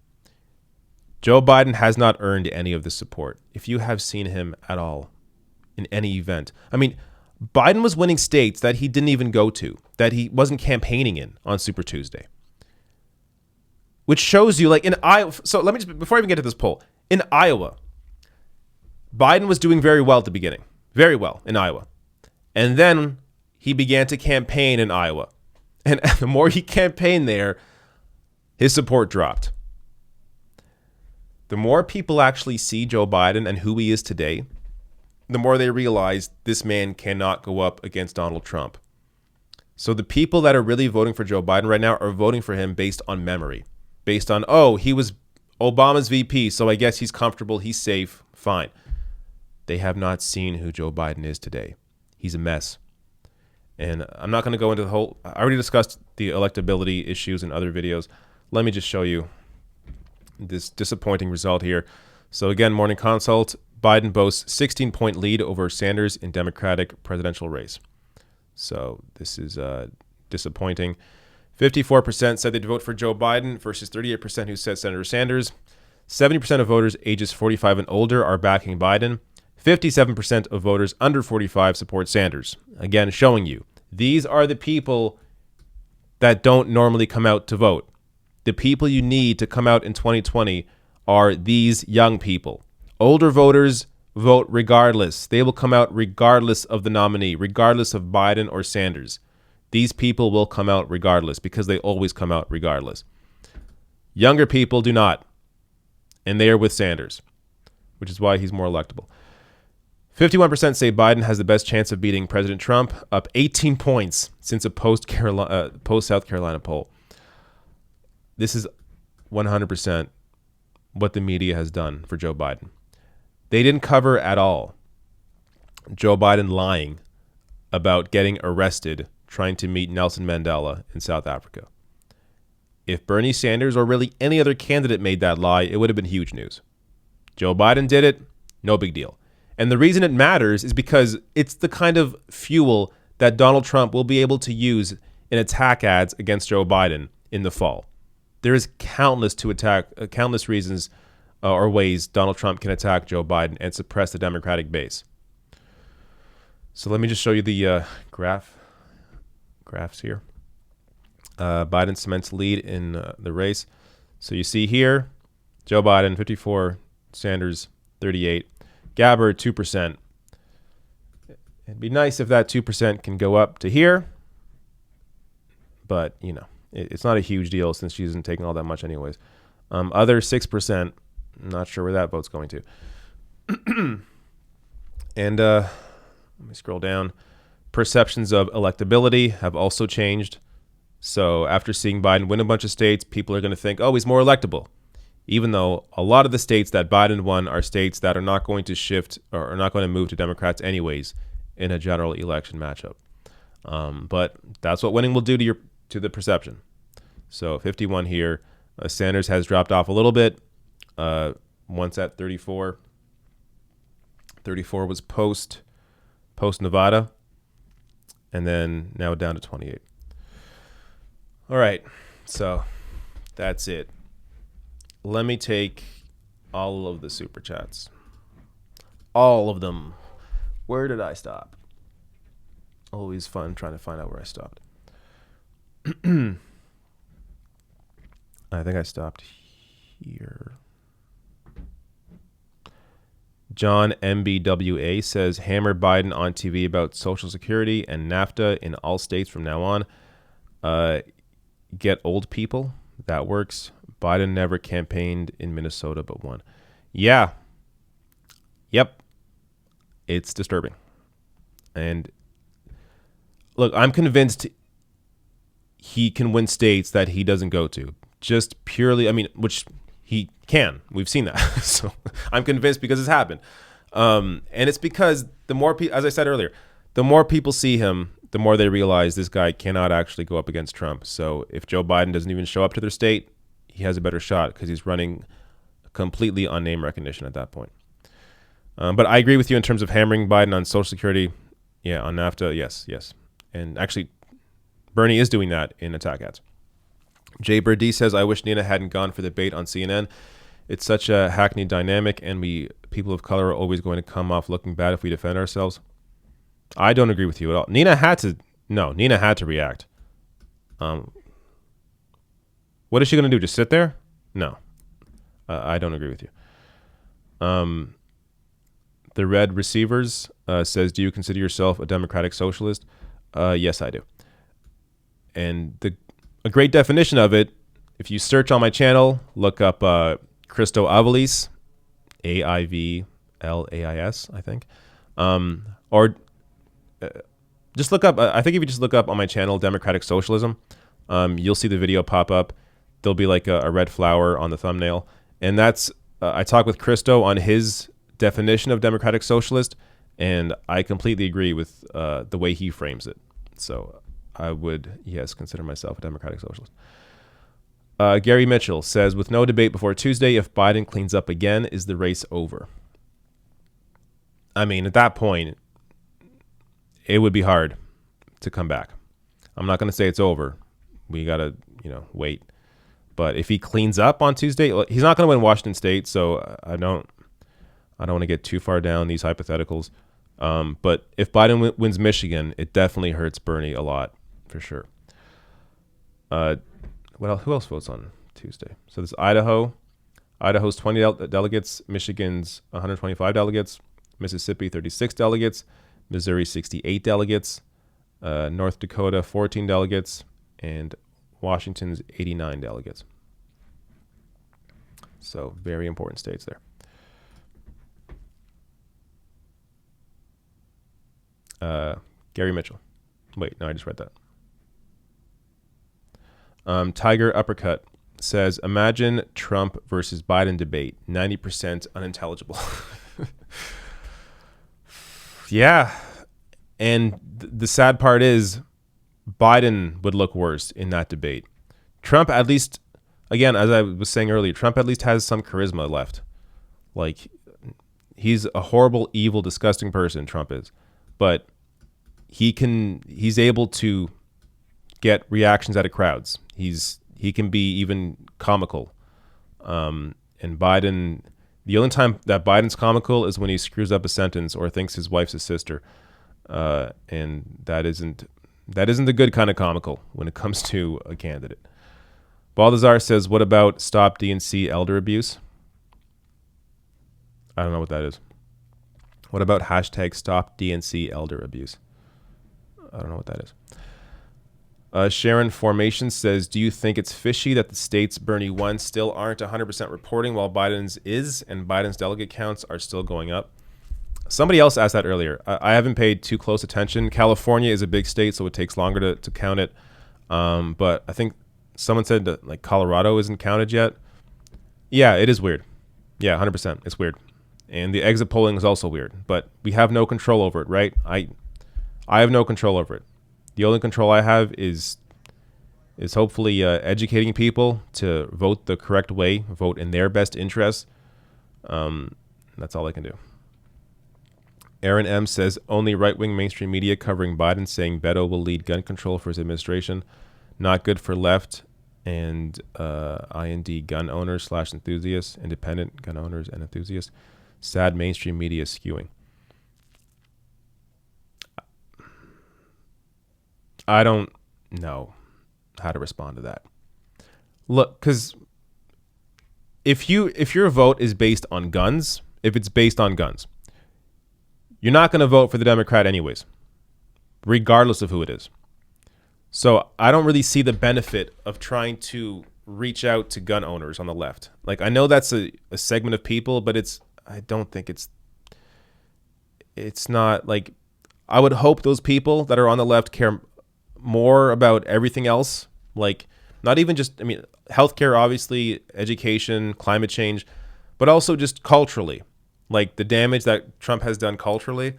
Joe Biden has not earned any of the support. If you have seen him at all in any event. I mean, Biden was winning states that he didn't even go to, that he wasn't campaigning in on Super Tuesday. Which shows you, like in Iowa, so let me just, before I even get to this poll, in Iowa, Biden was doing very well at the beginning. Very well in Iowa. And then he began to campaign in Iowa. And the more he campaigned there, his support dropped. The more people actually see Joe Biden and who he is today, the more they realize this man cannot go up against Donald Trump. So the people that are really voting for Joe Biden right now are voting for him based on memory, based on, oh, he was Obama's VP, so I guess he's comfortable, he's safe, fine. They have not seen who Joe Biden is today. He's a mess. And I'm not going to go into the whole, I already discussed the electability issues in other videos. Let me just show you this disappointing result here. So again, Morning Consult, Biden boasts 16-point lead over Sanders in Democratic presidential race. So this is disappointing. 54% said they'd vote for Joe Biden versus 38% who said Senator Sanders. 70% of voters ages 45 and older are backing Biden. 57% of voters under 45 support Sanders. Again, showing you, these are the people that don't normally come out to vote. The people you need to come out in 2020 are these young people. Older voters vote regardless. They will come out regardless of the nominee, regardless of Biden or Sanders. These people will come out regardless because they always come out regardless. Younger people do not, and they are with Sanders, which is why he's more electable. 51% say Biden has the best chance of beating President Trump, up 18 points since a post-South Carolina poll. This is 100% what the media has done for Joe Biden. They didn't cover at all Joe Biden lying about getting arrested trying to meet Nelson Mandela in South Africa. If Bernie Sanders or really any other candidate made that lie, it would have been huge news. Joe Biden did it, no big deal. And the reason it matters is because it's the kind of fuel that Donald Trump will be able to use in attack ads against Joe Biden in the fall. There is countless reasons or ways Donald Trump can attack Joe Biden and suppress the Democratic base. So let me just show you the graphs here. Biden cements lead in the race. So you see here, Joe Biden 54, Sanders 38. Gabbard, 2%. It'd be nice if that 2% can go up to here. But, you know, it's not a huge deal since she isn't taking all that much anyways. Other 6%, I'm not sure where that vote's going to. And let me scroll down. Perceptions of electability have also changed. So after seeing Biden win a bunch of states, people are going to think, oh, he's more electable. Even though a lot of the states that Biden won are states that are not going to shift or are not going to move to Democrats anyways in a general election matchup. But that's what winning will do to the perception. So 51 here. Sanders has dropped off a little bit. Once at 34. 34 was post Nevada. And then now down to 28. All right. So that's it. Let me take all of the super chats. All of them. Where did I stop? Always fun trying to find out where I stopped. I think I stopped here. John MBWA says, hammer Biden on TV about Social Security and NAFTA in all states from now on. Get old people. That works. Biden never campaigned in Minnesota but won. Yeah. Yep. It's disturbing. And look, I'm convinced he can win states that he doesn't go to. Just purely, which he can. We've seen that. So I'm convinced because it's happened. And it's because the more people, as I said earlier, the more people see him, the more they realize this guy cannot actually go up against Trump. So if Joe Biden doesn't even show up to their state, he has a better shot because he's running completely on name recognition at that point. But I agree with you in terms of hammering Biden on Social Security. Yeah, on NAFTA, yes. And actually, Bernie is doing that in attack ads. Jay Birdie says, I wish Nina hadn't gone for the bait on CNN. It's such a hackneyed dynamic, and we, people of color, are always going to come off looking bad if we defend ourselves. I don't agree with you at all. Nina had to react. What is she going to do? Just sit there? No. I don't agree with you. The Red Receivers says, do you consider yourself a democratic socialist? Yes, I do. And a great definition of it, if you search on my channel, look up Christo Aivalis, Aivalis, I think. Or just look up. I think if you just look up on my channel, Democratic Socialism, you'll see the video pop up. There'll be like a red flower on the thumbnail. And that's, I talked with Christo on his definition of Democratic Socialist, and I completely agree with the way he frames it. So I would, yes, consider myself a Democratic Socialist. Gary Mitchell says, with no debate before Tuesday, if Biden cleans up again, is the race over? I mean, at that point, it would be hard to come back. I'm not going to say it's over. We got to, wait. But if he cleans up on Tuesday, he's not going to win Washington State, so I don't want to get too far down these hypotheticals. But if Biden wins Michigan, it definitely hurts Bernie a lot, for sure. What else? Who else votes on Tuesday? So there's Idaho. Idaho's 20 delegates. Michigan's 125 delegates. Mississippi, 36 delegates. Missouri, 68 delegates. North Dakota, 14 delegates. And Washington's 89 delegates. So very important states there. Gary Mitchell. Wait, no, I just read that. Tiger Uppercut says, imagine Trump versus Biden debate, 90% unintelligible. Yeah. And the sad part is Biden would look worse in that debate. Trump, at least, again, as I was saying earlier, Trump at least has some charisma left. Like, he's a horrible, evil, disgusting person, Trump is. But he's able to get reactions out of crowds. He can be even comical. And Biden, the only time that Biden's comical is when he screws up a sentence or thinks his wife's his sister. And that isn't the good kind of comical when it comes to a candidate. Balthazar says, what about Stop DNC Elder Abuse? I don't know what that is. What about hashtag Stop DNC Elder Abuse? I don't know what that is. Sharon Formation says, do you think it's fishy that the states Bernie won still aren't 100% reporting while Biden's is, and Biden's delegate counts are still going up? Somebody else asked that earlier. I haven't paid too close attention. California is a big state, so it takes longer to count it. But I think someone said that like Colorado isn't counted yet. Yeah, it is weird. Yeah, 100%. It's weird. And the exit polling is also weird. But we have no control over it, right? I have no control over it. The only control I have is hopefully educating people to vote the correct way, vote in their best interests. That's all I can do. Aaron M. says, only right-wing mainstream media covering Biden saying Beto will lead gun control for his administration. Not good for left and IND gun owners / enthusiasts, independent gun owners and enthusiasts. Sad mainstream media skewing. I don't know how to respond to that. Look, because if your vote is based on guns, if it's based on guns, you're not going to vote for the Democrat anyways, regardless of who it is. So I don't really see the benefit of trying to reach out to gun owners on the left. Like, I know that's a segment of people, but I don't think it's not like, I would hope those people that are on the left care more about everything else. Like, not even just, healthcare, obviously, education, climate change, but also just culturally. Like, the damage that Trump has done culturally,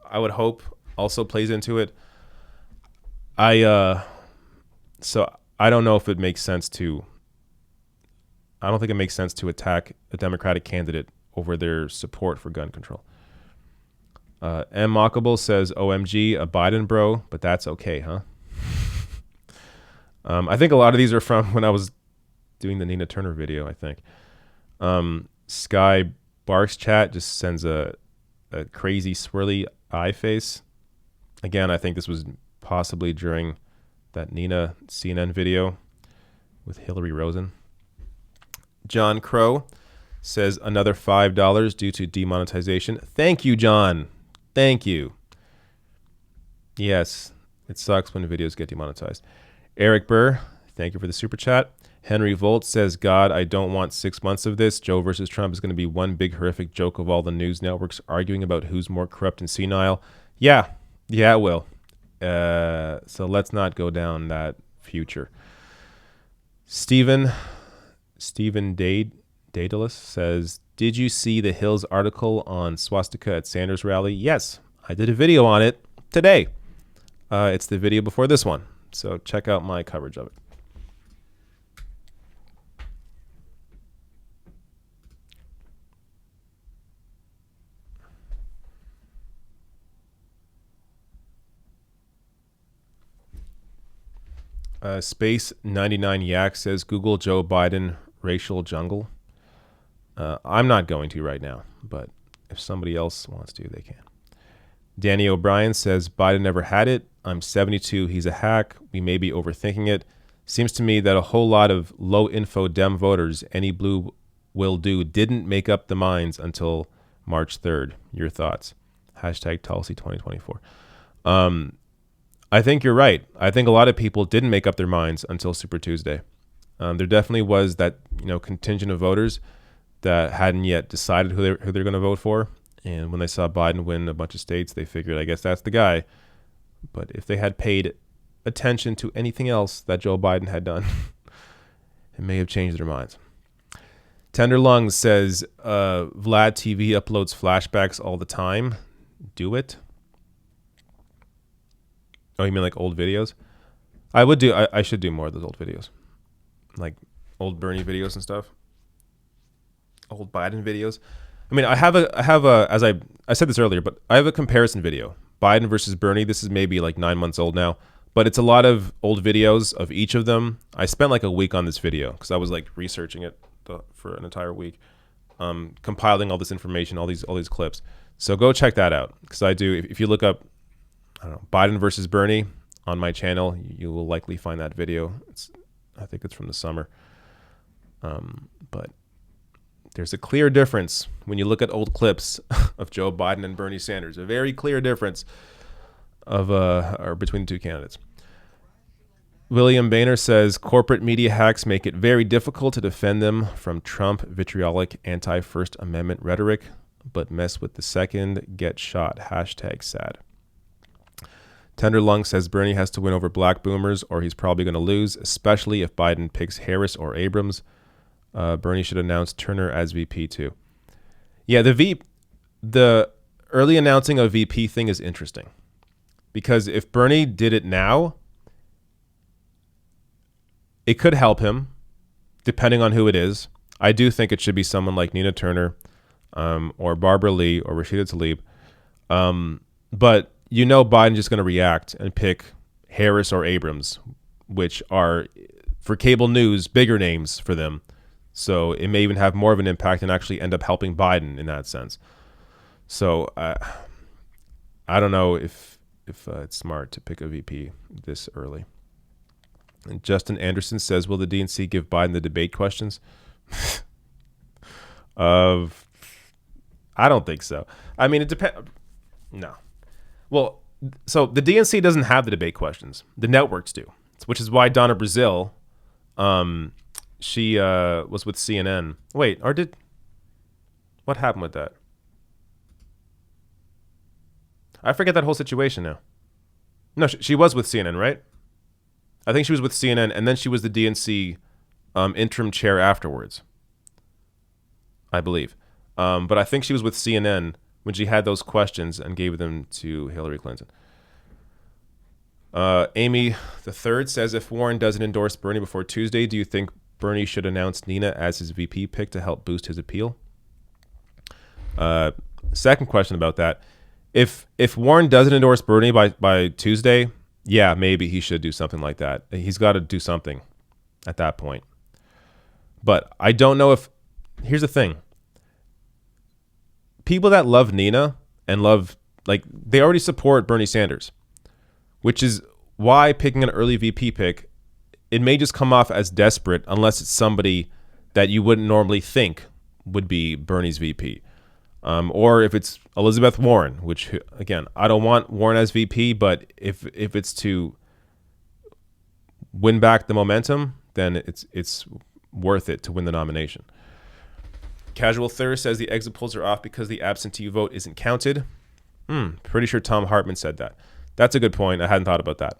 I would hope also plays into it. So I don't know if it makes sense to, I don't think it makes sense to attack a Democratic candidate over their support for gun control. M. Mockable says, OMG, a Biden bro, but that's okay, huh? I think a lot of these are from when I was doing the Nina Turner video, I think. Sky Barks chat just sends a crazy swirly eye face. Again, I think this was possibly during that Nina CNN video with Hillary Rosen. John Crow says another $5 due to demonetization. Thank you, John. Thank you. Yes, it sucks when videos get demonetized. Eric Burr, thank you for the super chat. Henry Volt says, God, I don't want 6 months of this. Joe versus Trump is going to be one big horrific joke of all the news networks arguing about who's more corrupt and senile. Yeah, it will. So let's not go down that future. Stephen Daedalus says, did you see the Hills article on swastika at Sanders rally? Yes, I did a video on it today. It's the video before this one. So check out my coverage of it. Space 99 Yak says, Google Joe Biden racial jungle. I'm not going to right now, but if somebody else wants to, they can. Danny O'Brien says, Biden never had it. I'm 72. He's a hack. We may be overthinking it. Seems to me that a whole lot of low info Dem voters, any blue will do, didn't make up the minds until March 3rd. Your thoughts? Hashtag Tulsi 2024. I think you're right. I think a lot of people didn't make up their minds until Super Tuesday. There definitely was that, contingent of voters that hadn't yet decided who they're going to vote for. And when they saw Biden win a bunch of states, they figured, I guess that's the guy. But if they had paid attention to anything else that Joe Biden had done, it may have changed their minds. Tender Lungs says, Vlad TV uploads flashbacks all the time. Do it. Oh, you mean like old videos? I should do more of those old videos. Like old Bernie videos and stuff. Old Biden videos. I mean, I have a, as I said this earlier, but I have a comparison video. Biden versus Bernie. This is maybe like 9 months old now, but it's a lot of old videos of each of them. I spent like a week on this video because I was like researching it for an entire week, compiling all this information, all these clips. So go check that out because I do. If you look up, I don't know, Biden versus Bernie on my channel, you will likely find that video. I think it's from the summer. But there's a clear difference when you look at old clips of Joe Biden and Bernie Sanders. A very clear difference between the two candidates. William Boehner says, corporate media hacks make it very difficult to defend them from Trump vitriolic anti-First Amendment rhetoric, but mess with the second, get shot. Hashtag sad. Tender Lung says Bernie has to win over black boomers or he's probably going to lose, especially if Biden picks Harris or Abrams. Bernie should announce Turner as VP too. Yeah, the early announcing of VP thing is interesting because if Bernie did it now, it could help him depending on who it is. I do think it should be someone like Nina Turner or Barbara Lee or Rashida Tlaib. But Biden's just going to react and pick Harris or Abrams, which are, for cable news, bigger names for them. So it may even have more of an impact and actually end up helping Biden in that sense. So I don't know if it's smart to pick a VP this early. And Justin Anderson says, will the DNC give Biden the debate questions? I don't think so. I mean, it depends. No. Well, so the DNC doesn't have the debate questions. The networks do, which is why Donna Brazile, she was with CNN. Wait, what happened with that? I forget that whole situation now. No, she was with CNN, right? I think she was with CNN, and then she was the DNC interim chair afterwards, I believe. But I think she was with CNN when she had those questions and gave them to Hillary Clinton. Amy the Third says, if Warren doesn't endorse Bernie before Tuesday, do you think Bernie should announce Nina as his VP pick to help boost his appeal? Second question about that. If Warren doesn't endorse Bernie by Tuesday, yeah, maybe he should do something like that. He's got to do something at that point. But I don't know if... Here's the thing. People that love Nina and they already support Bernie Sanders, which is why picking an early VP pick, it may just come off as desperate unless it's somebody that you wouldn't normally think would be Bernie's VP. Or if it's Elizabeth Warren, which, again, I don't want Warren as VP, but if it's to win back the momentum, then it's worth it to win the nomination. Casual Thirst says the exit polls are off because the absentee vote isn't counted. Pretty sure Tom Hartman said that. That's a good point. I hadn't thought about that.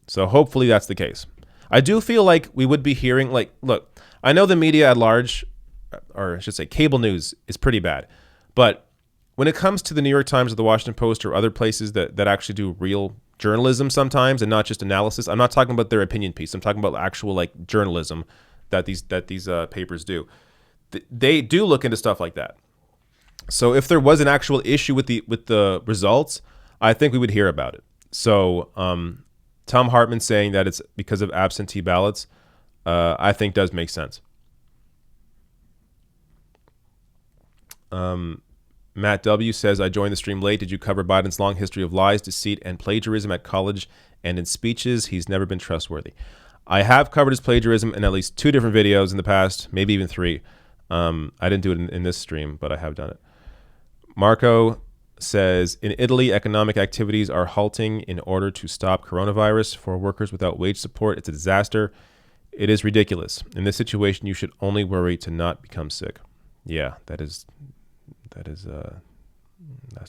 So hopefully that's the case. I do feel like we would be hearing, like, look, I know the media at large, or I should say cable news, is pretty bad. But when it comes to the New York Times or the Washington Post or other places that actually do real journalism sometimes and not just analysis, I'm not talking about their opinion piece. I'm talking about actual like journalism that these papers do. They do look into stuff like that. So if there was an actual issue with the results, I think we would hear about it. So Tom Hartman saying that it's because of absentee ballots, I think does make sense. Matt W. says, I joined the stream late. Did you cover Biden's long history of lies, deceit, and plagiarism at college and in speeches? He's never been trustworthy. I have covered his plagiarism in at least 2 different videos in the past, maybe even 3. I didn't do it in this stream, but I have done it. Marco says, in Italy, economic activities are halting in order to stop coronavirus. For workers without wage support, it's a disaster. It is ridiculous. In this situation, you should only worry to not become sick. Yeah, that's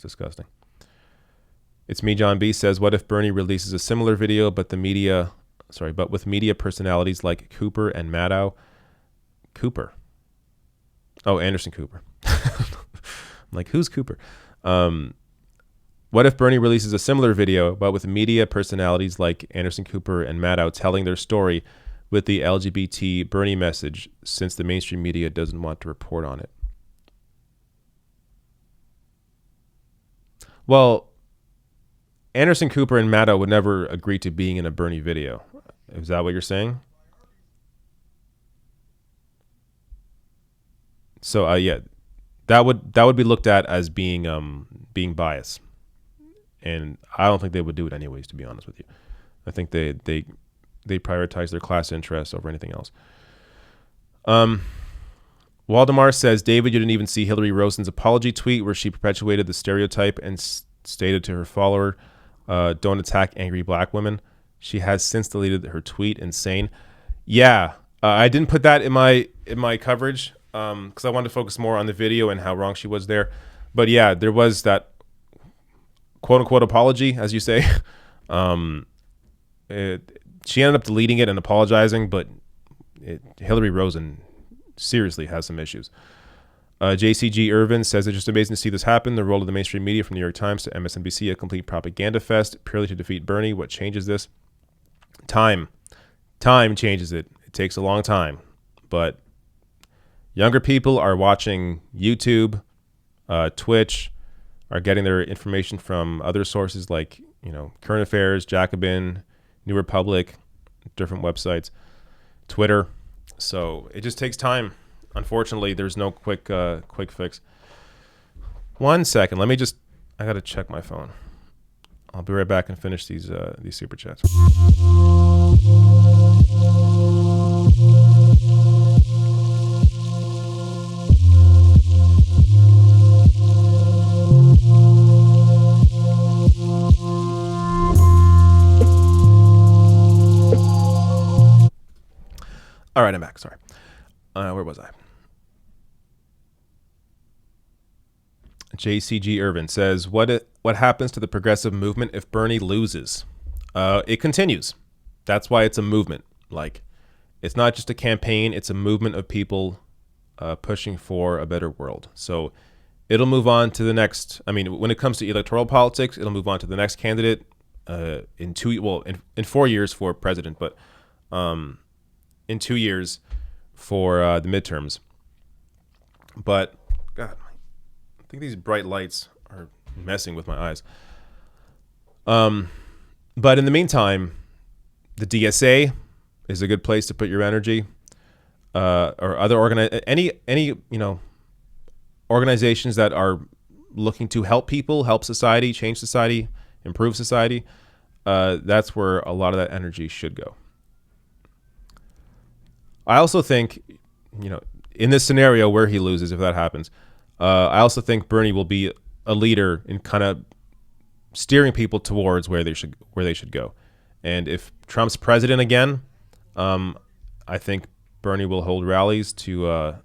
disgusting. It's me, John B. says, what if Bernie releases a similar video, but with media personalities like Cooper and Maddow? Cooper. Oh, Anderson Cooper. I'm like, who's Cooper? What if Bernie releases a similar video, but with media personalities like Anderson Cooper and Maddow telling their story with the LGBT Bernie message, since the mainstream media doesn't want to report on it? Well, Anderson Cooper and Maddow would never agree to being in a Bernie video. Is that what you're saying? So yeah, that would be looked at as being biased, and I don't think they would do it anyways. To be honest with you, I think they prioritize their class interests over anything else. Waldemar says, David, you didn't even see Hillary Rosen's apology tweet where she perpetuated the stereotype and stated to her follower, don't attack angry black women. She has since deleted her tweet. Insane. Yeah, I didn't put that in my coverage because I wanted to focus more on the video and how wrong she was there. But yeah, there was that quote-unquote apology, as you say. She ended up deleting it and apologizing, but Hillary Rosen seriously has some issues. JCG Irvin says, it's just amazing to see this happen. The role of the mainstream media from New York Times to MSNBC, a complete propaganda fest, purely to defeat Bernie. What changes this? Time changes it. It takes a long time. But younger people are watching YouTube, Twitch, are getting their information from other sources like, Current Affairs, Jacobin, New Republic, different websites, Twitter. So it just takes time. Unfortunately, there's no quick fix. 1 second. I got to check my phone. I'll be right back and finish these super chats. All right, I'm back. Sorry. Where was I? JCG Irvin says, what happens to the progressive movement if Bernie loses? It continues. That's why it's a movement. Like, it's not just a campaign. It's a movement of people pushing for a better world. So it'll move on to the next. I mean, when it comes to electoral politics, it'll move on to the next candidate in 4 years for president, but in 2 years for the midterms. But God, I think these bright lights are messing with my eyes. But in the meantime, the DSA is a good place to put your energy, or other organizations that are looking to help people, help society, change society, improve society. That's where a lot of that energy should go. I also think, in this scenario where he loses, if that happens, I also think Bernie will be a leader in kind of steering people towards where they should go. And if Trump's president again, I think Bernie will hold rallies to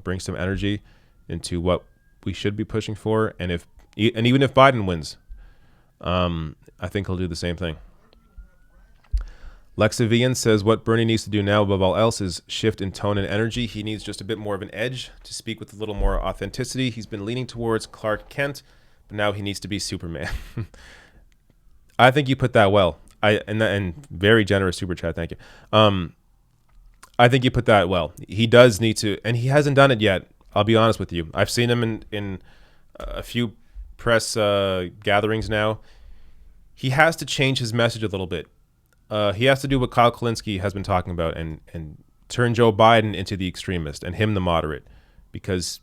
bring some energy into what we should be pushing for. And even if Biden wins, I think he'll do the same thing. Lexivian says what Bernie needs to do now above all else is shift in tone and energy. He needs just a bit more of an edge to speak with a little more authenticity. He's been leaning towards Clark Kent, but now he needs to be Superman. I think you put that well. And very generous super chat, thank you. I think you put that well. He does need to, and he hasn't done it yet. I'll be honest with you. I've seen him in a few press gatherings now. He has to change his message a little bit. He has to do what Kyle Kulinski has been talking about and turn Joe Biden into the extremist and him the moderate, because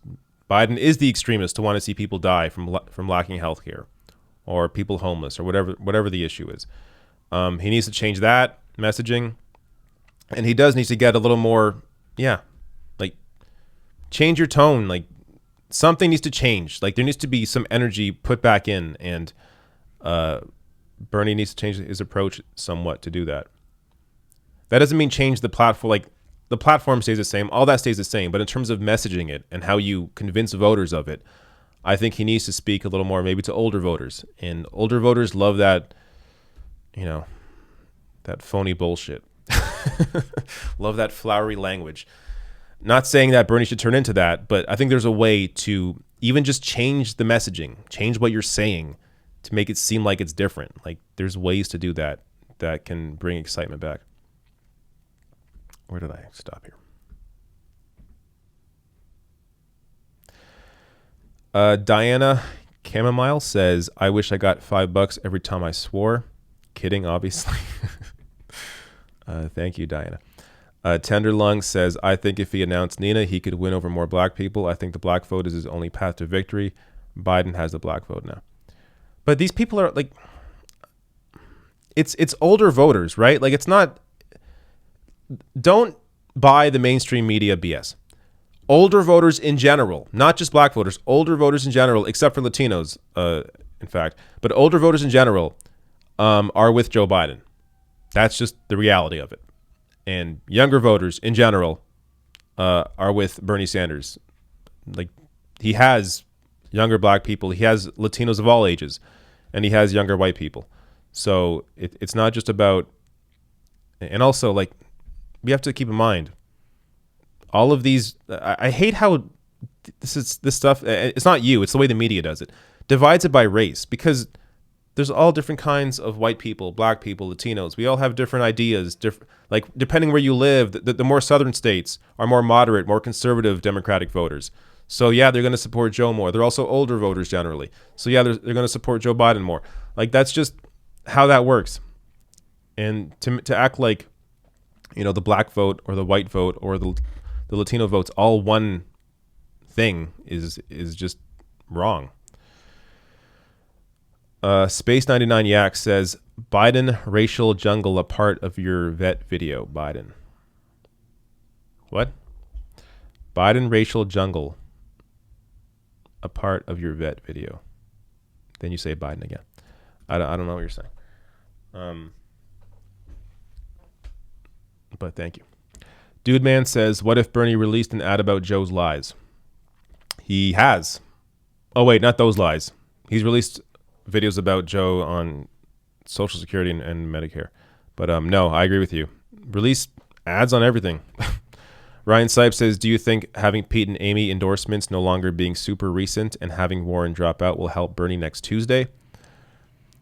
Biden is the extremist to want to see people die from lacking health care or people homeless or whatever the issue is. He needs to change that messaging, and he does need to get a little more, like change your tone. Like something needs to change. Like there needs to be some energy put back in, and Bernie needs to change his approach somewhat to do that. That doesn't mean change the platform. Like the platform stays the same. All that stays the same. But in terms of messaging it and how you convince voters of it, I think he needs to speak a little more maybe to older voters. And older voters love that, that phony bullshit. Love that flowery language. Not saying that Bernie should turn into that, but I think there's a way to even just change the messaging, change what you're saying, to make it seem like it's different. Like there's ways to do that can bring excitement back. Where did I stop here? Diana Chamomile says, I wish I got $5 every time I swore. Kidding, obviously. Thank you, Diana. Tenderlung says, I think if he announced Nina, he could win over more black people. I think the black vote is his only path to victory. Biden has the black vote now. But these people are like, it's older voters, right? Like it's not, don't buy the mainstream media BS. Older voters in general, not just black voters, older voters in general, except for Latinos, in fact, but older voters in general are with Joe Biden. That's just the reality of it. And younger voters in general are with Bernie Sanders. Like he has younger black people, he has Latinos of all ages, and he has younger white people. So it's not just about, and also like we have to keep in mind all of these. I hate how this stuff. It's not you. It's the way the media does it. Divides it by race, because there's all different kinds of white people, black people, Latinos. We all have different ideas. Like depending where you live, the more southern states are more moderate, more conservative Democratic voters. So yeah, they're going to support Joe more. They're also older voters generally. So yeah, they're going to support Joe Biden more. Like that's just how that works. And to act like, the black vote or the white vote or the Latino votes all one thing is just wrong. Space 99 Yak says, Biden racial jungle a part of your vet video. Biden. What? Biden racial jungle a part of your vet video. Then you say Biden again. I don't know what you're saying. But thank you. Dude Man says, what if Bernie released an ad about Joe's lies? He has. Oh wait, not those lies. He's released videos about Joe on Social Security and Medicare. But no, I agree with you. Release ads on everything. Ryan Sipes says, do you think having Pete and Amy endorsements no longer being super recent and having Warren drop out will help Bernie next Tuesday?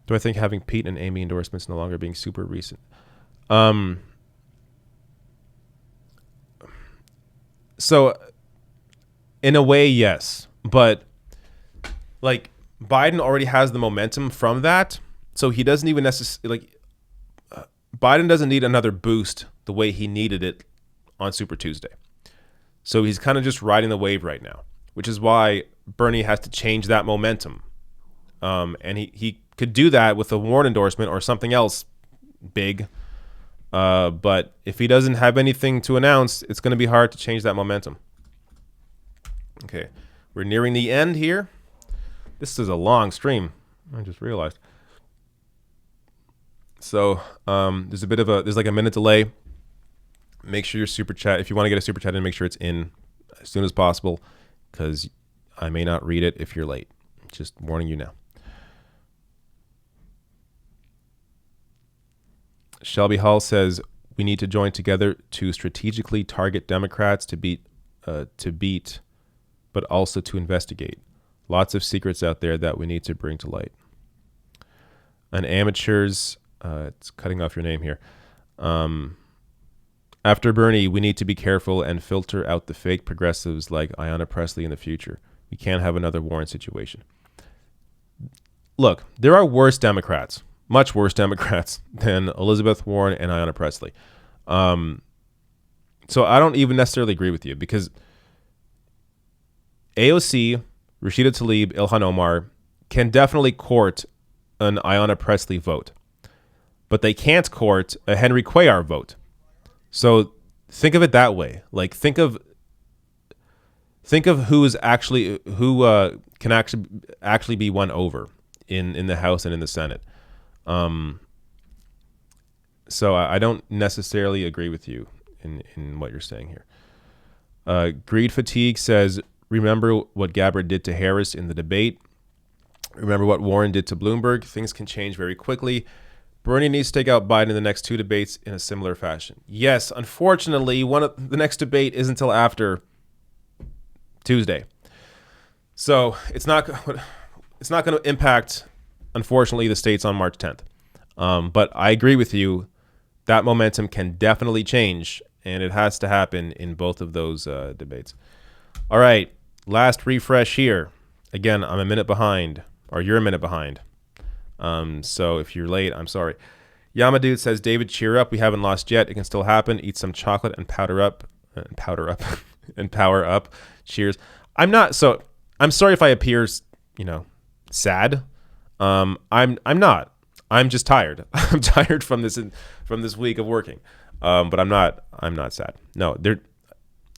Do I think having Pete and Amy endorsements no longer being super recent? So in a way, yes. But like Biden already has the momentum from that. So he doesn't even necessarily Biden doesn't need another boost the way he needed it on Super Tuesday. So he's kind of just riding the wave right now, which is why Bernie has to change that momentum. And he could do that with a Warren endorsement or something else big. But if he doesn't have anything to announce, it's going to be hard to change that momentum. Okay, we're nearing the end here. This is a long stream. I just realized. So there's like a minute delay. Make sure your super chat, if you want to get a super chat in, make sure it's in as soon as possible, because I may not read it if you're late. Just warning you now. Shelby Hall says we need to join together to strategically target Democrats to beat, but also to investigate. Lots of secrets out there that we need to bring to light. And amateurs, it's cutting off your name here. After Bernie, we need to be careful and filter out the fake progressives like Ayanna Pressley in the future. We can't have another Warren situation. Look, there are worse Democrats, much worse Democrats than Elizabeth Warren and Ayanna Pressley. So I don't even necessarily agree with you because AOC, Rashida Tlaib, Ilhan Omar can definitely court an Ayanna Pressley vote, but they can't court a Henry Cuellar vote. So think of it that way. Like think of who can actually be won over in the House and in the Senate. So I don't necessarily agree with you in what you're saying here. Greed Fatigue says, remember what Gabbard did to Harris in the debate. Remember what Warren did to Bloomberg. Things can change very quickly. Bernie needs to take out Biden in the next 2 debates in a similar fashion. Yes, unfortunately, the next debate isn't until after Tuesday. So it's not going to impact, unfortunately, the states on March 10th. But I agree with you. That momentum can definitely change, and it has to happen in both of those debates. All right, last refresh here. Again, I'm a minute behind, or you're a minute behind. So if you're late, I'm sorry. Yamadude says, David, cheer up. We haven't lost yet. It can still happen. Eat some chocolate and powder up and power up. Cheers. I'm sorry if I appear, sad. I'm not. I'm just tired. I'm tired from this week of working. But I'm not sad. No,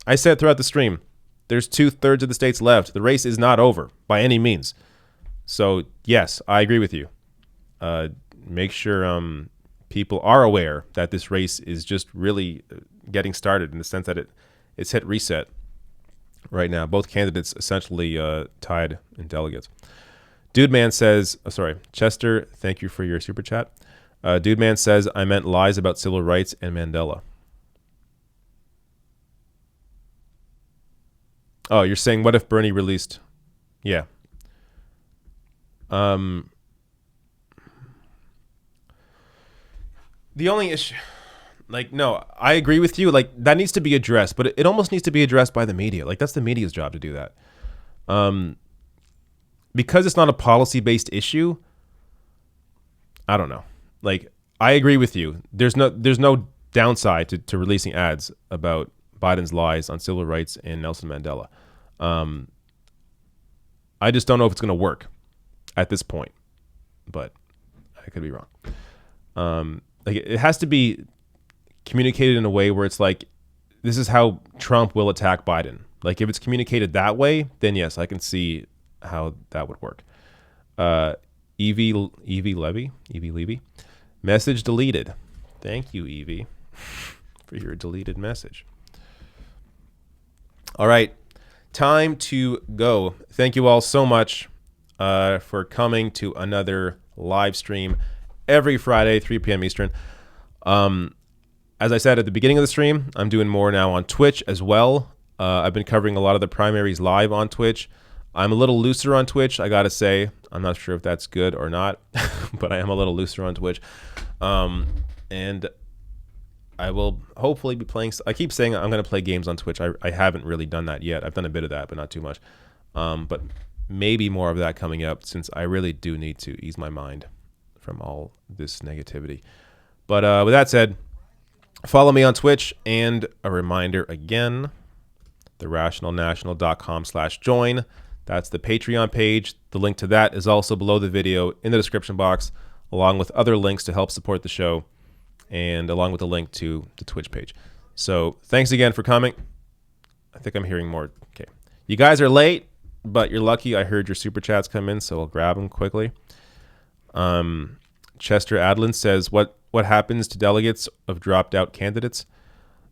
I said throughout the stream, there's 2/3 of the states left. The race is not over by any means. So yes, I agree with you. Make sure people are aware that this race is just really getting started in the sense that it's hit reset right now. Both candidates essentially tied in delegates. Dude Man says, Chester, thank you for your super chat. Dude Man says, I meant lies about civil rights and Mandela. Oh, you're saying what if Bernie released? Yeah. The only issue, no, I agree with you. That needs to be addressed, but it almost needs to be addressed by the media. That's the media's job to do that. Because it's not a policy-based issue, I don't know. I agree with you. There's no downside to releasing ads about Biden's lies on civil rights and Nelson Mandela. I just don't know if it's going to work at this point, but I could be wrong. It has to be communicated in a way where it's this is how Trump will attack Biden. If it's communicated that way, then yes, I can see how that would work. Evie Levy, message deleted. Thank you, Evie, for your deleted message. All right, time to go. Thank you all so much for coming to another live stream every Friday, 3 p.m. Eastern. As I said at the beginning of the stream, I'm doing more now on Twitch as well. I've been covering a lot of the primaries live on Twitch. I'm a little looser on Twitch, I gotta say. I'm not sure if that's good or not, but I am a little looser on Twitch. And I will hopefully be playing. I keep saying I'm going to play games on Twitch. I haven't really done that yet. I've done a bit of that, but not too much. But maybe more of that coming up, since I really do need to ease my mind from all this negativity. But with that said, follow me on Twitch, and a reminder again, therationalnational.com/join. That's the Patreon page. The link to that is also below the video in the description box, along with other links to help support the show, and along with a link to the Twitch page. So thanks again for coming. I think I'm hearing more. Okay. You guys are late, but you're lucky. I heard your super chats come in, so I'll grab them quickly. Chester Adlin says, what happens to delegates of dropped out candidates?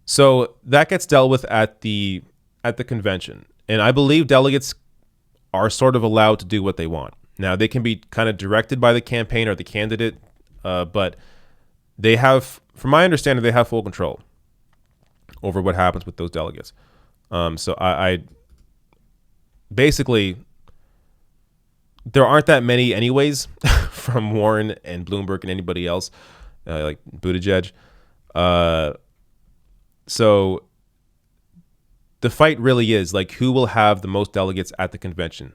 So that gets dealt with at the convention. And I believe delegates are sort of allowed to do what they want. Now, they can be kind of directed by the campaign or the candidate, but they have, from my understanding, they have full control over what happens with those delegates. So I basically, there aren't that many anyways from Warren and Bloomberg and anybody else, like Buttigieg. So the fight really is like who will have the most delegates at the convention,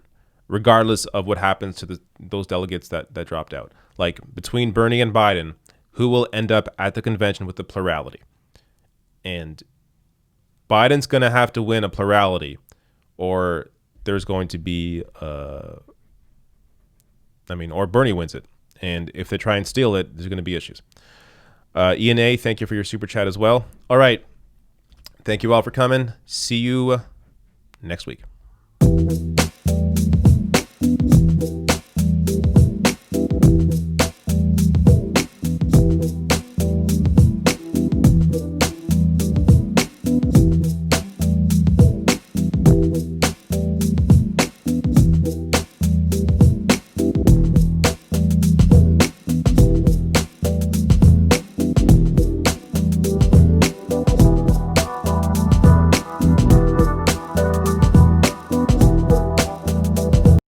regardless of what happens to those delegates that dropped out. Like between Bernie and Biden, who will end up at the convention with the plurality? And Biden's going to have to win a plurality, or there's going to be, or Bernie wins it. And if they try and steal it, there's going to be issues. Ian A., thank you for your super chat as well. All right. Thank you all for coming. See you next week.